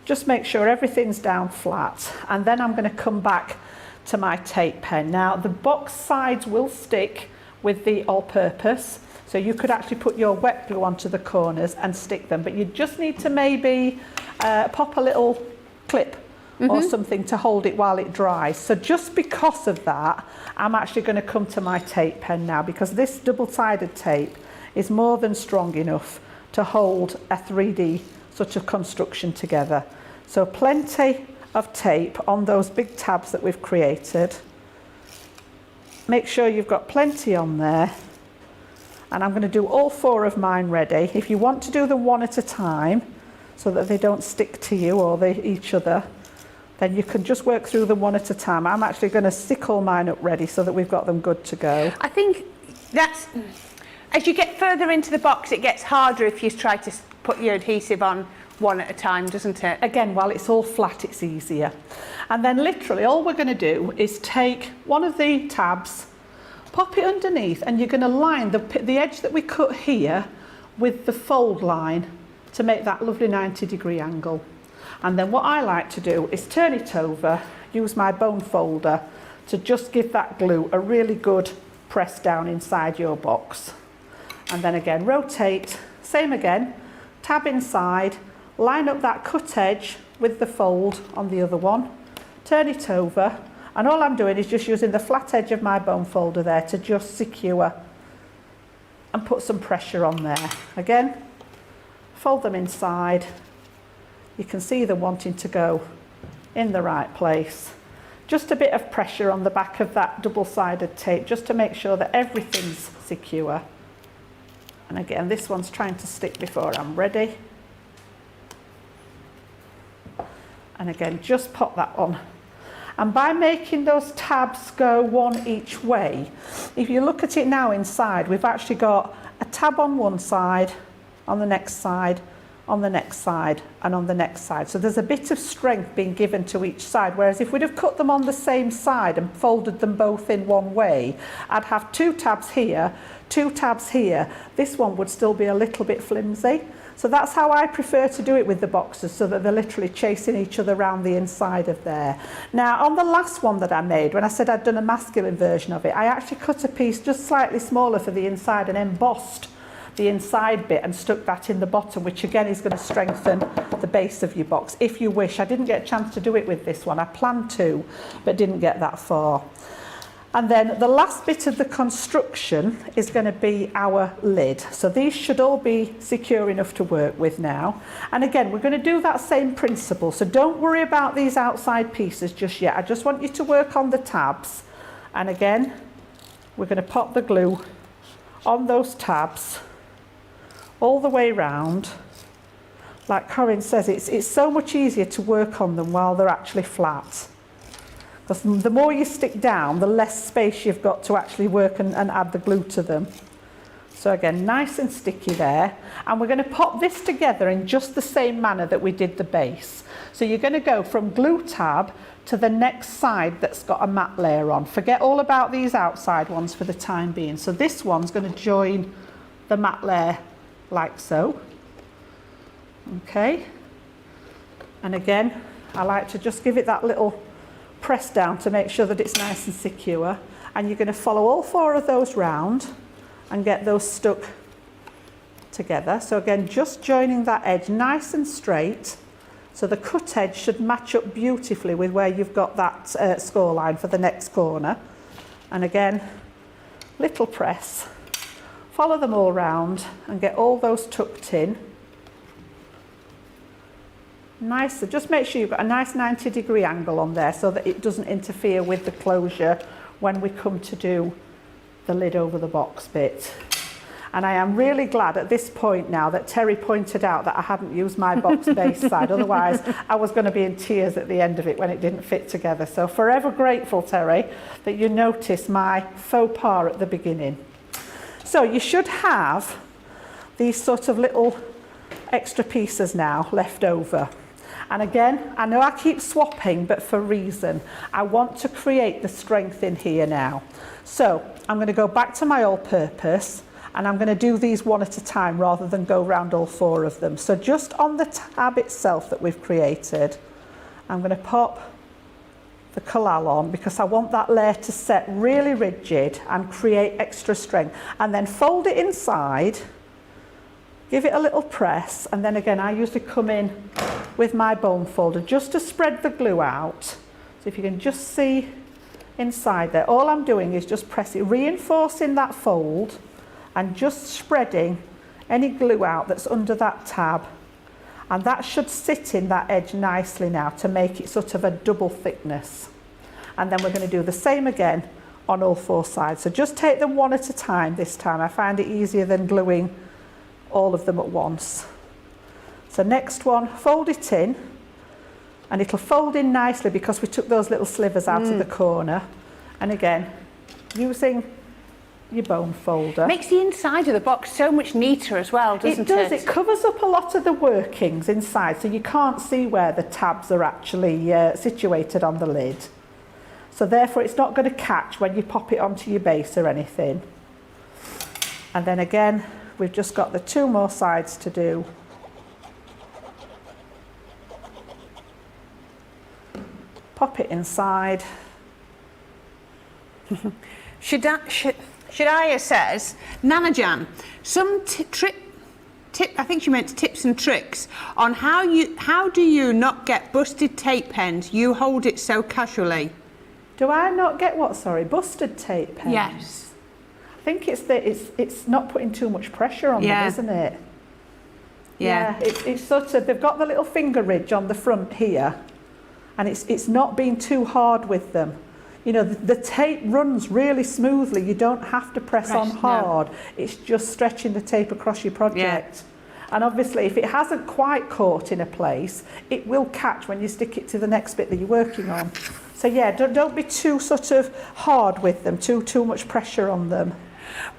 [SPEAKER 2] Just make sure everything's down flat. And then I'm going to come back to my tape pen. Now the box sides will stick with the all-purpose. So you could actually put your wet glue onto the corners and stick them. But you just need to maybe pop a little clip or something to hold it while it dries. So just because of that, I'm actually going to come to my tape pen now, because this double-sided tape is more than strong enough to hold a 3D sort of construction together. So plenty of tape on those big tabs that we've created. Make sure you've got plenty on there. And I'm going to do all 4 of mine ready. If you want to do them one at a time so that they don't stick to you or each other, then you can just work through them one at a time. I'm actually going to stick all mine up ready so that we've got them good to go.
[SPEAKER 1] I think that's, as you get further into the box, it gets harder if you try to put your adhesive on one at a time, doesn't it?
[SPEAKER 2] Again, while it's all flat, it's easier. And then literally all we're going to do is take one of the tabs, pop it underneath, and you're going to line the edge that we cut here with the fold line to make that lovely 90-degree angle. And then what I like to do is turn it over, use my bone folder to just give that glue a really good press down inside your box. And then again, rotate, same again, tab inside, line up that cut edge with the fold on the other one, turn it over, and all I'm doing is just using the flat edge of my bone folder there to just secure and put some pressure on there. Again, fold them inside. You can see them wanting to go in the right place. Just a bit of pressure on the back of that double-sided tape just to make sure that everything's secure. And again, this one's trying to stick before I'm ready. And again, just pop that on. And by making those tabs go one each way, if you look at it now inside, we've actually got a tab on one side, on the next side, on the next side, and on the next side. So there's a bit of strength being given to each side, whereas if we'd have cut them on the same side and folded them both in one way, I'd have 2 tabs here, 2 tabs here. This one would still be a little bit flimsy. So that's how I prefer to do it with the boxes, so that they're literally chasing each other around the inside of there. Now, on the last one that I made, when I said I'd done a masculine version of it, I actually cut a piece just slightly smaller for the inside and embossed the inside bit and stuck that in the bottom, which again is going to strengthen the base of your box if you wish. I didn't get a chance to do it with this one. I planned to, but didn't get that far. And then the last bit of the construction is going to be our lid. So these should all be secure enough to work with now. And again, we're going to do that same principle. So don't worry about these outside pieces just yet. I just want you to work on the tabs. And again, we're going to pop the glue on those tabs all the way round. Like Corrin says, it's so much easier to work on them while they're actually flat. Because the more you stick down, the less space you've got to actually work and add the glue to them. So again, nice and sticky there. And we're going to pop this together in just the same manner that we did the base. So you're going to go from glue tab to the next side that's got a matte layer on. Forget all about these outside ones for the time being. So this one's going to join the matte layer like so. Okay. And again, I like to just give it that little press down to make sure that it's nice and secure. And you're going to follow all 4 of those round and get those stuck together. So again, just joining that edge nice and straight. So the cut edge should match up beautifully with where you've got that score line for the next corner. And again, little press. Follow them all round and get all those tucked in. Nice, so just make sure you've got a nice 90-degree angle on there so that it doesn't interfere with the closure when we come to do the lid over the box bit. And I am really glad at this point now that Terry pointed out that I hadn't used my box base side, otherwise I was going to be in tears at the end of it when it didn't fit together. So forever grateful, Terry, that you noticed my faux pas at the beginning. So you should have these sort of little extra pieces now left over. And again, I know I keep swapping, but for reason. I want to create the strength in here now. So I'm going to go back to my all-purpose and I'm going to do these one at a time rather than go round all 4 of them. So just on the tab itself that we've created, I'm going to pop the collal on because I want that layer to set really rigid and create extra strength. And then fold it inside, give it a little press, and then again I usually come in with my bone folder just to spread the glue out. So if you can just see inside there, all I'm doing is just pressing, reinforcing that fold and just spreading any glue out that's under that tab. And that should sit in that edge nicely now to make it sort of a double thickness. And then we're going to do the same again on all 4 sides. So just take them one at a time this time. I find it easier than gluing all of them at once. So next one, fold it in, and it'll fold in nicely because we took those little slivers out of the corner. And again, using your bone folder.
[SPEAKER 1] Makes the inside of the box so much neater as well, doesn't it?
[SPEAKER 2] It does. It covers up a lot of the workings inside, so you can't see where the tabs are actually situated on the lid. So therefore it's not going to catch when you pop it onto your base or anything. And then again, we've just got the 2 more sides to do. Pop it inside.
[SPEAKER 1] Shadaya says, Nana Jan, some I think she meant tips and tricks on how do you not get busted tape pens? You hold it so casually.
[SPEAKER 2] Do I not get what? Sorry, busted tape pens.
[SPEAKER 1] Yes.
[SPEAKER 2] I think it's not putting too much pressure on them, isn't it?
[SPEAKER 1] Yeah.
[SPEAKER 2] It's sort of, they've got the little finger ridge on the front here, and it's not being too hard with them. You know, the tape runs really smoothly. You don't have to press on hard. No. It's just stretching the tape across your project. Yeah. And obviously, if it hasn't quite caught in a place, it will catch when you stick it to the next bit that you're working on. So yeah, don't be too sort of hard with them, too much pressure on them.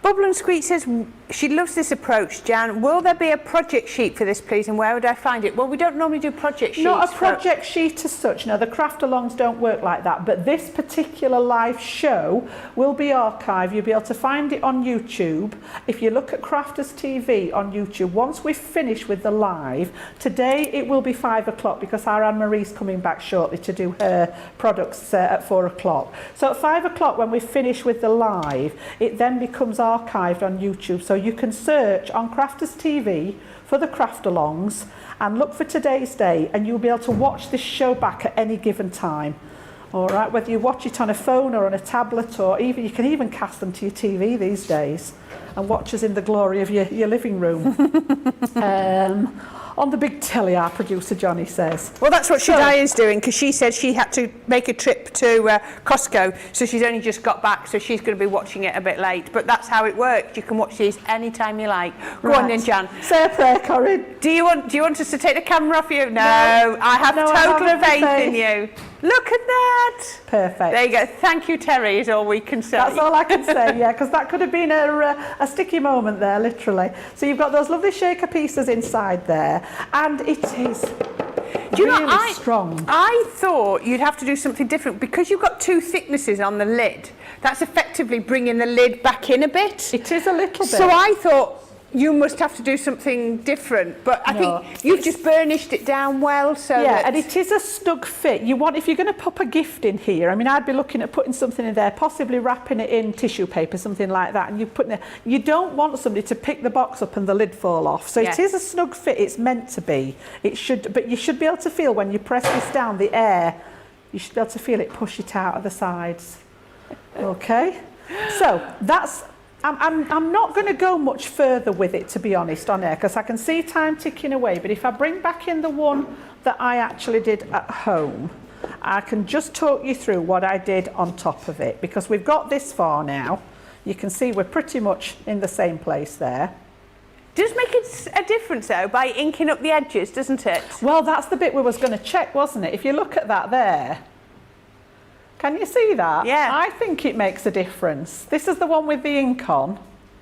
[SPEAKER 1] Bubble and Squeak says she loves this approach. Jan, will there be a project sheet for this, please, and where would I find it? Well, we don't normally do project sheets.
[SPEAKER 2] Not a project sheet as such. No, the craft-alongs don't work like that. But this particular live show will be archived. You'll be able to find it on YouTube. If you look at Crafters TV on YouTube, once we've finished with the live, today it will be 5 o'clock because our Anne-Marie's coming back shortly to do her products at 4 o'clock. So at 5 o'clock, when we finish with the live, it then becomes archived on YouTube. So you can search on Crafters TV for the craft-alongs and look for today's date, and you'll be able to watch this show back at any given time. All right, whether you watch it on a phone or on a tablet, or even you can even cast them to your TV these days and watch us in the glory of your living room. On the big telly, our producer Johnny says.
[SPEAKER 1] Well, that's what Shadia's doing, because she said she had to make a trip to Costco, so she's only just got back, so she's going to be watching it a bit late. But that's how it works. You can watch these anytime you like. Go on then, Jan.
[SPEAKER 2] Say a prayer, Corrin.
[SPEAKER 1] Do you want us to take the camera off you? No, I have total faith in you. Look at that.
[SPEAKER 2] Perfect.
[SPEAKER 1] There you go. Thank you, Terry, is all we can say.
[SPEAKER 2] That's all I can say, yeah, because that could have been a sticky moment there, literally. So you've got those lovely shaker pieces inside there, and it is really strong. I
[SPEAKER 1] thought you'd have to do something different because you've got 2 thicknesses on the lid. That's effectively bringing the lid back in a bit.
[SPEAKER 2] It is a little bit.
[SPEAKER 1] So I thought you must have to do something different, but I think you've just burnished it down well. So
[SPEAKER 2] yeah, and it is a snug fit. You want, if you're going to pop a gift in here, I mean, I'd be looking at putting something in there, possibly wrapping it in tissue paper, something like that, and you put it. You don't want somebody to pick the box up and the lid fall off. So it is a snug fit. It's meant to be. It should, but you should be able to feel when you press this down, the air. You should be able to feel it push it out of the sides. Okay, so that's. I'm not going to go much further with it, to be honest, on air, because I can see time ticking away. But if I bring back in the one that I actually did at home, I can just talk you through what I did on top of it, because we've got this far now. You can see we're pretty much in the same place there.
[SPEAKER 1] Does make a difference, though, by inking up the edges, doesn't it?
[SPEAKER 2] Well, that's the bit we was going to check, wasn't it? If you look at that there, can you see that?
[SPEAKER 1] Yeah.
[SPEAKER 2] I think it makes a difference. This is the one with the ink on.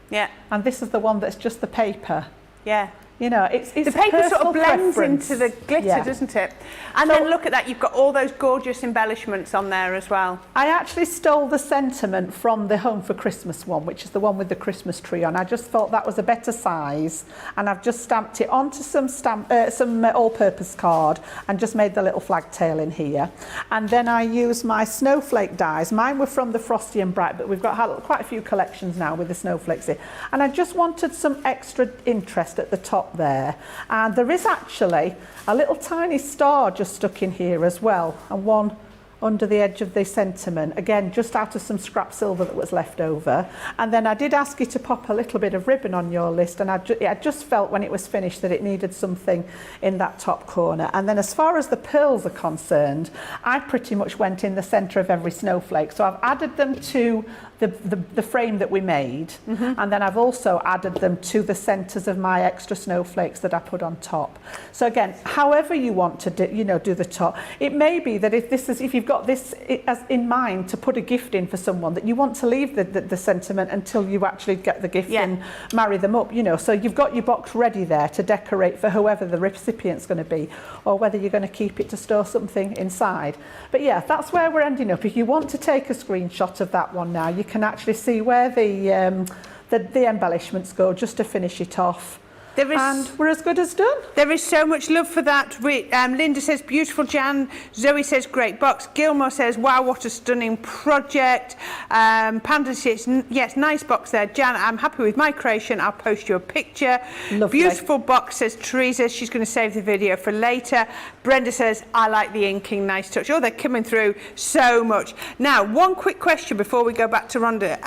[SPEAKER 1] Yeah.
[SPEAKER 2] And this is the one that's just the paper.
[SPEAKER 1] Yeah.
[SPEAKER 2] You know, it's
[SPEAKER 1] the paper sort of blends
[SPEAKER 2] preference.
[SPEAKER 1] into the glitter, doesn't it? And then look at that, you've got all those gorgeous embellishments on there as well.
[SPEAKER 2] I actually stole the sentiment from the Home for Christmas one, which is the one with the Christmas tree on. I just thought that was a better size, and I've just stamped it onto some all-purpose card and just made the little flag tail in here. And then I used my snowflake dies. Mine were from the Frosty and Bright, but we've got quite a few collections now with the snowflakes in. And I just wanted some extra interest at the top there, and there is actually a little tiny star just stuck in here as well, and one under the edge of the sentiment, again just out of some scrap silver that was left over. And then I did ask you to pop a little bit of ribbon on your list, and I just felt when it was finished that it needed something in that top corner. And then as far as the pearls are concerned, I pretty much went in the centre of every snowflake. So I've added them to the frame that we made, and then I've also added them to the centres of my extra snowflakes that I put on top. So again, however you want to do the top, it may be that if you've got this as in mind to put a gift in for someone, that you want to leave the sentiment until you actually get the gift and marry them up, so you've got your box ready there to decorate for whoever the recipient's going to be, or whether you're going to keep it to store something inside. But yeah, that's where we're ending up. If you want to take a screenshot of that one now, you can actually see where the embellishments go, just to finish it off. And we're as good as done.
[SPEAKER 1] There is so much love for that. Linda says, beautiful, Jan. Zoe says, great box. Gilmore says, wow, what a stunning project. Panda says, yes, nice box there. Jan, I'm happy with my creation. I'll post you a picture.
[SPEAKER 2] Lovely.
[SPEAKER 1] Beautiful box, says Teresa. She's going to save the video for later. Brenda says, I like the inking. Nice touch. Oh, they're coming through so much. Now, one quick question before we go back to Rhonda.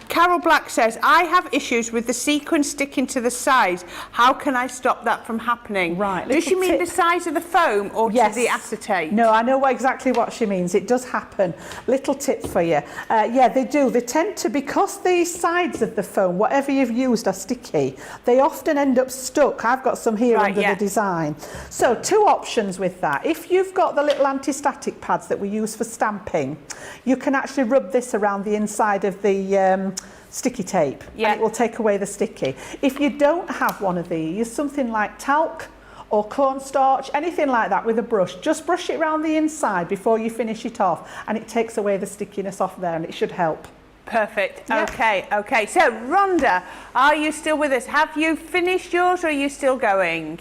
[SPEAKER 1] Carol Black says, I have issues with the sequin sticking to the sides. How can I stop that from happening?
[SPEAKER 2] Right.
[SPEAKER 1] Does she mean the size of the foam or to the acetate?
[SPEAKER 2] No, I know exactly what she means. It does happen. Little tip for you. Yeah, they do. They tend to, because the sides of the foam, whatever you've used, are sticky, they often end up stuck. I've got some here under the design. So 2 options with that. If you've got the little anti-static pads that we use for stamping, you can actually rub this around the inside of the sticky tape, and it will take away the sticky. If you don't have one of these, something like talc or cornstarch, anything like that with a brush, just brush it around the inside before you finish it off, and it takes away the stickiness off there, and it should help.
[SPEAKER 1] Perfect. Okay. So Rhonda, are you still with us? Have you finished yours, or are you still going?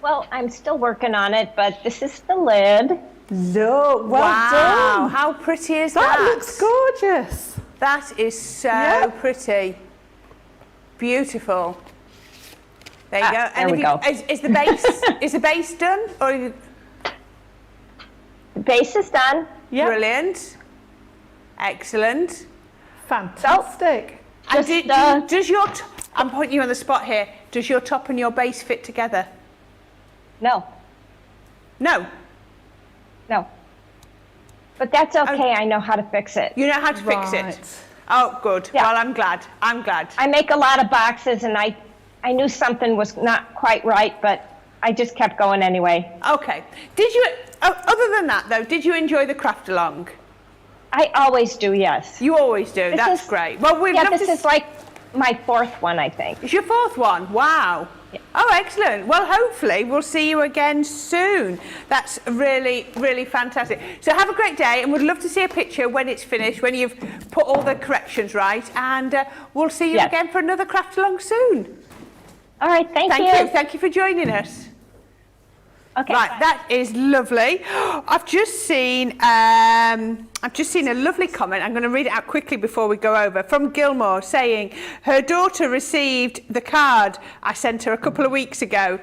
[SPEAKER 3] Well, I'm still working on it, but this is the lid.
[SPEAKER 2] Look, well done.
[SPEAKER 1] How pretty is that?
[SPEAKER 2] That looks gorgeous.
[SPEAKER 1] That is so pretty. Beautiful. There you go.
[SPEAKER 3] And there we go.
[SPEAKER 1] Is the base is the base done? Or
[SPEAKER 3] the base is done.
[SPEAKER 2] Yep.
[SPEAKER 1] Brilliant. Excellent.
[SPEAKER 2] Fantastic.
[SPEAKER 1] And does your I'm putting you on the spot here. Does your top and your base fit together?
[SPEAKER 3] No.
[SPEAKER 1] No.
[SPEAKER 3] No. But that's okay. I know how to fix it.
[SPEAKER 1] You know how to fix it? Oh, good.
[SPEAKER 3] Yeah.
[SPEAKER 1] Well, I'm glad.
[SPEAKER 3] I make a lot of boxes, and I knew something was not quite right, but I just kept going anyway.
[SPEAKER 1] Okay. Did you, other than that, though, did you enjoy the craft along?
[SPEAKER 3] I always do, yes.
[SPEAKER 1] You always do. That's great. Well,
[SPEAKER 3] this is like my 4th one, I think.
[SPEAKER 1] It's your 4th one? Wow. Yeah. Oh, excellent. Well, hopefully we'll see you again soon. That's really, really fantastic. So have a great day, and we'd love to see a picture when it's finished, when you've put all the corrections right, and we'll see you again for another craft along soon.
[SPEAKER 3] All right, thank you.
[SPEAKER 1] Thank you for joining us.
[SPEAKER 3] Okay.
[SPEAKER 1] Right, that is lovely. I've just seen a lovely comment. I'm going to read it out quickly before we go over. From Gilmore, saying her daughter received the card I sent her a couple of weeks ago.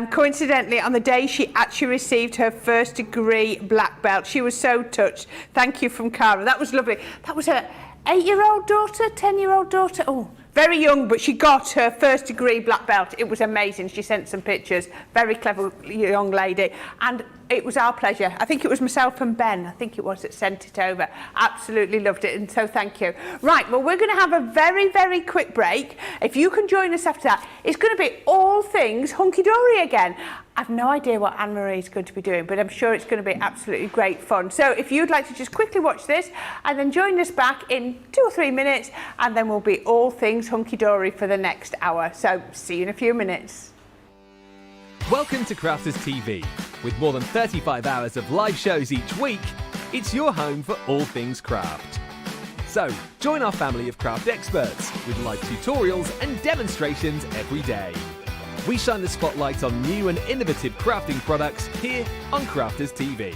[SPEAKER 1] Coincidentally, on the day she actually received her 1st degree black belt. She was so touched. Thank you, from Cara. That was lovely. That was her 8-year-old daughter, 10-year-old daughter. Oh, very young, but she got her 1st degree black belt. It was amazing. She sent some pictures. Very clever young lady. And it was our pleasure. I think it was myself and Ben, I think it was, that sent it over. Absolutely loved it, and so thank you. Right, well, we're going to have a very, very quick break. If you can join us after that, it's going to be all things Hunkydory again. I've no idea what Anne-Marie is going to be doing, but I'm sure it's going to be absolutely great fun. So if you'd like to just quickly watch this and then join us back in 2 or 3 minutes, and then we'll be all things Hunkydory for the next hour. So see you in a few minutes.
[SPEAKER 11] Welcome to Crafters TV. With more than 35 hours of live shows each week, it's your home for all things craft. So join our family of craft experts with live tutorials and demonstrations every day. We shine the spotlight on new and innovative crafting products here on Crafters TV.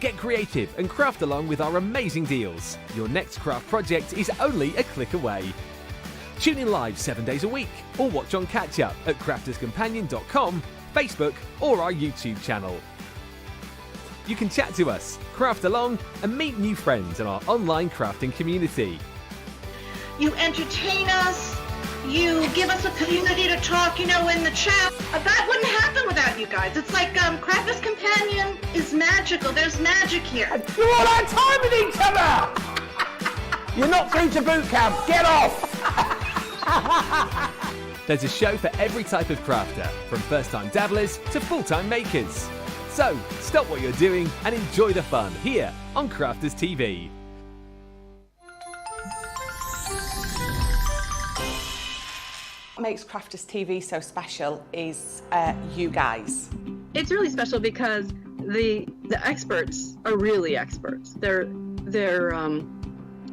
[SPEAKER 11] Get creative and craft along with our amazing deals. Your next craft project is only a click away. Tune in live 7 days a week or watch on catch up at crafterscompanion.com, Facebook or our YouTube channel. You can chat to us, craft along and meet new friends in our online crafting community.
[SPEAKER 12] You entertain us, you give us a community to talk, in the chat. That wouldn't happen without you guys. It's like Crafters Companion is magical. There's magic here.
[SPEAKER 8] You all had time with each other! You're not through to boot camp. Get off!
[SPEAKER 11] There's a show for every type of crafter, from first-time dabblers to full-time makers. So, stop what you're doing and enjoy the fun here on Crafters TV.
[SPEAKER 10] What makes Crafters TV so special is you guys.
[SPEAKER 13] It's really special because the experts are really experts. They're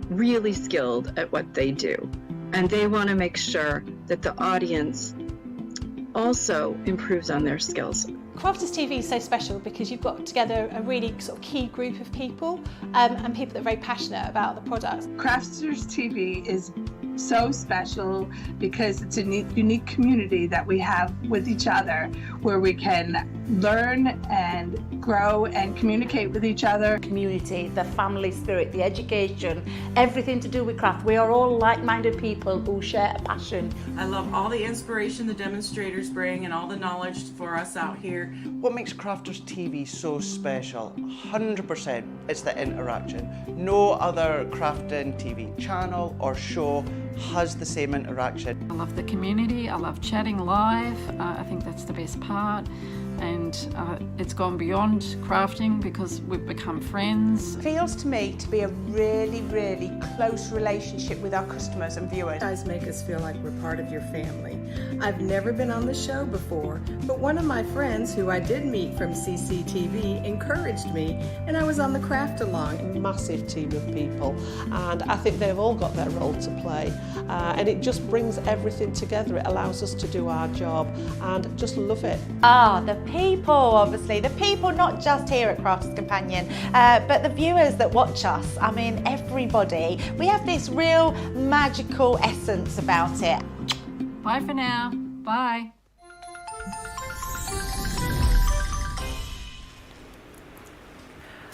[SPEAKER 13] really skilled at what they do, and they want to make sure that the audience also improves on their skills.
[SPEAKER 5] Crafters TV is so special because you've got together a really sort of key group of people and people that are very passionate about the product.
[SPEAKER 14] Crafters TV is so special because it's a unique community that we have with each other where we can learn and grow and communicate with each other.
[SPEAKER 7] Community, the family spirit, the education, everything to do with craft. We are all like-minded people who share a passion.
[SPEAKER 15] I love all the inspiration the demonstrators bring and all the knowledge for us out here.
[SPEAKER 9] What makes Crafters TV so special? 100% it's the interaction. No other crafting TV channel or show has the same interaction.
[SPEAKER 16] I love the community, I love chatting live, I think that's the best part, and it's gone beyond crafting because we've become friends.
[SPEAKER 1] It feels to me to be a really, really close relationship with our customers and viewers.
[SPEAKER 17] You guys make us feel like we're part of your family. I've never been on the show before, but one of my friends who I did meet from CCTV encouraged me, and I was on the craft along.
[SPEAKER 2] Massive team of people, and I think they've all got their role to play, and it just brings everything together. It allows us to do our job and just love it.
[SPEAKER 18] The people, obviously, the people not just here at Crafters Companion, but the viewers that watch us. I mean, everybody. We have this real magical essence about it.
[SPEAKER 16] Bye for now. Bye.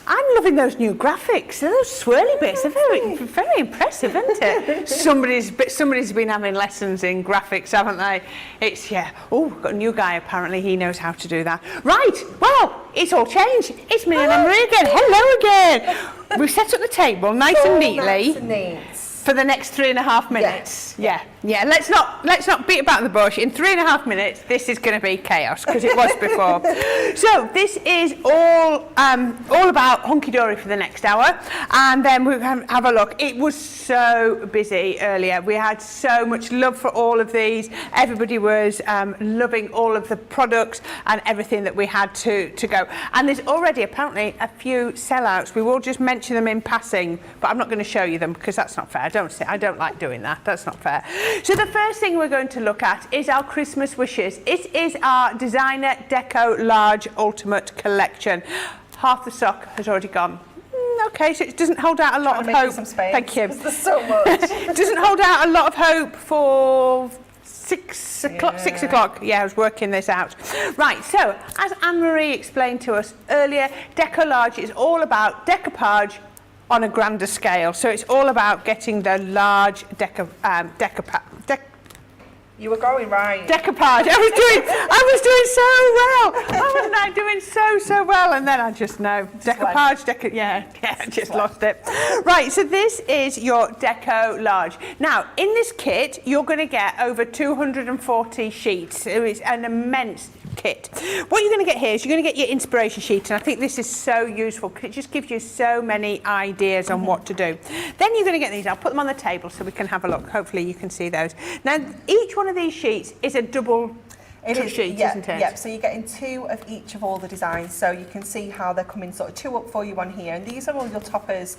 [SPEAKER 1] I'm loving those new graphics. Those swirly bits. They're very, very impressive, isn't it? Somebody's been having lessons in graphics, haven't they? It's, yeah. Oh, we've got a new guy, apparently. He knows how to do that. Right. Well, it's all changed. It's me and Anne-Marie again. Hello again. We've set up the table nice and neatly. For the next 3.5 minutes. Yes. Yeah. Let's not beat about the bush. In 3.5 minutes, this is going to be chaos because it was before. So this is all about Hunkydory for the next hour, and then we're going to have a look. It was so busy earlier. We had so much love for all of these. Everybody was loving all of the products and everything that we had to go. And there's already apparently a few sellouts. We will just mention them in passing, but I'm not going to show you them because that's not fair. I don't like doing that. That's not fair. So the first thing we're going to look at is our Christmas wishes. It is our Designer Deco Large Ultimate Collection. Half the stock has already gone. Okay, so it doesn't hold out a lot of hope. Thank you.
[SPEAKER 17] There's so much.
[SPEAKER 1] It doesn't hold out a lot of hope for 6 o'clock. 6 o'clock. Yeah, I was working this out. Right, so as Anne-Marie explained to us earlier, Deco Large is all about decoupage on a grander scale. So it's all about getting the large
[SPEAKER 17] You were going right.
[SPEAKER 1] Decoupage. I was doing so well. Why wasn't I doing so well? And then I just know. Decoupage, I just lost it. Right, so this is your Deco Large. Now, in this kit, you're going to get over 240 sheets. So it's an immense kit. What you're going to get here is you're going to get your inspiration sheet, and I think this is so useful because it just gives you so many ideas on what to do. Then you're going to get these. I'll put them on the table so we can have a look. Hopefully you can see those. Now, each one of these sheets is a double sheet, isn't it?
[SPEAKER 19] Yeah, so you're getting 2 of each of all the designs, so you can see how they're coming sort of 2 up for you on here, and these are all your toppers,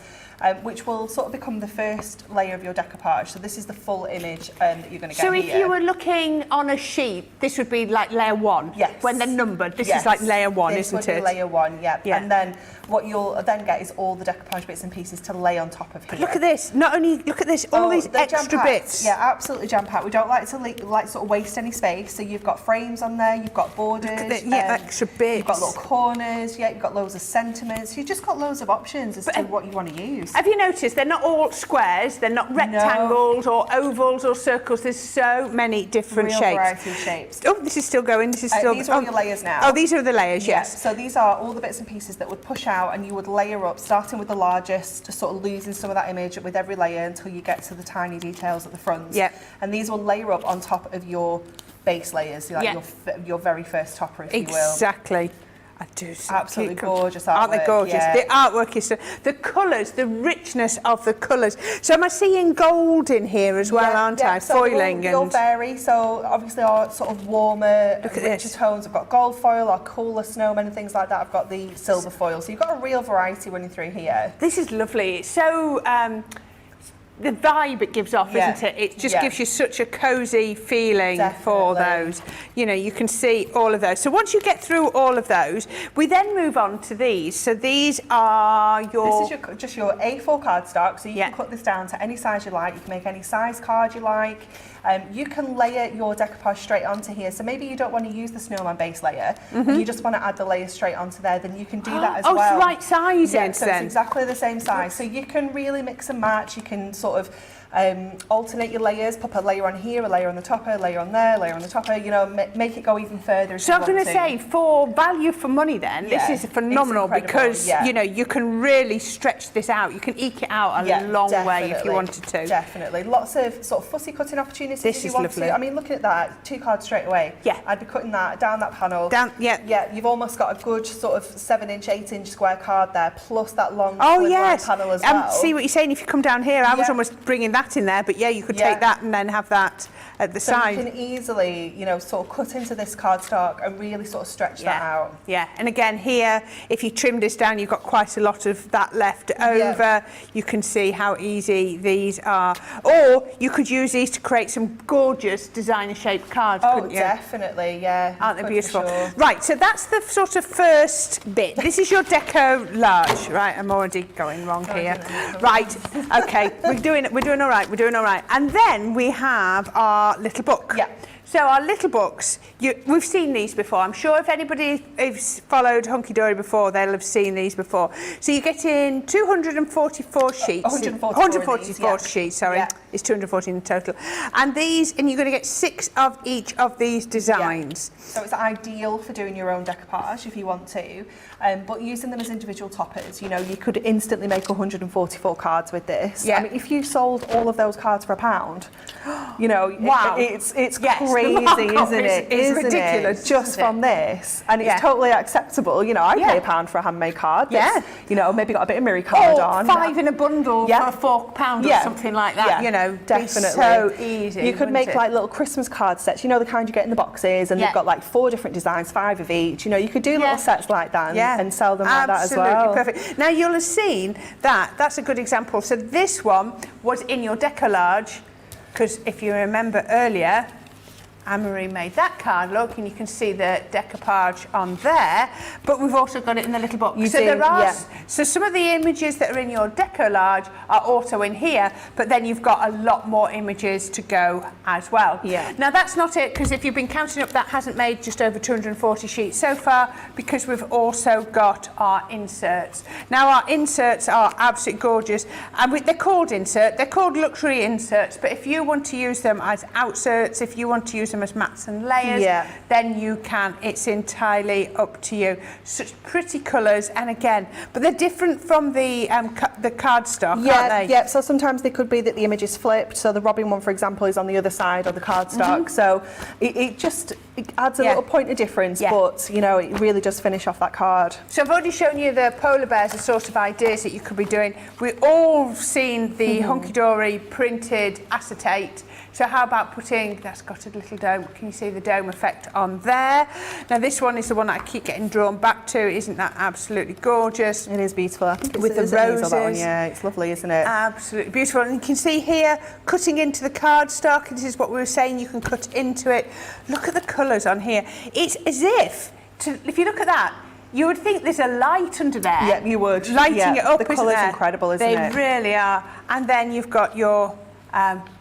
[SPEAKER 19] which will sort of become the first layer of your decoupage. So this is the full image that you're going to get
[SPEAKER 1] So
[SPEAKER 19] here.
[SPEAKER 1] if you were looking on a sheet, this would be like layer 1?
[SPEAKER 19] Yes.
[SPEAKER 1] When they're numbered, this is like layer 1, isn't
[SPEAKER 19] This would
[SPEAKER 1] it?
[SPEAKER 19] be layer 1, yeah. And then what you'll then get is all the decoupage bits and pieces to lay on top of here.
[SPEAKER 1] Look at this. Not only, look at this, all these
[SPEAKER 19] they're
[SPEAKER 1] extra
[SPEAKER 19] jam-packed.
[SPEAKER 1] bits.
[SPEAKER 19] Yeah, absolutely jam-packed. We don't like to sort of waste any space. So you've got frames on there, you've got borders.
[SPEAKER 1] Look at the, extra bits.
[SPEAKER 19] You've got little corners, you've got loads of sentiments. You've just got loads of options as to what you want to use.
[SPEAKER 1] Have you noticed they're not all squares, they're not rectangles or ovals or circles, there's so many different
[SPEAKER 19] Real
[SPEAKER 1] shapes.
[SPEAKER 19] variety of shapes.
[SPEAKER 1] Oh, this is still going, this is still...
[SPEAKER 19] These are all your layers now.
[SPEAKER 1] Oh, these are the layers, yes.
[SPEAKER 19] So these are all the bits and pieces that would push out, and you would layer up, starting with the largest, sort of losing some of that image with every layer until you get to the tiny details at the front.
[SPEAKER 1] Yeah.
[SPEAKER 19] And these will layer up on top of your base layers, like your very first topper, if you will.
[SPEAKER 1] Exactly. I do see
[SPEAKER 19] absolutely gorgeous artwork.
[SPEAKER 1] Aren't they gorgeous?
[SPEAKER 19] Yeah.
[SPEAKER 1] The artwork is the colours, the richness of the colours. So am I seeing gold in here as well, aren't I?
[SPEAKER 19] So
[SPEAKER 1] Foiling
[SPEAKER 19] they'll
[SPEAKER 1] and
[SPEAKER 19] vary. So obviously our sort of warmer, richer tones. I've got gold foil, our cooler snowmen and things like that. I've got the silver foil. So you've got a real variety running through here.
[SPEAKER 1] This is lovely. It's so the vibe it gives off, isn't it? It just gives you such a cosy feeling for those. You know, you can see all of those. So once you get through all of those, we then move on to these. So these are your...
[SPEAKER 19] This is just your A4 cardstock. So you can cut this down to any size you like. You can make any size card you like. You can layer your decoupage straight onto here. So maybe you don't want to use the snowman base layer, and you just want to add the layer straight onto there, then you can do that as well.
[SPEAKER 1] Oh, it's the right size
[SPEAKER 19] so
[SPEAKER 1] then.
[SPEAKER 19] it's exactly the same size. So you can really mix and match. You can sort of alternate your layers, pop a layer on here, a layer on the topper, a layer on there, a layer on the topper, you know, make it go even further.
[SPEAKER 1] So I was going to say, for value for money then, this is phenomenal because, you know, you can really stretch this out. You can eke it out a long way if you wanted to.
[SPEAKER 19] Definitely. Lots of sort of fussy cutting opportunities if you want to. I mean, looking at that, 2 cards straight away. Yeah. I'd be cutting that down that panel. Yeah, you've almost got a good sort of 7-inch, 8-inch square card there, plus that long panel as well.
[SPEAKER 1] See what you're saying, if you come down here, I was almost bringing that in there, but you could take that and then have that at the side.
[SPEAKER 19] So you can easily, you know, sort of cut into this cardstock and really sort of stretch that out.
[SPEAKER 1] Yeah, and again here, if you trim this down, you've got quite a lot of that left over. You can see how easy these are. Or you could use these to create some gorgeous designer-shaped cards, couldn't you?
[SPEAKER 19] Definitely, yeah.
[SPEAKER 1] Aren't they beautiful? Right, so that's the sort of first bit. This is your deco large. Right, I'm already going wrong here. Right, okay, we're doing all right, we're doing all right. And then we have our little book. Yeah. So our little books, we've seen these before. I'm sure if anybody has followed Hunkydory before, they'll have seen these before. So you get in 244 sheets. 144 sheets, sorry. Yeah. It's 214 in total. And these, and you're going to get 6 of each of these designs.
[SPEAKER 19] Yeah. So it's ideal for doing your own decoupage if you want to. But using them as individual toppers, you know, you could instantly make 144 cards with this. Yeah. I mean, if you sold all of those cards for £1, you know, it's crazy, isn't it?
[SPEAKER 1] It's ridiculous.
[SPEAKER 19] Just from this. And it's totally acceptable. You know, I pay £1 for a handmade card. That's, you know, maybe got a bit of Miri card on.
[SPEAKER 1] 5 in a bundle for £4 or something like that. You know,
[SPEAKER 19] definitely.
[SPEAKER 1] So easy.
[SPEAKER 19] You could make like little Christmas card sets, you know, the kind you get in the boxes, and they've got like 4 different designs, 5 of each. You know, you could do little sets like that and sell them like that as well.
[SPEAKER 1] Absolutely perfect. Now you'll have seen that. That's a good example. So this one was in your decollage, because if you remember earlier, Anne-Marie made that card, look, and you can see the decoupage on there, but we've also got it in the little box. So some of the images that are in your decollage are also in here, but then you've got a lot more images to go as well. Yeah. Now that's not it, because if you've been counting up, that hasn't made just over 240 sheets so far, because we've also got our inserts. Now our inserts are absolutely gorgeous, and they're called they're called luxury inserts, but if you want to use them as outserts, if you want to use them as mats and layers, then you can. It's entirely up to you. Such pretty colours, and again, but they're different from the cardstock, aren't they?
[SPEAKER 19] Yeah, so sometimes they could be that the image is flipped, so the Robin one, for example, is on the other side of the cardstock, so it adds a little point of difference, but, you know, it really does finish off that card.
[SPEAKER 1] So I've already shown you the polar bears, the sort of ideas that you could be doing. We've all seen the Hunkydory printed acetate. So how about putting, that's got a little dome, can you see the dome effect on there? Now this one is the one that I keep getting drawn back to. Isn't that absolutely gorgeous?
[SPEAKER 19] It is beautiful. I think
[SPEAKER 1] with the roses.
[SPEAKER 19] That one. Yeah, it's lovely, isn't it?
[SPEAKER 1] Absolutely beautiful. And you can see here, cutting into the cardstock, this is what we were saying, you can cut into it. Look at the colours on here. It's as if you look at that, you would think there's a light under there.
[SPEAKER 19] Yeah, you would.
[SPEAKER 1] Lighting it up,
[SPEAKER 19] the colour's incredible, isn't it?
[SPEAKER 1] They really are. And then you've got your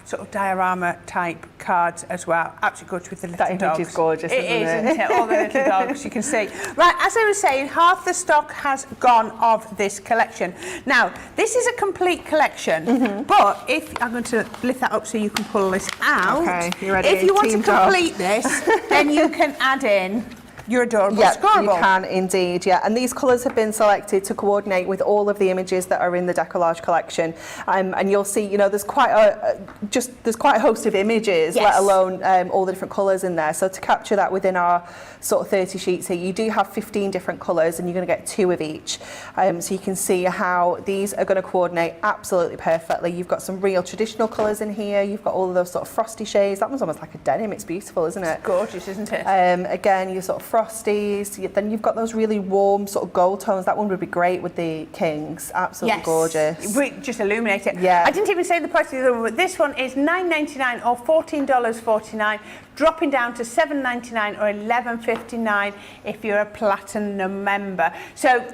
[SPEAKER 1] sort of diorama type cards as well. Absolutely gorgeous with the little dogs.
[SPEAKER 19] That image is gorgeous, isn't
[SPEAKER 1] it? All the little dogs, you can see. Right, as I was saying, half the stock has gone of this collection. Now, this is a complete collection, but if I'm going to lift that up so you can pull this out.
[SPEAKER 19] Okay, you ready?
[SPEAKER 1] If you want to complete this, then you can add in your adorable scorable.
[SPEAKER 19] You can indeed, yeah. And these colours have been selected to coordinate with all of the images that are in the Decoupage collection. And you'll see, you know, there's quite a host of images, let alone all the different colours in there. So to capture that within our sort of 30 sheets here, you do have 15 different colours, and you're going to get 2 of each. So you can see how these are going to coordinate absolutely perfectly. You've got some real traditional colours in here. You've got all of those sort of frosty shades. That one's almost like a denim. It's beautiful, isn't it?
[SPEAKER 1] It's gorgeous, isn't it?
[SPEAKER 19] Again, you sort of frosties, then you've got those really warm sort of gold tones. That one would be great with the kings. Absolutely gorgeous.
[SPEAKER 1] We just illuminate it.
[SPEAKER 19] Yeah.
[SPEAKER 1] I didn't even say the price of the other one, but this one is $9.99 or $14.49, dropping down to $7.99 or $11.59 if you're a platinum member. So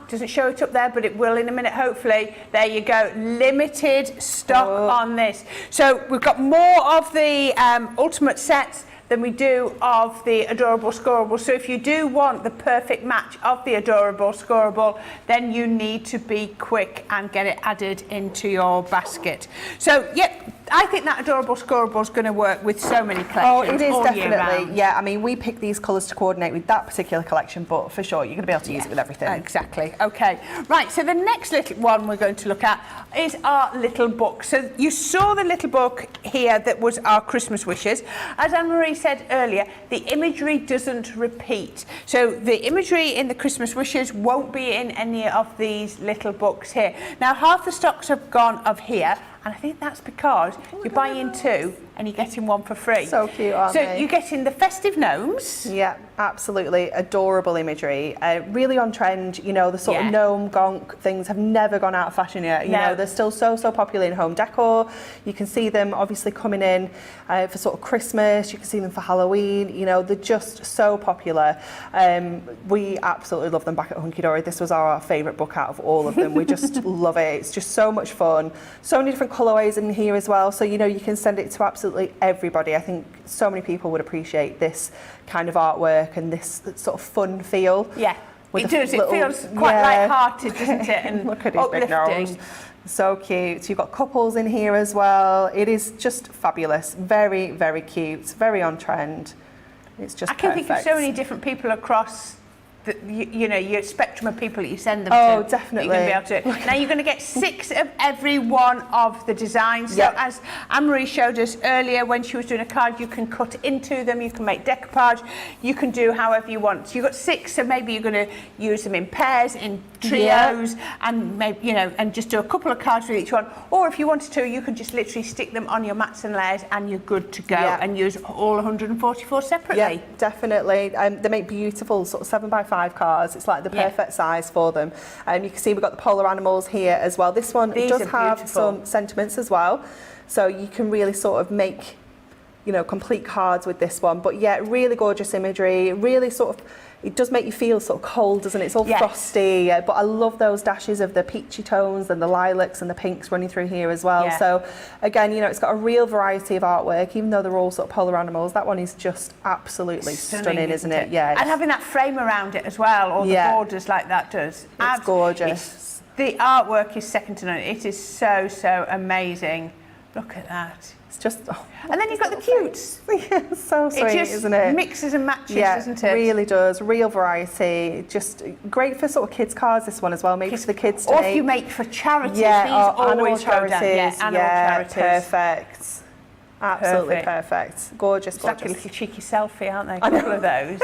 [SPEAKER 1] doesn't show it up there, but it will in a minute, hopefully. There you go, limited stock on this. So we've got more of the ultimate sets than we do of the adorable scorable. So if you do want the perfect match of the adorable scorable, then you need to be quick and get it added into your basket. So yep, I think that adorable scorable is going to work with so many collections.
[SPEAKER 19] Oh, it is
[SPEAKER 1] all year
[SPEAKER 19] definitely.
[SPEAKER 1] round.
[SPEAKER 19] Yeah, I mean, we pick these colours to coordinate with that particular collection, but for sure, you're going to be able to use it with everything.
[SPEAKER 1] Exactly. Okay. Right. So the next little one we're going to look at is our little book. So you saw the little book here that was our Christmas wishes. As Anne-Marie said earlier, the imagery doesn't repeat. So the imagery in the Christmas wishes won't be in any of these little books here. Now, half the stocks have gone of here, and I think that's because you're buying 2 and you're getting 1 for free.
[SPEAKER 19] So cute, aren't
[SPEAKER 1] they?
[SPEAKER 19] So
[SPEAKER 1] you're getting the festive gnomes.
[SPEAKER 19] Yeah, absolutely. Adorable imagery. Really on trend. You know, the sort of gnome gonk things have never gone out of fashion yet. You know, they're still so popular in home decor. You can see them obviously coming in for sort of Christmas. You can see them for Halloween. You know, they're just so popular. We absolutely love them back at Hunkydory. This was our favourite book out of all of them. We just love it. It's just so much fun. So many different colourways in here as well. So, you know, you can send it to absolutely everybody. I think so many people would appreciate this kind of artwork and this sort of fun feel.
[SPEAKER 1] Yeah, it does. It feels quite light-hearted, doesn't it? And
[SPEAKER 19] look at his big nose. So cute. So you've got couples in here as well. It is just fabulous. Very, very cute. Very on trend. It's just
[SPEAKER 1] I can think of so many different people across you know, your spectrum of people that you send them to.
[SPEAKER 19] Oh, definitely.
[SPEAKER 1] You're going to be able to. Now you're going to get 6 of every one of the designs. So as Anne-Marie showed us earlier when she was doing a card, you can cut into them, you can make decoupage, you can do however you want. So you've got 6, so maybe you're going to use them in pairs, in trios, and maybe, you know, and just do a couple of cards with each one. Or if you wanted to, you can just literally stick them on your mats and layers and you're good to go and use all 144 separately.
[SPEAKER 19] Yeah, definitely. They make beautiful sort of 7x5 cards. It's like the perfect size for them. You can see we've got the polar animals here as well. This one does have some sentiments as well, so you can really sort of make, you know, complete cards with this one. But yeah, really gorgeous imagery, really sort of, it does make you feel sort of cold, doesn't it? It's all frosty, but I love those dashes of the peachy tones and the lilacs and the pinks running through here as well. So again, you know, it's got a real variety of artwork, even though they're all sort of polar animals. That one is just absolutely stunning, isn't it? Yeah.
[SPEAKER 1] And having that frame around it as well, or the borders like that does.
[SPEAKER 19] It's gorgeous.
[SPEAKER 1] The artwork is second to none. It is so, so amazing. Look at that.
[SPEAKER 19] It's just,
[SPEAKER 1] and then you've got the cutes.
[SPEAKER 19] Yeah, so sweet,
[SPEAKER 1] isn't
[SPEAKER 19] it?
[SPEAKER 1] Mixes and matches, doesn't it?
[SPEAKER 19] Yeah, really does. Real variety. Just great for sort of kids' cards, this one as well. Maybe for the kids to
[SPEAKER 1] Or
[SPEAKER 19] make.
[SPEAKER 1] if you make for charities,
[SPEAKER 19] these
[SPEAKER 1] always
[SPEAKER 19] animal
[SPEAKER 1] go down.
[SPEAKER 19] charities.
[SPEAKER 1] Yeah, animal charities.
[SPEAKER 19] Perfect. Absolutely perfect. Gorgeous,
[SPEAKER 1] it's
[SPEAKER 19] gorgeous.
[SPEAKER 1] like a little cheeky selfie, aren't they? A couple of those.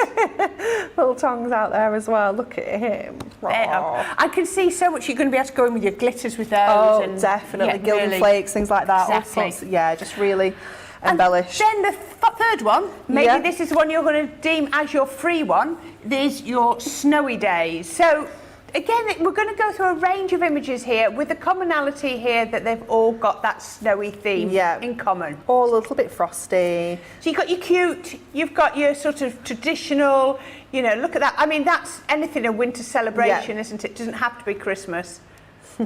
[SPEAKER 19] Little tongs out there as well. Look at him.
[SPEAKER 1] I can see so much you're going to be able to go in with your glitters with those.
[SPEAKER 19] Oh,
[SPEAKER 1] and
[SPEAKER 19] definitely.
[SPEAKER 1] yeah,
[SPEAKER 19] Gilded
[SPEAKER 1] really.
[SPEAKER 19] flakes, things like that.
[SPEAKER 1] Exactly.
[SPEAKER 19] All sorts. Yeah, just really embellish.
[SPEAKER 1] And then the third one, maybe this is the one you're going to deem as your free one, is your snowy days. So again, we're going to go through a range of images here with the commonality here that they've all got that snowy theme in common.
[SPEAKER 19] All a little bit frosty.
[SPEAKER 1] So you've got your cute, you've got your sort of traditional, you know, look at that. I mean, that's anything a winter celebration, isn't it? It doesn't have to be Christmas.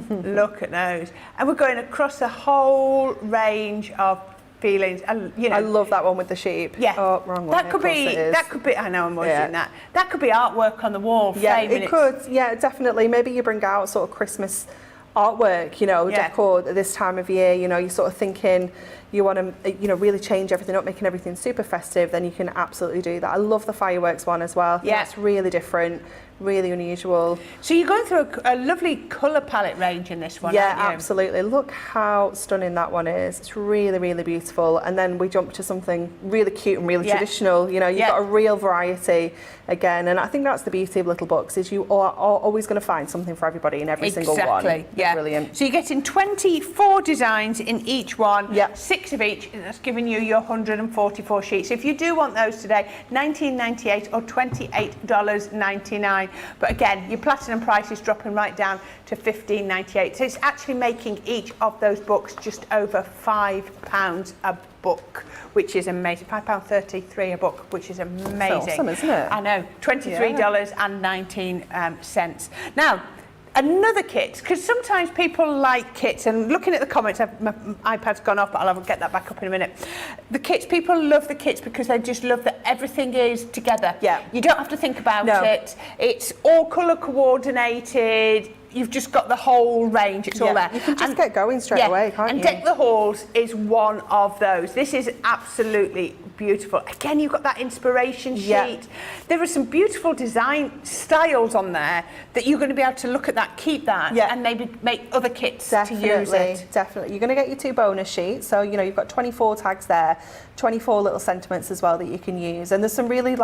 [SPEAKER 1] Look at those. And we're going across a whole range of feelings. You know,
[SPEAKER 19] I love that one with the sheep.
[SPEAKER 1] Yeah.
[SPEAKER 19] Oh, wrong one.
[SPEAKER 1] That could be, I know I'm watching that. That could be artwork on the wall.
[SPEAKER 19] Yeah, it could. Yeah, definitely. Maybe you bring out sort of Christmas artwork, you know, decor at this time of year. You know, you're sort of thinking you want to, you know, really change everything up, making everything super festive, then you can absolutely do that. I love the fireworks one as well. Yeah. It's really different, really unusual.
[SPEAKER 1] So you're going through a lovely colour palette range in this one,
[SPEAKER 19] Yeah,
[SPEAKER 1] aren't you?
[SPEAKER 19] absolutely. Look how stunning that one is. It's really, really beautiful. And then we jump to something really cute and really traditional. You know, you've got a real variety again. And I think that's the beauty of little books, is you are always going to find something for everybody in every single one.
[SPEAKER 1] Exactly, yeah.
[SPEAKER 19] Brilliant.
[SPEAKER 1] So you're getting 24 designs in each one, 6 of each, and that's giving you your 144 sheets. If you do want those today, $19.98 or $28.99. But again, your platinum price is dropping right down to $15.98. So it's actually making each of those books just over £5 a book, which is amazing. £5.33 a book, which is amazing.
[SPEAKER 19] That's awesome, isn't it?
[SPEAKER 1] I know. $23.19. Now, another kit, because sometimes people like kits, and looking at the comments, my iPad's gone off, but I'll get that back up in a minute. The kits, people love the kits because they just love that everything is together. Yeah. You don't have to think about it. It's all colour coordinated. You've just got the whole range, it's all there.
[SPEAKER 19] You can just get going straight away, can't you?
[SPEAKER 1] And Deck the Halls is one of those. This is absolutely beautiful. Again, you've got that inspiration sheet. There are some beautiful design styles on there that you're going to be able to look at that, keep that, and maybe make other kits to use it.
[SPEAKER 19] Definitely. You're going to get your 2 bonus sheets. So, you know, you've got 24 tags there, 24 little sentiments as well that you can use. And there's some really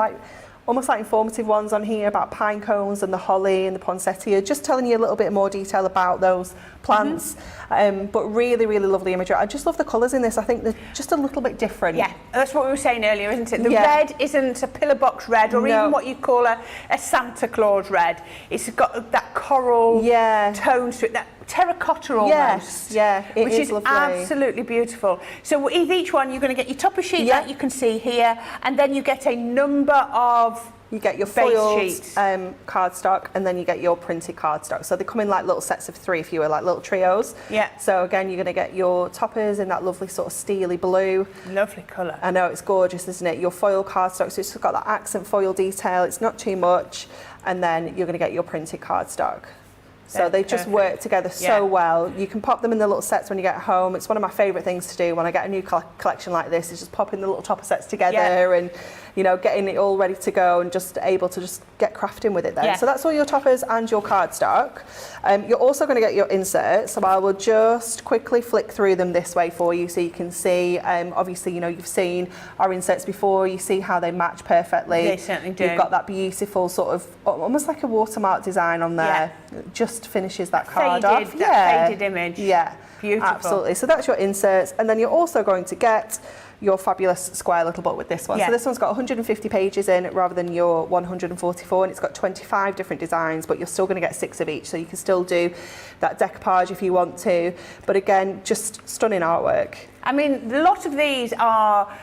[SPEAKER 19] almost like informative ones on here about pine cones and the holly and the poinsettia, just telling you a little bit more detail about those plants. But really, really lovely imagery. I just love the colours in this. I think they're just a little bit different.
[SPEAKER 1] Yeah, that's what we were saying earlier, isn't it? The red isn't a pillar box red, or even what you call a Santa Claus red. It's got that coral tones to it, that terracotta almost.
[SPEAKER 19] Which
[SPEAKER 1] is
[SPEAKER 19] lovely.
[SPEAKER 1] Absolutely beautiful. So with each one, you're going to get your topper sheet that you can see here, and then you get a number of
[SPEAKER 19] you get your
[SPEAKER 1] base
[SPEAKER 19] foiled
[SPEAKER 1] sheets.
[SPEAKER 19] cardstock, and then you get your printed cardstock. So they come in like little sets of 3 if you were like little trios.
[SPEAKER 1] Yeah.
[SPEAKER 19] So again, you're going to get your toppers in that lovely sort of steely blue.
[SPEAKER 1] Lovely colour.
[SPEAKER 19] I know, it's gorgeous, isn't it? Your foil cardstock, so it's got that accent foil detail. It's not too much. And then you're going to get your printed cardstock. So they just work together so well. You can pop them in the little sets when you get home. It's one of my favourite things to do when I get a new collection like this, is just popping the little topper sets together and, you know, getting it all ready to go and just able to just get crafting with it then. So that's all your toppers and your cardstock. You're also going to get your inserts. So I will just quickly flick through them this way for you so you can see. Obviously, you know, you've seen our inserts before. You see how they match perfectly.
[SPEAKER 1] They certainly do.
[SPEAKER 19] You've got that beautiful sort of, almost like a watermark design on there. Just finishes that card off.
[SPEAKER 1] That faded image.
[SPEAKER 19] Yeah,
[SPEAKER 1] beautiful.
[SPEAKER 19] Absolutely. So that's your inserts, and then you're also going to get your fabulous square little book with this one. So this one's got 150 pages in rather than your 144, and it's got 25 different designs, but you're still going to get 6 of each, so you can still do that decoupage if you want to. But again, just stunning artwork.
[SPEAKER 1] I mean, a lot of these are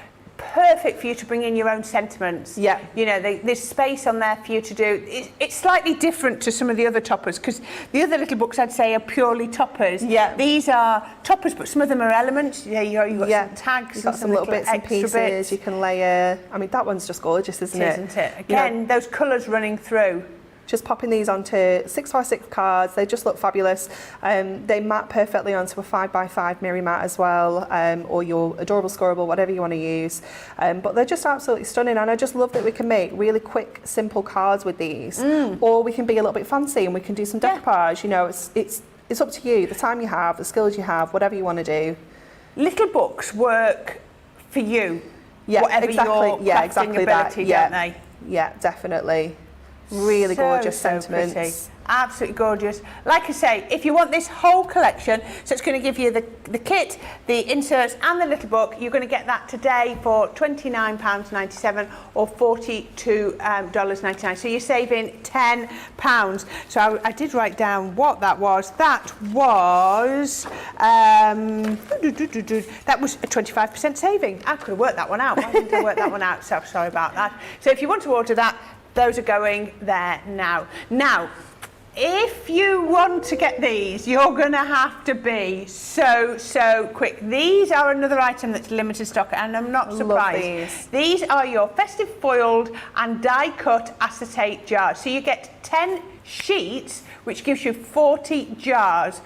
[SPEAKER 1] perfect for you to bring in your own sentiments. You know, there's space on there for you to do. It's slightly different to some of the other toppers, because the other little books I'd say are purely toppers. These are toppers, but some of them are elements. You've got some tags,
[SPEAKER 19] you've got some little bits and pieces you can layer. I mean, that one's just gorgeous, isn't it?
[SPEAKER 1] Isn't it? Again, those colours running through.
[SPEAKER 19] Just popping these onto 6x6 cards. They just look fabulous. They mat perfectly onto a 5x5 mirror mat as well, or your adorable scorable, whatever you want to use. But they're just absolutely stunning, and I just love that we can make really quick, simple cards with these, or we can be a little bit fancy and we can do some decoupage. You know, it's up to you. The time you have, the skills you have, whatever you want to do.
[SPEAKER 1] Little books work for you.
[SPEAKER 19] Yeah,
[SPEAKER 1] whatever
[SPEAKER 19] exactly.
[SPEAKER 1] your
[SPEAKER 19] Yeah,
[SPEAKER 1] crafting
[SPEAKER 19] exactly
[SPEAKER 1] ability,
[SPEAKER 19] that.
[SPEAKER 1] don't they?
[SPEAKER 19] Yeah, definitely. Really gorgeous sentiments.
[SPEAKER 1] Pretty. Absolutely gorgeous. Like I say, if you want this whole collection, so it's going to give you the kit, the inserts and the little book, you're going to get that today for £29.97 or $42.99. So you're saving £10. So I did write down what that was. That was that was a 25% saving. I could have worked that one out. Why didn't I work that one out? So sorry about that. So if you want to order that, those are going there now. Now, if you want to get these, you're going to have to be so quick. These are another item that's limited stock, and I'm not surprised. These are your festive foiled and die cut acetate jars. So you get 10 sheets, which gives you 40 jars.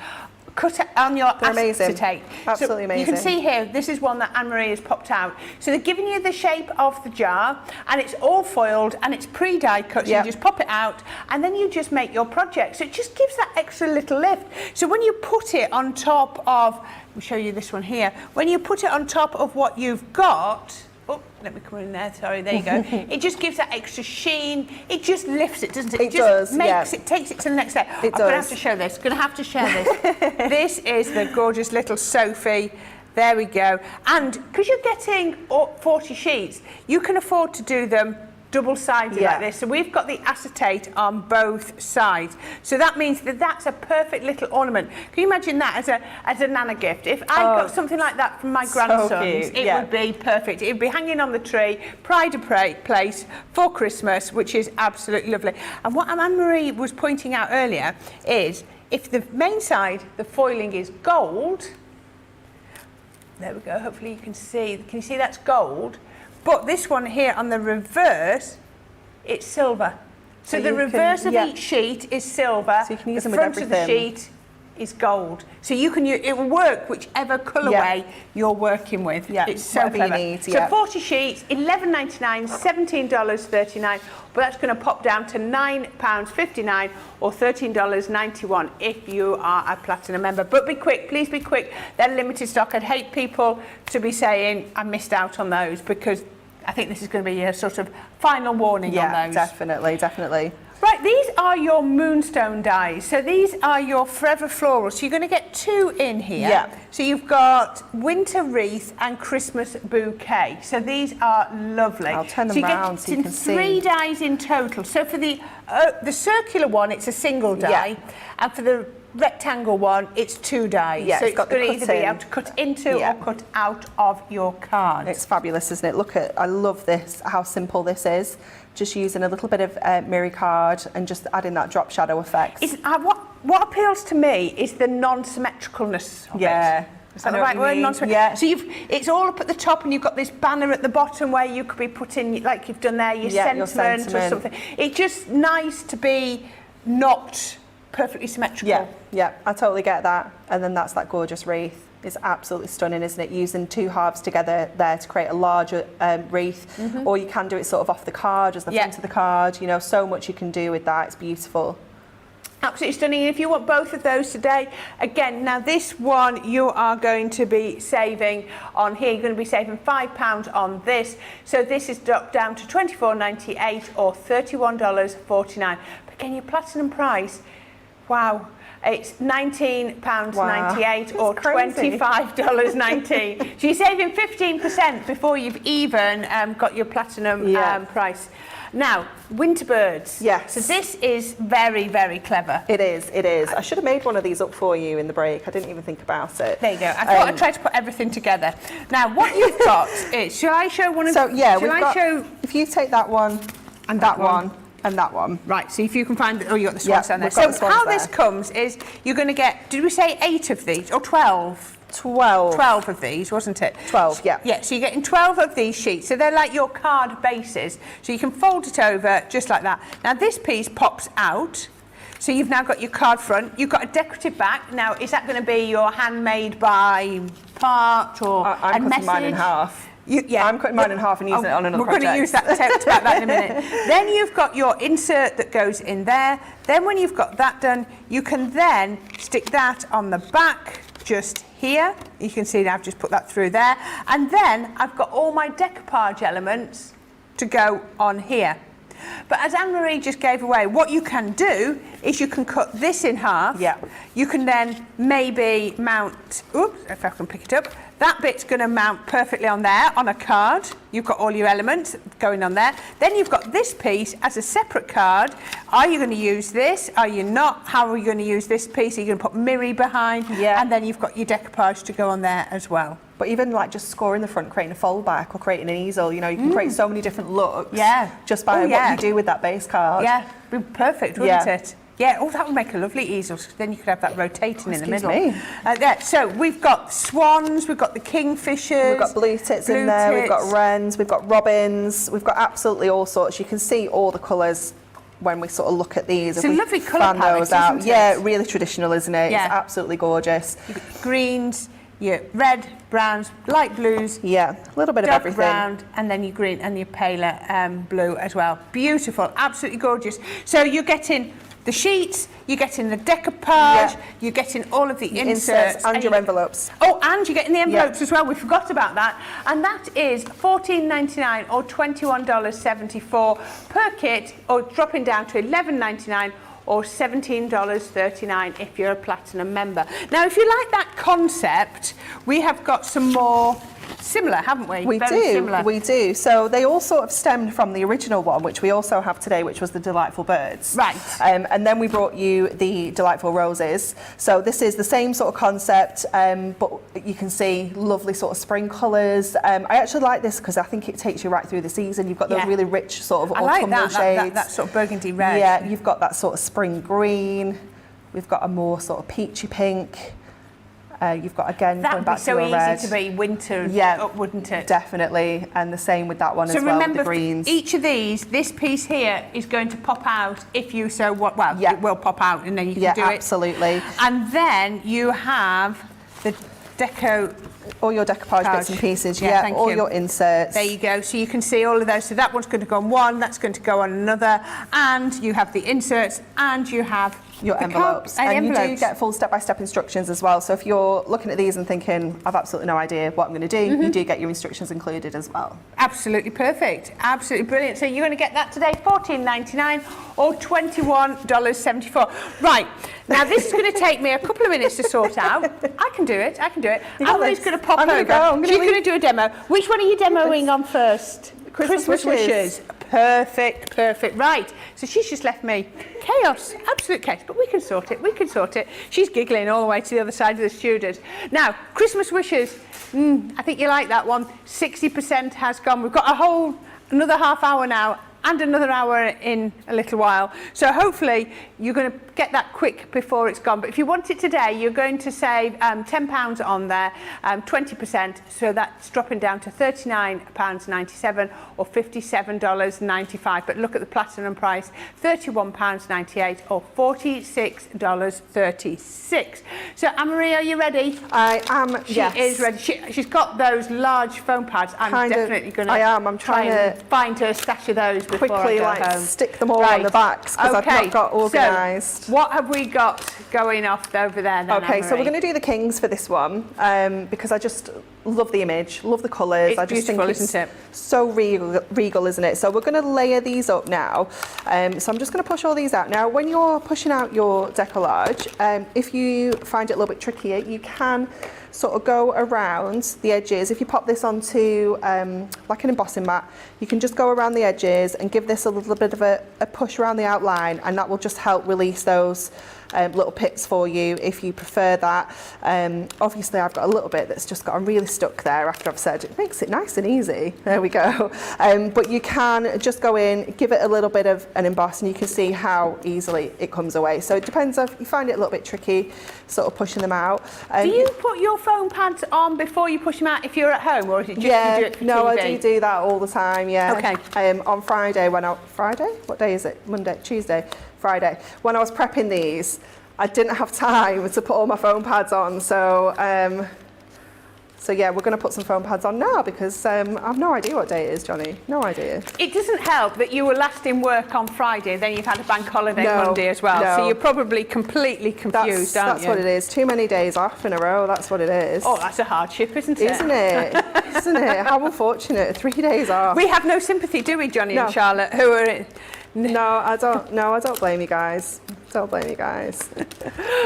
[SPEAKER 1] Cut on your acetate.
[SPEAKER 19] Absolutely amazing.
[SPEAKER 1] You can see here, this is one that Anne-Marie has popped out. So they're giving you the shape of the jar, and it's all foiled, and it's pre-die cut, so you just pop it out, and then you just make your project. So it just gives that extra little lift. So when you put it on top of, let me show you this one here, when you put it on top of what you've got, oh, let me come in there, sorry, there you go. It just gives that extra sheen. It just lifts it, doesn't it?
[SPEAKER 19] It just
[SPEAKER 1] makes it, takes it to the next step. I'm going to have to show this, going to have to share this. This is the gorgeous little Sophie. There we go. And because you're getting 40 sheets, you can afford to do them double-sided like this. So we've got the acetate on both sides. So that means that that's a perfect little ornament. Can you imagine that as a Nana gift? If I got something like that from my grandsons, it would be perfect. It would be hanging on the tree, pride of place for Christmas, which is absolutely lovely. And what Anne-Marie was pointing out earlier is if the main side, the foiling is gold, there we go, hopefully you can see that's gold? But this one here on the reverse, it's silver. So the reverse of each sheet is silver. So you can use them with everything. The front of the sheet is gold. So you can use, it will work whichever colourway you're working with. Yeah, it's so clever. You need, so 40 sheets, $11.99, $17.39, but that's going to pop down to £9.59 or $13.91 if you are a Platinum member. But be quick, please be quick. They're limited stock. I'd hate people to be saying, I missed out on those, because I think this is going to be a sort of final warning on those.
[SPEAKER 19] Definitely, definitely.
[SPEAKER 1] Right, these are your Moonstone dies. So these are your Forever Florals. So you're going to get 2 in here. Yeah. So you've got Winter Wreath and Christmas Bouquet. So these are lovely.
[SPEAKER 19] I'll turn them round so you can see.
[SPEAKER 1] 3 dies in total. So for the circular one, it's a single die. And for the rectangle one, it's 2 dies.
[SPEAKER 19] Yeah,
[SPEAKER 1] so
[SPEAKER 19] it's got
[SPEAKER 1] going
[SPEAKER 19] the
[SPEAKER 1] to either be able to cut into or cut out of your cards.
[SPEAKER 19] It's fabulous, isn't it? Look at, I love this, how simple this is. Just using a little bit of mirror card and just adding that drop shadow effect.
[SPEAKER 1] What appeals to me is the non-symmetricalness of it. Is that the right word? Non-symmetrical. So it's all up at the top, and you've got this banner at the bottom where you could be putting, like you've done there, your sentiment or something. It's just nice to be not perfectly symmetrical.
[SPEAKER 19] Yeah, I totally get that. And then that's that gorgeous wreath. It's absolutely stunning, isn't it? Using 2 halves together there to create a larger wreath, or you can do it sort of off the card as the front of the card. You know, so much you can do with that. It's beautiful.
[SPEAKER 1] Absolutely stunning. And if you want both of those today, again, now this one you are going to be saving on here. You're going to be saving £5 on this. So this is dropped down to $24.98 or $31.49. But again, your Platinum price, wow. It's £19.98 or $25.19. So you're saving 15% before you've even got your Platinum price. Now, Winterbirds.
[SPEAKER 19] Yes.
[SPEAKER 1] So this is very, very clever.
[SPEAKER 19] It is, it is. I should have made one of these up for you in the break. I didn't even think about it.
[SPEAKER 1] There you go. I thought I'd try to put everything together. Now, what you've got is, shall I show one of
[SPEAKER 19] them? So, yeah, if you take that one and that one. And that one.
[SPEAKER 1] Right, so if you can find, you got the swans down there. So how this comes is, you're going to get, did we say 8 of these, or 12? 12 of these, wasn't it?
[SPEAKER 19] 12, yeah.
[SPEAKER 1] Yeah, so you're getting 12 of these sheets. So they're like your card bases. So you can fold it over just like that. Now this piece pops out. So you've now got your card front. You've got a decorative back. Now, is that going to be your handmade by part or
[SPEAKER 19] I'm
[SPEAKER 1] a
[SPEAKER 19] cutting mine in half. I'm cutting mine in half and using it on another project.
[SPEAKER 1] We're going to use that, talk about that in a minute. Then you've got your insert that goes in there. Then when you've got that done, you can then stick that on the back just here. You can see now I've just put that through there. And then I've got all my decoupage elements to go on here. But as Anne-Marie just gave away, what you can do is you can cut this in half.
[SPEAKER 19] Yeah.
[SPEAKER 1] You can then maybe mount, oops, if I can pick it up, that bit's going to mount perfectly on there, on a card. You've got all your elements going on there. Then you've got this piece as a separate card. Are you going to use this? Are you not? How are you going to use this piece? Are you going to put Miri behind?
[SPEAKER 19] Yeah.
[SPEAKER 1] And then you've got your decoupage to go on there as well.
[SPEAKER 19] But even like just scoring the front, creating a fold back or creating an easel, you know, you can create so many different looks just by what you do with that base card.
[SPEAKER 1] Yeah, be perfect, wouldn't it? Yeah, oh, that would make a lovely easel. Then you could have that rotating in the middle. There. So we've got swans, we've got the kingfishers.
[SPEAKER 19] We've got blue tits in there, we've got wrens, we've got robins, we've got absolutely all sorts. You can see all the colours when we sort of look at these.
[SPEAKER 1] It's a lovely colour palette, isn't it?
[SPEAKER 19] Yeah, really traditional, isn't it?
[SPEAKER 1] Yeah.
[SPEAKER 19] It's absolutely gorgeous.
[SPEAKER 1] Greens, your red, browns, light blues.
[SPEAKER 19] Yeah, a little bit of everything.
[SPEAKER 1] Brown, and then your green and your paler blue as well. Beautiful, absolutely gorgeous. So you're getting the sheets, you're getting the decoupage, you're getting all of the inserts
[SPEAKER 19] and your envelopes.
[SPEAKER 1] Oh, and you're getting the envelopes as well. We forgot about that. And that is $14.99 or $21.74 per kit, or dropping down to $11.99 or $17.39 if you're a platinum member. Now, if you like that concept, we have got some more similar, haven't we?
[SPEAKER 19] We do. So they all sort of stemmed from the original one, which we also have today, which was the Delightful Birds.
[SPEAKER 1] Right.
[SPEAKER 19] And then we brought you the Delightful Roses. So this is the same sort of concept, but you can see lovely sort of spring colours. I actually like this because I think it takes you right through the season. You've got those really rich sort of autumnal shades.
[SPEAKER 1] That sort of burgundy red.
[SPEAKER 19] Yeah, you've got that sort of spring green. We've got a more sort of peachy pink. You've got, again, going back to a red.
[SPEAKER 1] That would be so easy to be winter, wouldn't it?
[SPEAKER 19] Definitely, and the same with that one as well,
[SPEAKER 1] remember,
[SPEAKER 19] the greens.
[SPEAKER 1] Each of these, this piece here is going to pop out if you so want. Well, it will pop out and then you can do it.
[SPEAKER 19] Absolutely.
[SPEAKER 1] And then you have the
[SPEAKER 19] all your decoupage bits and pieces, all your inserts.
[SPEAKER 1] There you go. So you can see all of those. So that one's going to go on one, that's going to go on another, and you have the inserts, and you have
[SPEAKER 19] your envelopes. And you do get full step-by-step instructions as well. So if you're looking at these and thinking, I've absolutely no idea what I'm going to do, you do get your instructions included as well.
[SPEAKER 1] Absolutely perfect. Absolutely brilliant. So you're going to get that today, $14.99 or $21.74. Right. Now, this is going to take me a couple of minutes to sort out. I can do it. Anne-Marie's going to pop over. She's going to do a demo. Which one are you demoing on first? Christmas wishes. Perfect. Right. So she's just left me chaos, absolute chaos, but we can sort it. She's giggling all the way to the other side of the studio. Now, Christmas wishes. I think you like that one. 60% has gone. We've got another half hour now, and another hour in a little while. So hopefully you're going to get that quick before it's gone. But if you want it today, you're going to save £10 on there, 20%. So that's dropping down to £39.97 or $57.95. But look at the platinum price, £31.98 or $46.36. So Anne-Marie, are you ready?
[SPEAKER 19] I am, yes.
[SPEAKER 1] She is ready. She's got those large foam pads. I'm definitely going to
[SPEAKER 19] I'm trying to
[SPEAKER 1] find her stash of those before
[SPEAKER 19] quickly
[SPEAKER 1] I go home.
[SPEAKER 19] Stick them all on the backs because I've not got organised.
[SPEAKER 1] So, what have we got going off over there then,
[SPEAKER 19] Okay, so we're going to do the kings for this one because I just love the image, love the colours. I just think it's so regal, isn't it? So we're going to layer these up now. So I'm just going to push all these out. Now, when you're pushing out your decollage, if you find it a little bit trickier, you can sort of go around the edges. If you pop this onto like an embossing mat, you can just go around the edges and give this a little bit of a push around the outline, and that will just help release those little pits for you if you prefer that. Obviously I've got a little bit that's just got really stuck there after I've said it makes it nice and easy. There we go. But you can just go in, give it a little bit of an emboss, and you can see how easily it comes away. So it depends if you find it a little bit tricky sort of pushing them out.
[SPEAKER 1] Do you put your foam pads on before you push them out if you're at home, or is it just you do it for
[SPEAKER 19] no,
[SPEAKER 1] TV?
[SPEAKER 19] I do that all the time, yeah.
[SPEAKER 1] Okay.
[SPEAKER 19] On Friday Friday? What day is it? Monday, Tuesday? Friday. When I was prepping these, I didn't have time to put all my foam pads on, so So yeah, we're going to put some foam pads on now because I have no idea what day it is, Johnny. No idea.
[SPEAKER 1] It doesn't help that you were last in work on Friday, then you've had a bank holiday Monday as well.
[SPEAKER 19] No.
[SPEAKER 1] So you're probably completely confused, aren't
[SPEAKER 19] That's what it is. Too many days off in a row, that's what it is.
[SPEAKER 1] Oh, that's a hardship, isn't it?
[SPEAKER 19] Isn't it? Isn't it? How unfortunate. 3 days off.
[SPEAKER 1] We have no sympathy, do we, Johnny and Charlotte, who are in...
[SPEAKER 19] No, I don't blame you guys. Don't blame you guys.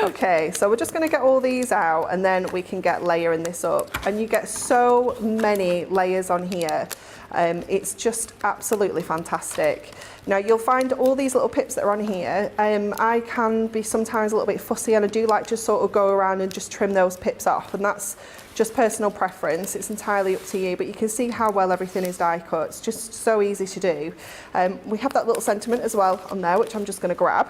[SPEAKER 19] Okay, so we're just going to get all these out and then we can get layering this up. And you get so many layers on here. It's just absolutely fantastic. Now you'll find all these little pips that are on here. I can be sometimes a little bit fussy and I do like to sort of go around and just trim those pips off, and that's just personal preference. It's entirely up to you, but you can see how well everything is die cut. It's just so easy to do. We have that little sentiment as well on there, which I'm just going to grab.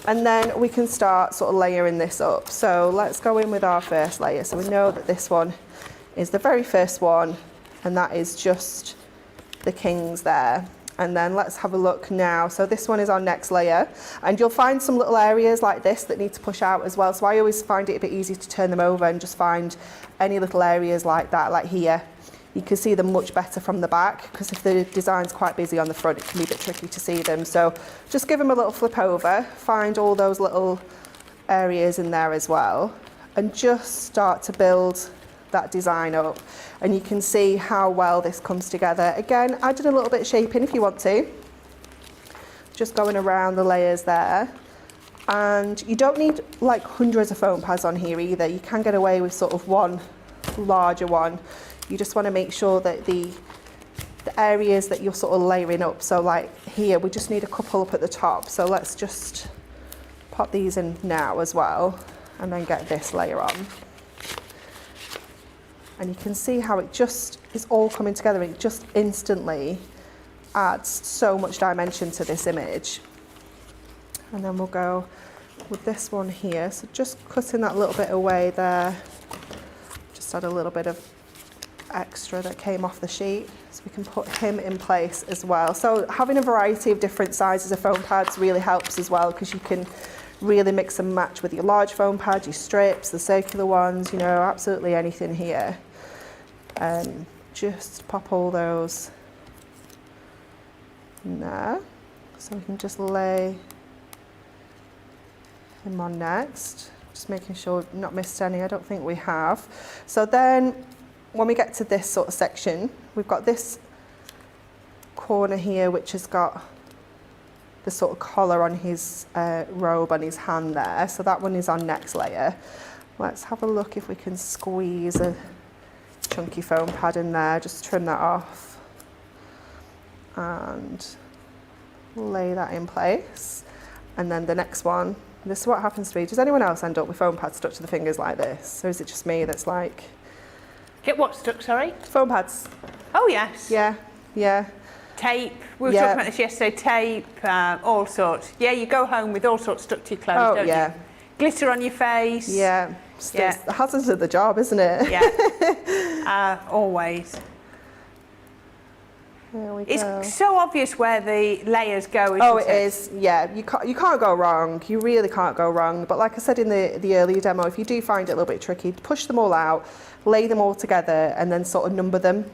[SPEAKER 19] And then we can start sort of layering this up. So let's go in with our first layer. So we know that this one is the very first one, and that is just the kings there. And then let's have a look now. So this one is our next layer, and you'll find some little areas like this that need to push out as well. So I always find it a bit easy to turn them over and just find any little areas like that, like here. You can see them much better from the back, because if the design's quite busy on the front, it can be a bit tricky to see them. So just give them a little flip over, find all those little areas in there as well, and just start to build that design up. And you can see how well this comes together. Again, adding a little bit of shaping if you want to. Just going around the layers there. And you don't need like hundreds of foam pads on here either. You can get away with sort of one larger one. You just want to make sure that the areas that you're sort of layering up. So like here, we just need a couple up at the top. So let's just pop these in now as well, and then get this layer on. And you can see how it just is all coming together. It just instantly adds so much dimension to this image. And then we'll go with this one here. So just cutting that little bit away there. Just add a little bit of extra that came off the sheet, so we can put him in place as well. So having a variety of different sizes of foam pads really helps as well, because you can really mix and match with your large foam pad, your strips, the circular ones, you know, absolutely anything here. Just pop all those in there, so we can just lay him on next. Just making sure we've not missed any. I don't think we have. So then when we get to this sort of section, we've got this corner here which has got the sort of collar on his robe on his hand there. So that one is our next layer. Let's have a look if we can squeeze a chunky foam pad in there. Just trim that off and lay that in place. And then the next one, this is what happens to me. Does anyone else end up with foam pads stuck to the fingers like this? Or is it just me that's like...
[SPEAKER 1] Get what stuck, sorry?
[SPEAKER 19] Foam pads.
[SPEAKER 1] Oh, yes.
[SPEAKER 19] Yeah, yeah.
[SPEAKER 1] Tape. We were talking about this yesterday. Tape, all sorts. Yeah, you go home with all sorts stuck to your clothes, don't you? Glitter on your face.
[SPEAKER 19] Yeah. It's the hazards of the job, isn't it?
[SPEAKER 1] Yeah. Always.
[SPEAKER 19] There we go.
[SPEAKER 1] It's so obvious where the layers go, isn't
[SPEAKER 19] it is. Yeah, you can't go wrong. You really can't go wrong. But like I said in the earlier demo, if you do find it a little bit tricky, push them all out, lay them all together, and then sort of number them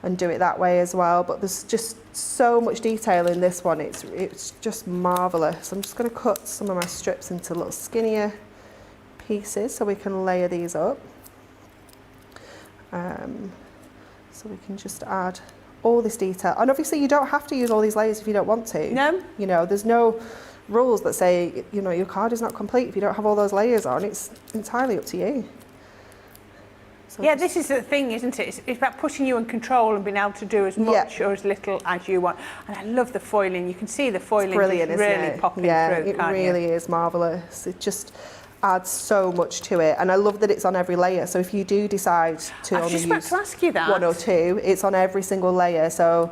[SPEAKER 19] and do it that way as well. But there's just so much detail in this one. It's just marvelous. I'm just going to cut some of my strips into little skinnier pieces so we can layer these up. So we can just add all this detail, and obviously you don't have to use all these layers if you don't want to.
[SPEAKER 1] No.
[SPEAKER 19] You know, there's no rules that say, you know, your card is not complete if you don't have all those layers on. It's entirely up to you. So
[SPEAKER 1] yeah, this is the thing, isn't it? It's about putting you in control and being able to do as much or as little as you want. And I love the foiling. You can see the foiling
[SPEAKER 19] brilliant,
[SPEAKER 1] is really popping through,
[SPEAKER 19] it really is marvellous. It just adds so much to it, and I love that it's on every layer. So if you do decide to only use
[SPEAKER 1] to ask you that.
[SPEAKER 19] one or two, it's on every single layer. So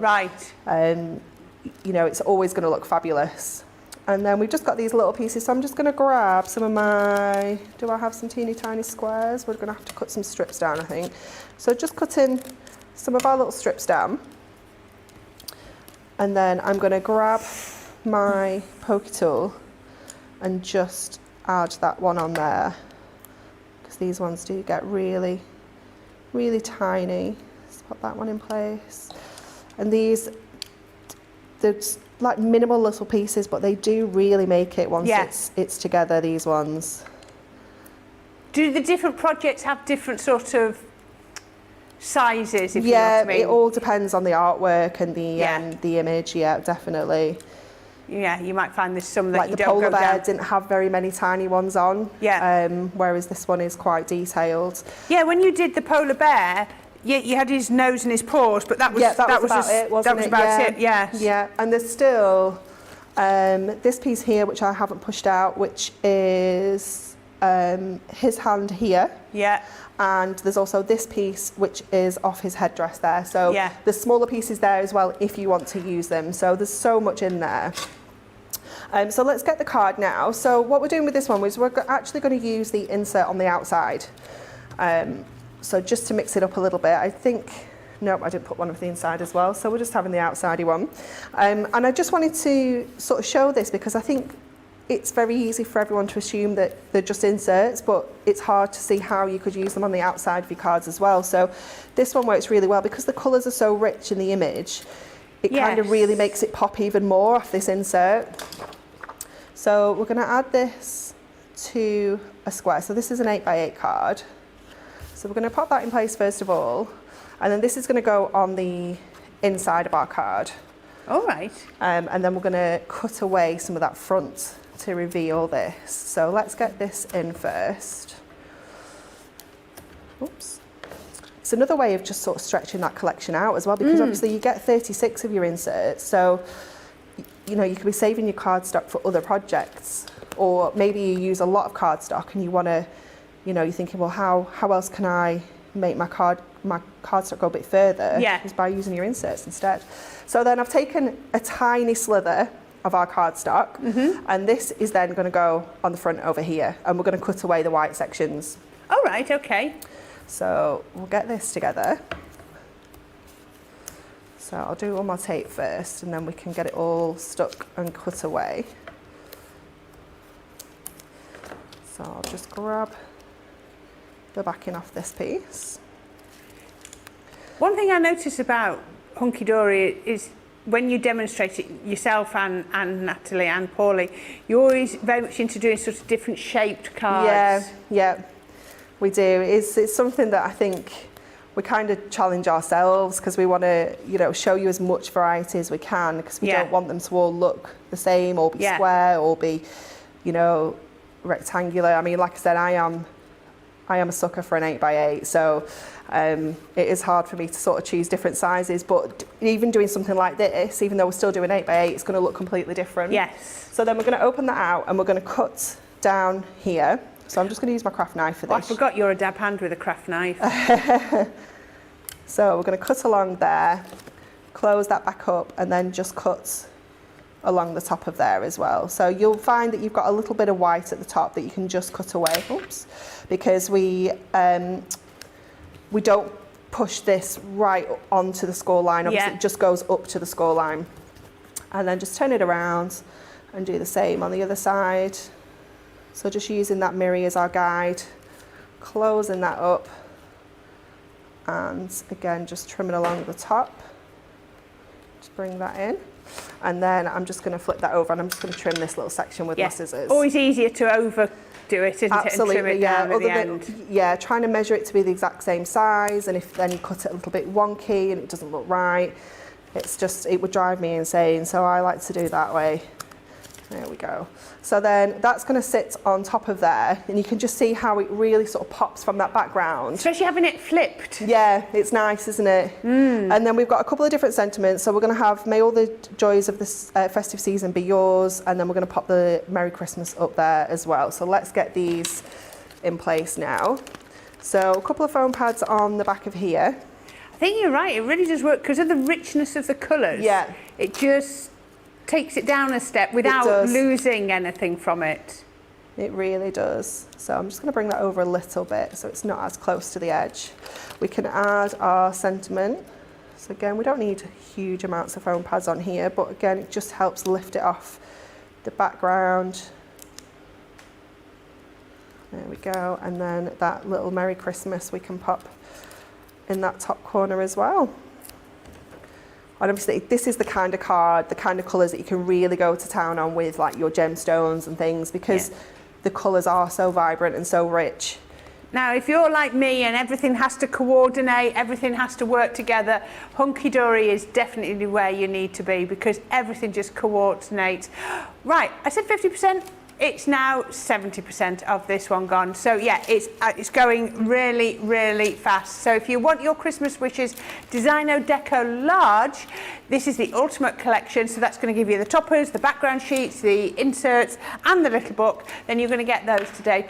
[SPEAKER 19] you know, it's always going to look fabulous. And then we've just got these little pieces, so I'm just going to grab some of my, do I have some teeny tiny squares? We're going to have to cut some strips down, I think. So just cutting some of our little strips down, and then I'm going to grab my pokey tool and just add that one on there. because these ones do get really, really tiny. Let's put that one in place. And these, they're like minimal little pieces, but they do really make it once it's together, these ones.
[SPEAKER 1] Do the different projects have different sort of sizes, if you know what I mean?
[SPEAKER 19] It all depends on the artwork and the image, definitely.
[SPEAKER 1] Yeah, you might find there's some that
[SPEAKER 19] like
[SPEAKER 1] you
[SPEAKER 19] the
[SPEAKER 1] don't
[SPEAKER 19] polar
[SPEAKER 1] go
[SPEAKER 19] bear
[SPEAKER 1] down.
[SPEAKER 19] didn't have very many tiny ones on, whereas this one is quite detailed.
[SPEAKER 1] Yeah, when you did the polar bear, you had his nose and his paws, but that was
[SPEAKER 19] that was about it, wasn't it?
[SPEAKER 1] Yes.
[SPEAKER 19] Yeah, and there's still this piece here which I haven't pushed out, which is his hand here.
[SPEAKER 1] Yeah.
[SPEAKER 19] And there's also this piece which is off his headdress there. So there's smaller pieces there as well if you want to use them. So there's so much in there. So let's get the card now. So what we're doing with this one is we're actually going to use the insert on the outside. So just to mix it up a little bit, I think, nope, I didn't put one of the inside as well. So we're just having the outsidey one. And I just wanted to sort of show this because I think it's very easy for everyone to assume that they're just inserts, but it's hard to see how you could use them on the outside of your cards as well. So this one works really well because the colours are so rich in the image. It kind of really makes it pop even more off this insert. So we're going to add this to a square. So this is an 8x8 card. So we're going to pop that in place first of all, and then this is going to go on the inside of our card.
[SPEAKER 1] All right.
[SPEAKER 19] And then we're going to cut away some of that front to reveal this. So let's get this in first. Oops. It's another way of just sort of stretching that collection out as well, because obviously you get 36 of your inserts. So, you know, you could be saving your cardstock for other projects, or maybe you use a lot of cardstock and you want to, you know, you're thinking, well, how else can I make my cardstock go a bit further? Is by using your inserts instead. So then I've taken a tiny slither of our cardstock, and this is then going to go on the front over here, and we're going to cut away the white sections.
[SPEAKER 1] All right, okay.
[SPEAKER 19] So we'll get this together. So I'll do one more tape first, and then we can get it all stuck and cut away. So I'll just grab the backing off this piece.
[SPEAKER 1] One thing I notice about Hunkydory is when you demonstrate it yourself and Natalie and Paulie, you're always very much into doing sort of different shaped cards.
[SPEAKER 19] Yeah, we do. It's something that I think we kind of challenge ourselves because we want to, you know, show you as much variety as we can, because we don't want them to all look the same or be square or be, you know, rectangular. I mean, like I said, I am a sucker for an 8x8, so it is hard for me to sort of choose different sizes, but even doing something like this, even though we're still doing 8x8, it's going to look completely different.
[SPEAKER 1] Yes.
[SPEAKER 19] So then we're going to open that out and we're going to cut down here. So I'm just going to use my craft knife for this.
[SPEAKER 1] I forgot you're a dab hand with a craft knife.
[SPEAKER 19] So we're going to cut along there, close that back up, and then just cut along the top of there as well. So you'll find that you've got a little bit of white at the top that you can just cut away. Oops. Because we don't push this right onto the score line. Obviously, it just goes up to the score line. And then just turn it around and do the same on the other side. So just using that mirror as our guide, closing that up, and again, just trimming along the top. Just bring that in. And then I'm just going to flip that over, and I'm just going to trim this little section with my scissors.
[SPEAKER 1] Always easier to overdo it, isn't it? And trim it down at the end.
[SPEAKER 19] Trying to measure it to be the exact same size, and if then you cut it a little bit wonky and it doesn't look right, it's just, it would drive me insane. So I like to do that way. There we go. So then that's going to sit on top of there, and you can just see how it really sort of pops from that background.
[SPEAKER 1] Especially having it flipped.
[SPEAKER 19] Yeah, it's nice, isn't it? And then we've got a couple of different sentiments. So we're going to have "May all the joys of this festive season be yours," and then we're going to pop the "Merry Christmas" up there as well. So let's get these in place now. So a couple of foam pads on the back of here.
[SPEAKER 1] I think you're right. It really does work because of the richness of the colours.
[SPEAKER 19] Yeah.
[SPEAKER 1] It just takes it down a step without losing anything from it.
[SPEAKER 19] It really does. So I'm just going to bring that over a little bit so it's not as close to the edge. We can add our sentiment. So again, we don't need huge amounts of foam pads on here, but again, it just helps lift it off the background. There we go. And then that little Merry Christmas we can pop in that top corner as well. And obviously this is the kind of card, the kind of colours that you can really go to town on with, like your gemstones and things, because the colours are so vibrant and so rich.
[SPEAKER 1] Now, if you're like me and everything has to coordinate, everything has to work together, Hunkydory is definitely where you need to be, because everything just coordinates. Right, I said 50%. It's now 70% of this one gone. So yeah, it's going really, really fast. So if you want your Christmas wishes Designo Deco Large, this is the ultimate collection. So that's going to give you the toppers, the background sheets, the inserts, and the little book. Then you're going to get those today.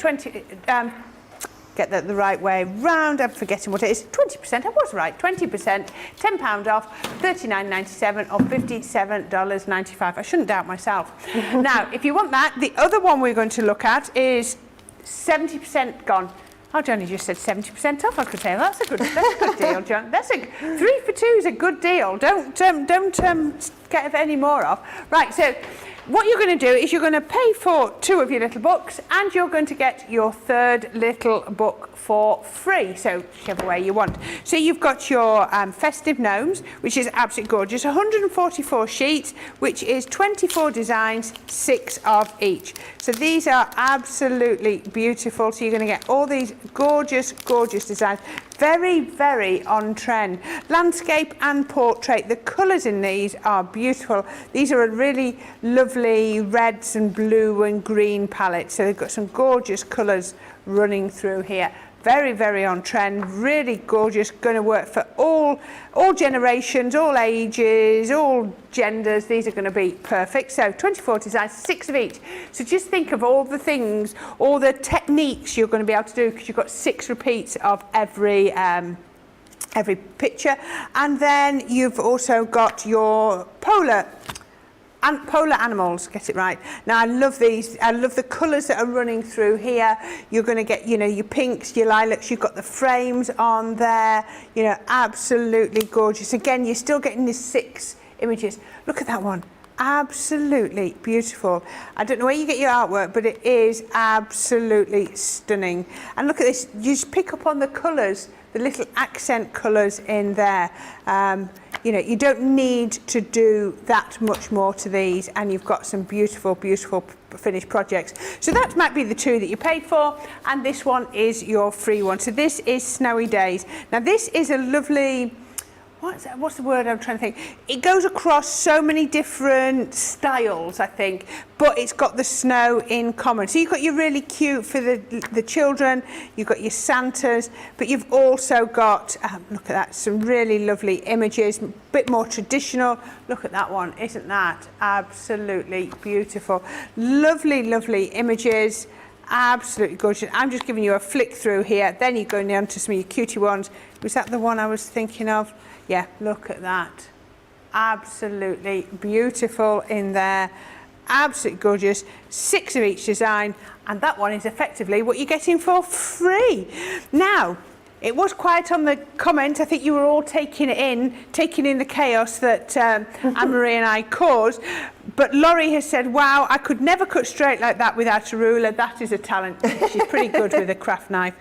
[SPEAKER 1] Get that the right way round. I'm forgetting what it is. 20%. I was right. 20%. £10 off. $39.97 or $57.95. I shouldn't doubt myself. Now, if you want that, the other one we're going to look at is 70% gone. Oh, Johnny just said 70% off. I could say that's a good deal, John. That's 3 for 2 is a good deal. Don't get any more off. Right. So, what you're going to do is you're going to pay for 2 of your little books, and you're going to get your 3rd little book for free, so whichever way you want. So you've got your festive gnomes, which is absolutely gorgeous, 144 sheets, which is 24 designs, 6 of each. So these are absolutely beautiful. So you're going to get all these gorgeous, gorgeous designs. Very, very on trend. Landscape and portrait. The colours in these are beautiful. These are a really lovely reds and blue and green palette. So they've got some gorgeous colours running through here. Very, very on trend. Really gorgeous. Going to work for all generations, all ages, all genders. These are going to be perfect. So 24 designs, 6 of each. So just think of all the things, all the techniques you're going to be able to do, because you've got 6 repeats of every picture. And then you've also got your polar animals, get it right. Now I love these. I love the colours that are running through here. You're going to get, you know, your pinks, your lilacs. You've got the frames on there. You know, absolutely gorgeous. Again, you're still getting the 6 images. Look at that one. Absolutely beautiful. I don't know where you get your artwork, but it is absolutely stunning. And look at this. You just pick up on the colours, the little accent colours in there. You know, you don't need to do that much more to these, and you've got some beautiful, beautiful finished projects. So that might be the 2 that you paid for, and this one is your free one. So this is Snowy Days. Now this is a lovely, what's the word I'm trying to think? It goes across so many different styles, I think, but it's got the snow in common. So you've got your really cute for the children, you've got your Santas, but you've also got, look at that, some really lovely images, a bit more traditional. Look at that one, isn't that absolutely beautiful? Lovely, lovely images. Absolutely gorgeous. I'm just giving you a flick through here, then you go down to some of your cutie ones. Was that the one I was thinking of? Yeah, look at that. Absolutely beautiful in there. Absolutely gorgeous. 6 of each design, and that one is effectively what you're getting for free. Now, it was quiet on the comment. I think you were all taking in the chaos that Anne-Marie and I caused. But Laurie has said, wow, I could never cut straight like that without a ruler. That is a talent. She's pretty good with a craft knife.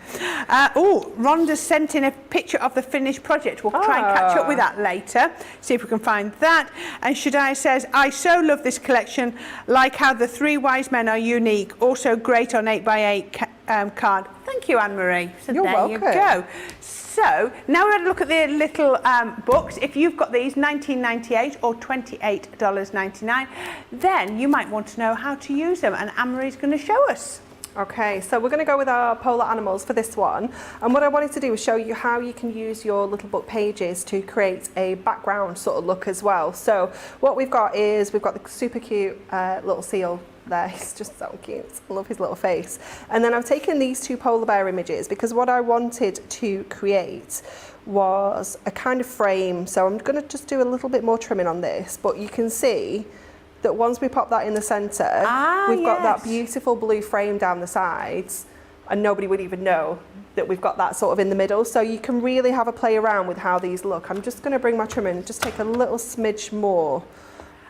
[SPEAKER 1] Rhonda's sent in a picture of the finished project. We'll try and catch up with that later, see if we can find that. And Shaddai says, I so love this collection, like how the 3 wise men are unique. Also great on 8x8 card. Thank you, Anne-Marie. So
[SPEAKER 19] You're welcome.
[SPEAKER 1] You go. So now we're going to look at the little books. If you've got these, $19.98 or $28.99, then you might want to know how to use them, and Anne-Marie's going to show us.
[SPEAKER 19] Okay, so we're going to go with our polar animals for this one, and what I wanted to do was show you how you can use your little book pages to create a background sort of look as well. So what we've got is we've got the super cute little seal there. He's just so cute. I love his little face. And then I've taken these 2 polar bear images because what I wanted to create was a kind of frame. So I'm going to just do a little bit more trimming on this, but you can see that once we pop that in the centre, we've got that beautiful blue frame down the sides, and nobody would even know that we've got that sort of in the middle. So you can really have a play around with how these look. I'm just going to bring my trim in, just take a little smidge more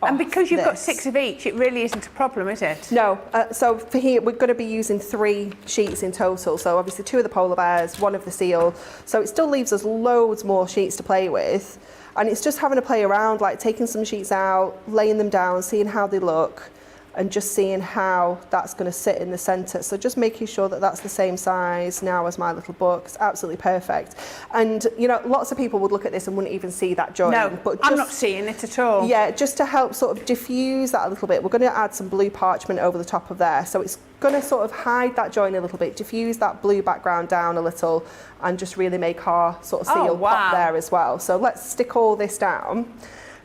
[SPEAKER 1] And because you've got
[SPEAKER 19] this.
[SPEAKER 1] 6 of each, it really isn't a problem, is it?
[SPEAKER 19] No, so for here we're going to be using 3 sheets in total. So obviously 2 of the polar bears, 1 of the seal. So it still leaves us loads more sheets to play with. And it's just having to play around, like taking some sheets out, laying them down, seeing how they look, and just seeing how that's going to sit in the centre. So just making sure that that's the same size now as my little book. It's absolutely perfect. And, you know, lots of people would look at this and wouldn't even see that join.
[SPEAKER 1] No,
[SPEAKER 19] but
[SPEAKER 1] I'm not seeing it at all.
[SPEAKER 19] Yeah, just to help sort of diffuse that a little bit, we're going to add some blue parchment over the top of there. So it's going to sort of hide that join a little bit, diffuse that blue background down a little, and just really make our sort of seal pop there as well. So let's stick all this down.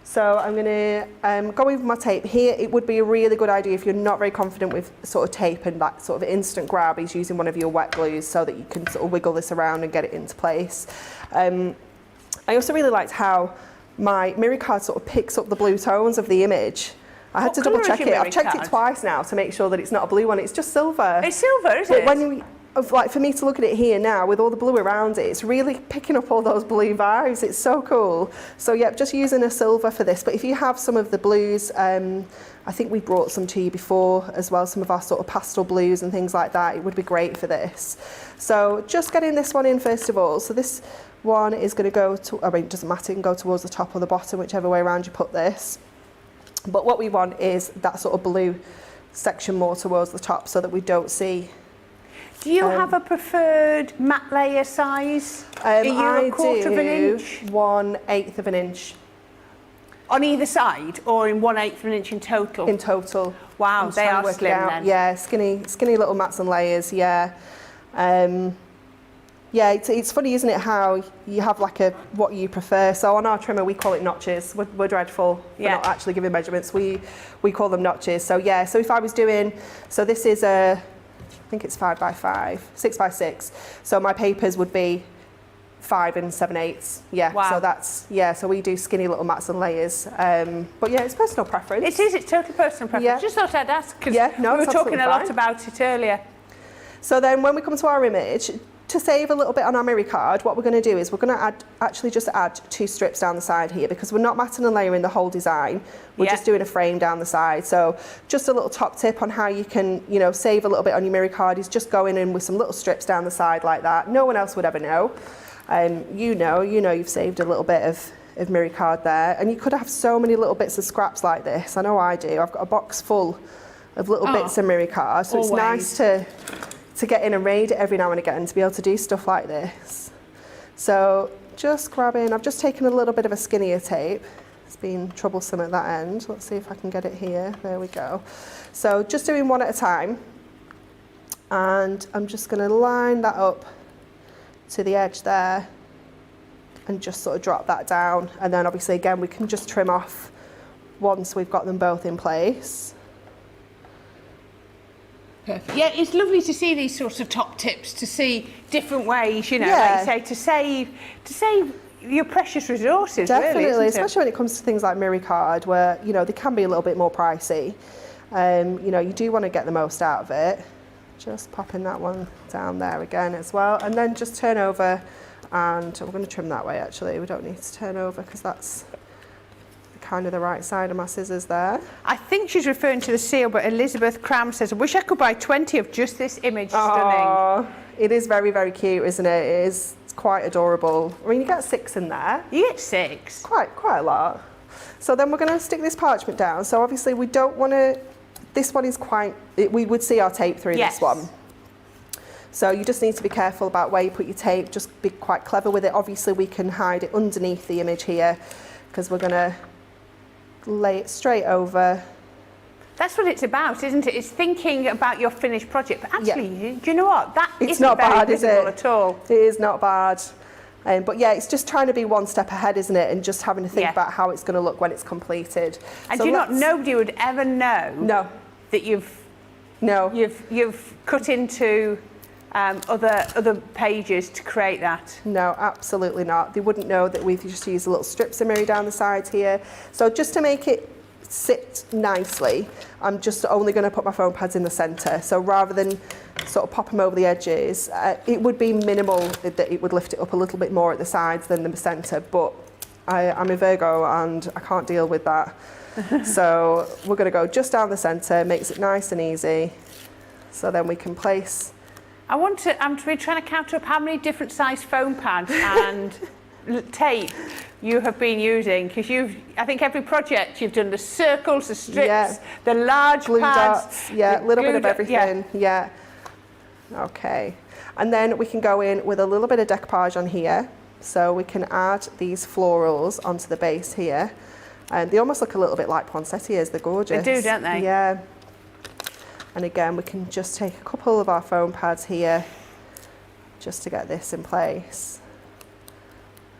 [SPEAKER 19] So I'm going to go with my tape here. It would be a really good idea if you're not very confident with sort of tape and that sort of instant grab is using one of your wet glues so that you can sort of wiggle this around and get it into place. I also really liked how my mirror card sort of picks up the blue tones of the image. I had to double check it. I've checked it twice now to make sure that it's not a blue one. It's just silver.
[SPEAKER 1] It's silver, is it?
[SPEAKER 19] But when like for me to look at it here now with all the blue around it, it's really picking up all those blue vibes. It's so cool. So yeah, just using a silver for this. But if you have some of the blues, I think we brought some to you before as well, some of our sort of pastel blues and things like that, it would be great for this. So just getting this one in first of all. So this one is going to go to, I mean, it doesn't matter, it can go towards the top or the bottom, whichever way around you put this. But what we want is that sort of blue section more towards the top so that we don't see.
[SPEAKER 1] Do you have a preferred matte layer size? Are you a quarter of an inch?
[SPEAKER 19] 1/8 of an inch.
[SPEAKER 1] On either side, or in 1/8 of an inch in total?
[SPEAKER 19] In total.
[SPEAKER 1] Wow, they are slim then.
[SPEAKER 19] Yeah, skinny little mats and layers, yeah. Yeah, it's funny, isn't it, how you have like a what you prefer. So on our trimmer, we call it notches. We're dreadful for not actually giving measurements. We call them notches. So yeah, so if I was doing, so this is a, I think it's 5 by 5, 6 by 6. So my papers would be 5 and 7/8. Yeah.
[SPEAKER 1] Wow.
[SPEAKER 19] So that's, yeah. So we do skinny little mats and layers. But yeah, it's personal preference.
[SPEAKER 1] It is. It's totally personal preference.
[SPEAKER 19] Yeah.
[SPEAKER 1] Just thought I'd ask because we were
[SPEAKER 19] it's
[SPEAKER 1] talking a lot
[SPEAKER 19] fine.
[SPEAKER 1] about it earlier.
[SPEAKER 19] So then when we come to our image, to save a little bit on our mirror card, what we're going to do is we're going to actually just add 2 strips down the side here because we're not matting and layering the whole design. We're just doing a frame down the side. So just a little top tip on how you can, you know, save a little bit on your mirror card is just going in with some little strips down the side like that. No one else would ever know. You know you've saved a little bit of mirror card there. And you could have so many little bits of scraps like this. I know I do. I've got a box full of little bits of mirror card. So it's nice to get in and raid it every now and again to be able to do stuff like this. So just grabbing, I've just taken a little bit of a skinnier tape. It's been troublesome at that end. Let's see if I can get it here. There we go. So just doing one at a time. And I'm just going to line that up to the edge there and just sort of drop that down. And then obviously again, we can just trim off once we've got them both in place.
[SPEAKER 1] Perfect. Yeah, it's lovely to see these sorts of top tips, to see different ways, you know,
[SPEAKER 19] Yeah.
[SPEAKER 1] like you say, to save your precious resources.
[SPEAKER 19] Definitely,
[SPEAKER 1] really, isn't
[SPEAKER 19] especially when it comes to things like mirror card, where you know they can be a little bit more pricey. You know, you do want to get the most out of it. Just popping that one down there again as well, and then just turn over, and we're going to trim that way. Actually, we don't need to turn over because that's kind of the right side of my scissors there.
[SPEAKER 1] I think she's referring to the seal, but Elizabeth Cram says, I wish I could buy 20 of just this image. Stunning.
[SPEAKER 19] It is very, very cute, isn't it? It's quite adorable. I mean, you get 6 in there.
[SPEAKER 1] You get 6.
[SPEAKER 19] Quite a lot. So then we're going to stick this parchment down. So obviously we don't want to, this one is quite, we would see our tape through this one. So you just need to be careful about where you put your tape, just be quite clever with it. Obviously we can hide it underneath the image here because we're going to lay it straight over.
[SPEAKER 1] That's what it's about, isn't it? It's thinking about your finished project. But actually, do you know what? That
[SPEAKER 19] it's
[SPEAKER 1] isn't
[SPEAKER 19] not
[SPEAKER 1] very
[SPEAKER 19] bad, is
[SPEAKER 1] visible
[SPEAKER 19] it?
[SPEAKER 1] at all.
[SPEAKER 19] It is not bad. But yeah, it's just trying to be one step ahead, isn't it? And just having to think about how it's going to look when it's completed.
[SPEAKER 1] And
[SPEAKER 19] so
[SPEAKER 1] do you know, nobody would ever know that you've cut into other pages to create that.
[SPEAKER 19] No, absolutely not. They wouldn't know that we've just used little strips of mirror down the sides here. So just to make it sit nicely, I'm just only going to put my foam pads in the centre. So rather than sort of pop them over the edges, it would be minimal that it would lift it up a little bit more at the sides than the centre, but I'm a Virgo and I can't deal with that. So we're going to go just down the centre, makes it nice and easy. So then we can place.
[SPEAKER 1] I'm trying to count up how many different size foam pads and tape you have been using, because I think every project you've done the circles, the strips, the large
[SPEAKER 19] glue
[SPEAKER 1] pads,
[SPEAKER 19] dots, a little bit of everything, Okay, and then we can go in with a little bit of decoupage on here, so we can add these florals onto the base here, and they almost look a little bit like poinsettias. They're gorgeous.
[SPEAKER 1] They do, don't they?
[SPEAKER 19] Yeah. And again, we can just take a couple of our foam pads here just to get this in place.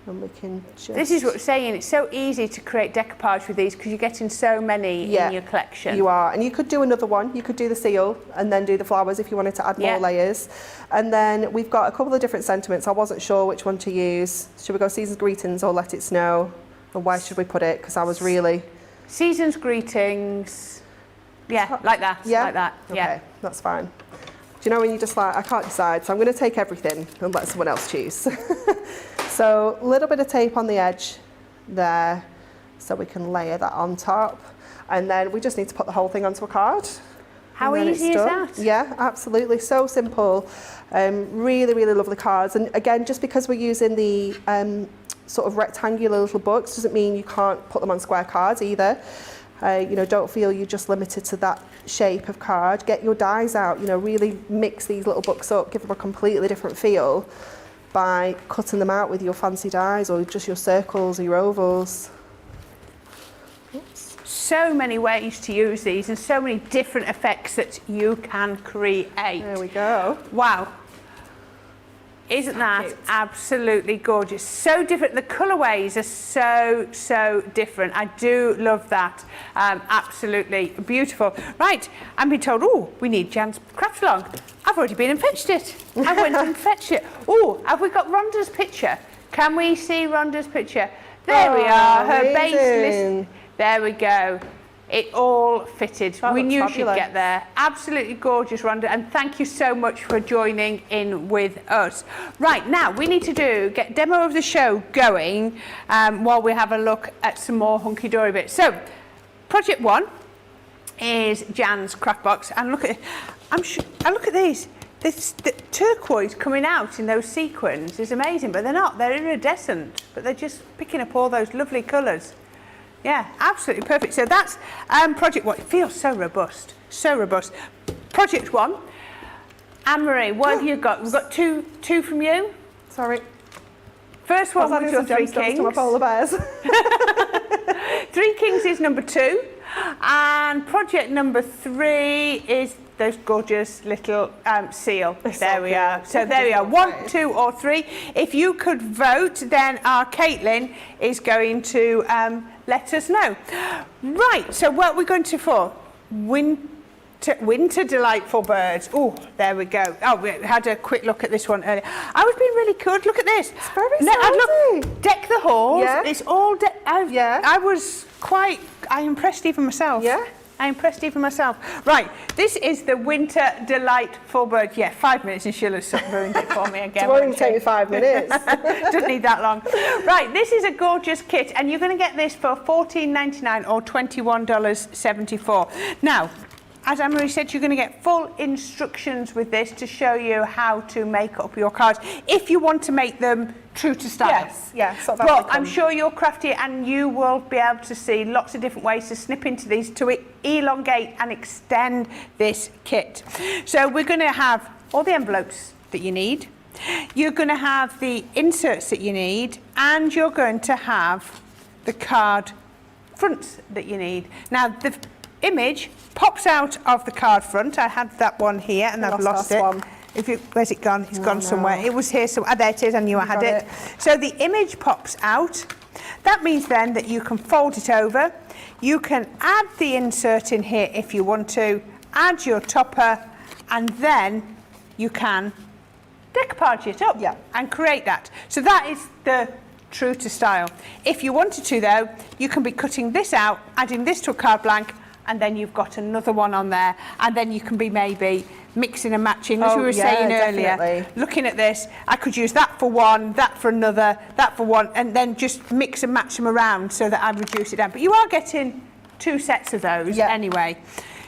[SPEAKER 19] And we can just...
[SPEAKER 1] This is what we're saying, it's so easy to create decoupage with these because you're getting so many in your collection.
[SPEAKER 19] You are, and you could do another one. You could do the seal and then do the flowers if you wanted to add more layers. And then we've got a couple of different sentiments. I wasn't sure which one to use. Should we go Season's Greetings or Let It Snow? And where should we put it? Because I was really...
[SPEAKER 1] Season's Greetings... Yeah, like that.
[SPEAKER 19] Yeah?
[SPEAKER 1] Like that.
[SPEAKER 19] Okay, that's fine. Do you know when you just like, I can't decide, so I'm going to take everything and let someone else choose. So a little bit of tape on the edge there, so we can layer that on top. And then we just need to put the whole thing onto a card.
[SPEAKER 1] How easy is that?
[SPEAKER 19] Yeah, absolutely. So simple. Really, really lovely cards. And again, just because we're using the sort of rectangular little books doesn't mean you can't put them on square cards either. You know, don't feel you're just limited to that shape of card. Get your dies out, you know, really mix these little books up, give them a completely different feel by cutting them out with your fancy dies or just your circles or your ovals. Oops.
[SPEAKER 1] So many ways to use these and so many different effects that you can create.
[SPEAKER 19] There we go.
[SPEAKER 1] Wow. Isn't that absolutely gorgeous? So different. The colourways are so different. I do love that. Absolutely beautiful. Right, I'm being told, oh, we need Jan's craft along. I've already been and fetched it. I went and fetched it. Oh, have we got Rhonda's picture? Can we see Rhonda's picture? There we are, her base list. There we go. It all fitted. We knew she'd get there. Absolutely gorgeous, Rhonda, and thank you so much for joining in with us. Right, now we need to get demo of the show going while we have a look at some more hunky-dory bits. So, project one is Jan's craft box, and look at look at these. The turquoise coming out in those sequins is amazing, but they're not. They're iridescent, but they're just picking up all those lovely colours. Yeah, absolutely perfect. So that's project one. It feels so robust, so robust. Project one. Anne-Marie, what have you got? We've got two from you.
[SPEAKER 19] Sorry.
[SPEAKER 1] First one was your Three Kings.
[SPEAKER 19] To my polar bears.
[SPEAKER 1] Three Kings is number 2, and project number 3 is those gorgeous little seal. There we are. So there we are. 1, 2, or 3. If you could vote, then our Caitlin is going to let us know. Right. So what we're going to for winter delightful birds. Oh, there we go. Oh, we had a quick look at this one earlier. I was being really good. Look at this.
[SPEAKER 19] It's very look,
[SPEAKER 1] deck the halls.
[SPEAKER 19] Yeah.
[SPEAKER 1] It's all I was quite. I impressed even myself.
[SPEAKER 19] Yeah.
[SPEAKER 1] I impressed even myself. Right, this is the Winter Delightful Bird. Yeah, 5 minutes and she'll have ruined it for me again.
[SPEAKER 19] It won't even take me 5 minutes.
[SPEAKER 1] Doesn't need that long. Right, this is a gorgeous kit, and you're going to get this for $14.99 or $21.74. Now, as Anne-Marie said, you're going to get full instructions with this to show you how to make up your cards if you want to make them true to style.
[SPEAKER 19] Yes, yeah. Sort of
[SPEAKER 1] but I'm sure you're crafty and you will be able to see lots of different ways to snip into these to elongate and extend this kit. So we're going to have all the envelopes that you need. You're going to have the inserts that you need, and you're going to have the card fronts that you need. Now, the image pops out of the card front. I had that one here and I've lost it.
[SPEAKER 19] One.
[SPEAKER 1] Where's it gone? It's gone somewhere. It was here, so there it is. I knew I had it. So the image pops out. That means then that you can fold it over. You can add the insert in here if you want to, add your topper, and then you can decoupage it up and create that. So that is the true to style. If you wanted to, though, you can be cutting this out, adding this to a card blank, and then you've got another one on there, and then you can be maybe mixing and matching, as we were saying earlier.
[SPEAKER 19] Definitely.
[SPEAKER 1] Looking at this, I could use that for one, that for another, that for one, and then just mix and match them around so that I reduce it down. But you are getting 2 sets of those anyway.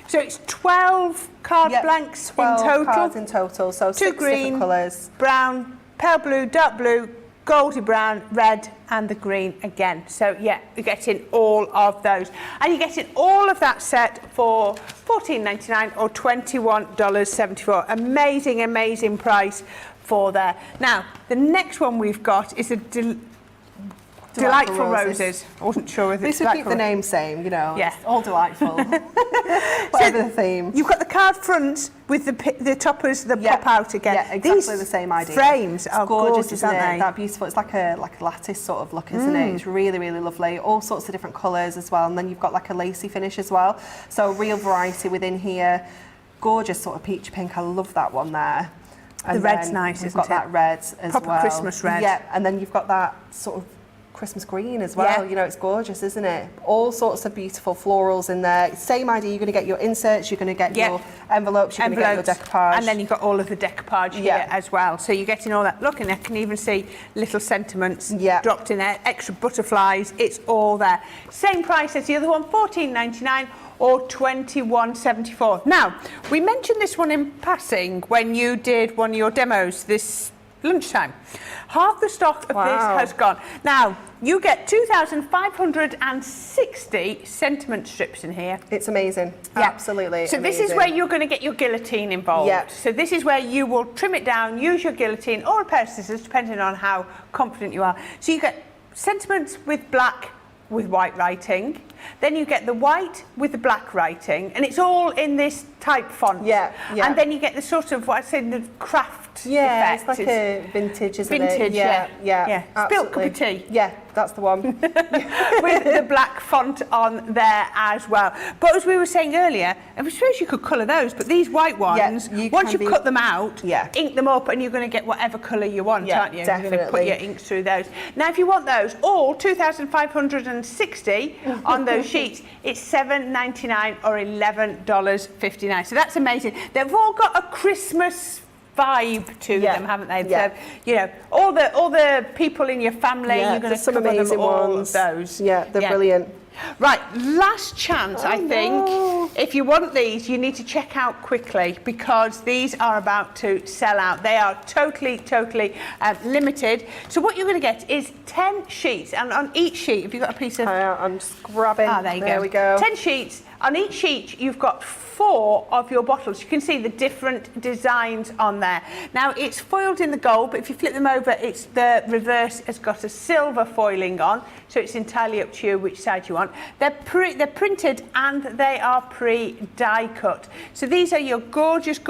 [SPEAKER 1] So it's 12 card blanks
[SPEAKER 19] 12
[SPEAKER 1] in total.
[SPEAKER 19] cards in total, so
[SPEAKER 1] 2
[SPEAKER 19] 6
[SPEAKER 1] green,
[SPEAKER 19] different colours.
[SPEAKER 1] brown, pale blue, dark blue, goldy brown, red, and the green again. So yeah, you're getting all of those. And you're getting all of that set for $14.99 or $21.74. Amazing, amazing price for there. Now, the next one we've got is a Delightful Roses. I wasn't sure whether it's
[SPEAKER 19] This would keep the name same, you know.
[SPEAKER 1] Yeah.
[SPEAKER 19] It's all delightful. Whatever the theme.
[SPEAKER 1] You've got the card fronts with the toppers that pop out again.
[SPEAKER 19] Yeah, exactly
[SPEAKER 1] These
[SPEAKER 19] the same idea.
[SPEAKER 1] frames are gorgeous,
[SPEAKER 19] isn't
[SPEAKER 1] aren't
[SPEAKER 19] it?
[SPEAKER 1] they?
[SPEAKER 19] That beautiful. It's like a lattice sort of look, isn't it? It's really, really lovely. All sorts of different colours as well. And then you've got like a lacy finish as well. So real variety within here. Gorgeous sort of peach pink. I love that one there. And
[SPEAKER 1] the red's
[SPEAKER 19] then
[SPEAKER 1] nice,
[SPEAKER 19] we've
[SPEAKER 1] isn't
[SPEAKER 19] got
[SPEAKER 1] it?
[SPEAKER 19] that red as
[SPEAKER 1] Proper
[SPEAKER 19] well.
[SPEAKER 1] Christmas red.
[SPEAKER 19] Yeah, and then you've got that sort of Christmas green as well.
[SPEAKER 1] Yeah.
[SPEAKER 19] You know, it's gorgeous, isn't it? All sorts of beautiful florals in there. Same idea. You're going to get your inserts, you're going to get your envelopes, you're going to get your decoupage.
[SPEAKER 1] And then you've got all of the decoupage here as well. So you're getting all that. Look, and I can even see little sentiments dropped in there, extra butterflies. It's all there. Same price as the other one, $14.99 or $21.74. Now, we mentioned this one in passing when you did one of your demos this lunchtime. Half the stock of this has gone. Now, you get 2,560 sentiment strips in here.
[SPEAKER 19] It's amazing.
[SPEAKER 1] Yeah.
[SPEAKER 19] Absolutely
[SPEAKER 1] So
[SPEAKER 19] amazing.
[SPEAKER 1] this is where you're going to get your guillotine involved.
[SPEAKER 19] Yep.
[SPEAKER 1] So this is where you will trim it down, use your guillotine or a pair of scissors, depending on how confident you are. So you get sentiments with black with white writing. Then you get the white with the black writing, and it's all in this type font.
[SPEAKER 19] Yeah.
[SPEAKER 1] And then you get the sort of, what I said, the craft
[SPEAKER 19] Yeah,
[SPEAKER 1] effect.
[SPEAKER 19] it's like a vintage, isn't it?
[SPEAKER 1] Vintage,
[SPEAKER 19] Yeah.
[SPEAKER 1] Spilt cup of
[SPEAKER 19] absolutely.
[SPEAKER 1] tea.
[SPEAKER 19] Yeah, that's the one.
[SPEAKER 1] With the black font on there as well. But as we were saying earlier, I suppose you could colour those, but these white ones, once you cut them out, ink them up, and you're going to get whatever colour you want, aren't you?
[SPEAKER 19] Definitely.
[SPEAKER 1] You're going to put your inks through those. Now, if you want those, all 2,560 on those sheets, it's $7.99 or $11.59. So that's amazing. They've all got a Christmas vibe to them, haven't they?
[SPEAKER 19] Yeah.
[SPEAKER 1] So, you know, all the people in your family, you're going to
[SPEAKER 19] some
[SPEAKER 1] cover them
[SPEAKER 19] amazing
[SPEAKER 1] all
[SPEAKER 19] ones.
[SPEAKER 1] of those.
[SPEAKER 19] Yeah, they're brilliant.
[SPEAKER 1] Right, last chance, I think. If you want these, you need to check out quickly because these are about to sell out. They are totally limited. So what you're going to get is 10 sheets, and on each sheet, have you got a piece of...
[SPEAKER 19] I'm just grabbing.
[SPEAKER 1] There you go.
[SPEAKER 19] There we go.
[SPEAKER 1] 10 sheets. On each sheet, you've got 4 of your bottles. You can see the different designs on there. Now, it's foiled in the gold, but if you flip them over, it's the reverse has got a silver foiling on, so it's entirely up to you which side you want. They're printed and they are pre-die cut. So these are your gorgeous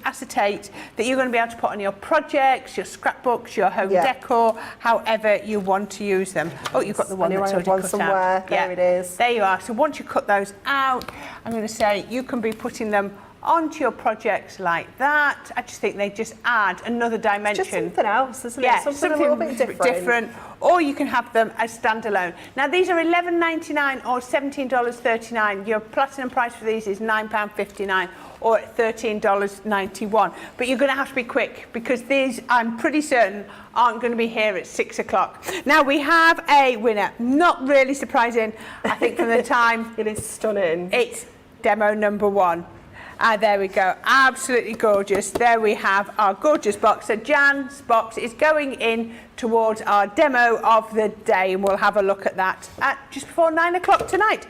[SPEAKER 1] acetate that you're going to be able to put on your projects, your scrapbooks, your home decor, however you want to use them. Oh, you've got the one that's already cut
[SPEAKER 19] somewhere.
[SPEAKER 1] out.
[SPEAKER 19] There it is.
[SPEAKER 1] There you are. So once you cut those out, I'm going to say you can be putting them onto your projects like that. I just think they just add another dimension.
[SPEAKER 19] It's just something else, isn't it?
[SPEAKER 1] Yeah,
[SPEAKER 19] Something a little bit different.
[SPEAKER 1] Or you can have them as standalone. Now these are $11.99 or $17.39. Your platinum price for these is £9.59 or $13.91. But you're going to have to be quick because these, I'm pretty certain, aren't going to be here at 6 o'clock. Now we have a winner. Not really surprising, I think, from the time.
[SPEAKER 19] It is stunning.
[SPEAKER 1] It's demo number 1. There we go, absolutely gorgeous. There we have our gorgeous box. So Jan's box is going in towards our demo of the day, and we'll have a look at that at just before 9 o'clock tonight.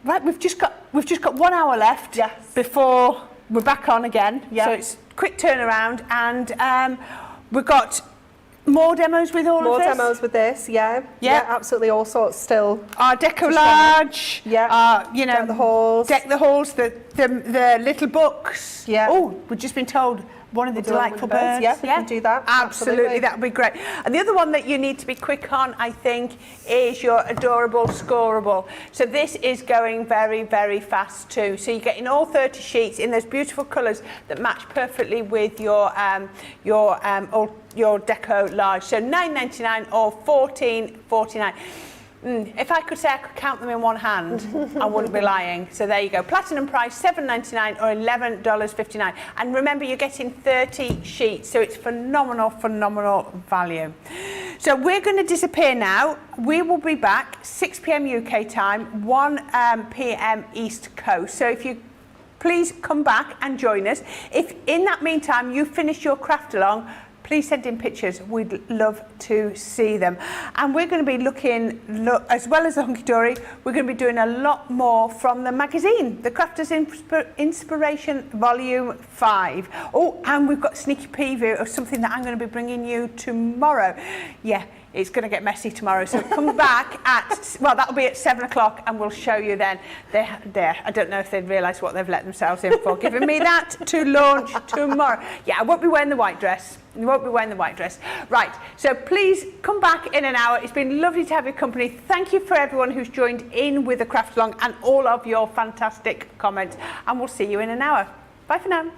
[SPEAKER 1] Right, we've just got 1 hour left before we're back on again. So it's quick turnaround, and we've got more demos with all of this?
[SPEAKER 19] More demos with this, yeah, absolutely, all sorts still.
[SPEAKER 1] Our decoupage, you know,
[SPEAKER 19] deck the halls,
[SPEAKER 1] the little books. Yeah. Oh, we've just been told one of the delightful birds.
[SPEAKER 19] Yeah, we can do that.
[SPEAKER 1] Absolutely, that would be great. And the other one that you need to be quick on, I think, is your adorable scoreable. So this is going very, very fast too. So you're getting all 30 sheets in those beautiful colours that match perfectly with your deco large. So $9.99 or $14.49. If I could say I could count them in one hand, I wouldn't be lying. So there you go. Platinum price, $7.99 or $11.59. And remember, you're getting 30 sheets, so it's phenomenal, phenomenal value. So we're going to disappear now. We will be back 6 p.m. UK time, 1 p.m. East Coast. So if you please come back and join us. If in that meantime you finish your craft along, please send in pictures. We'd love to see them. And we're going to be looking, as well as the Hunkydory, we're going to be doing a lot more from the magazine, the Crafters Inspiration Volume 5. Oh, and we've got a sneaky preview of something that I'm going to be bringing you tomorrow. Yeah, it's going to get messy tomorrow. So come back at, well, that'll be at 7 o'clock and we'll show you then. I don't know if they've realised what they've let themselves in for, giving me that to launch tomorrow. Yeah, I won't be wearing the white dress. You won't be wearing the white dress. Right, so please come back in an hour. It's been lovely to have your company. Thank you for everyone who's joined in with the craft along and all of your fantastic comments. And we'll see you in an hour. Bye for now.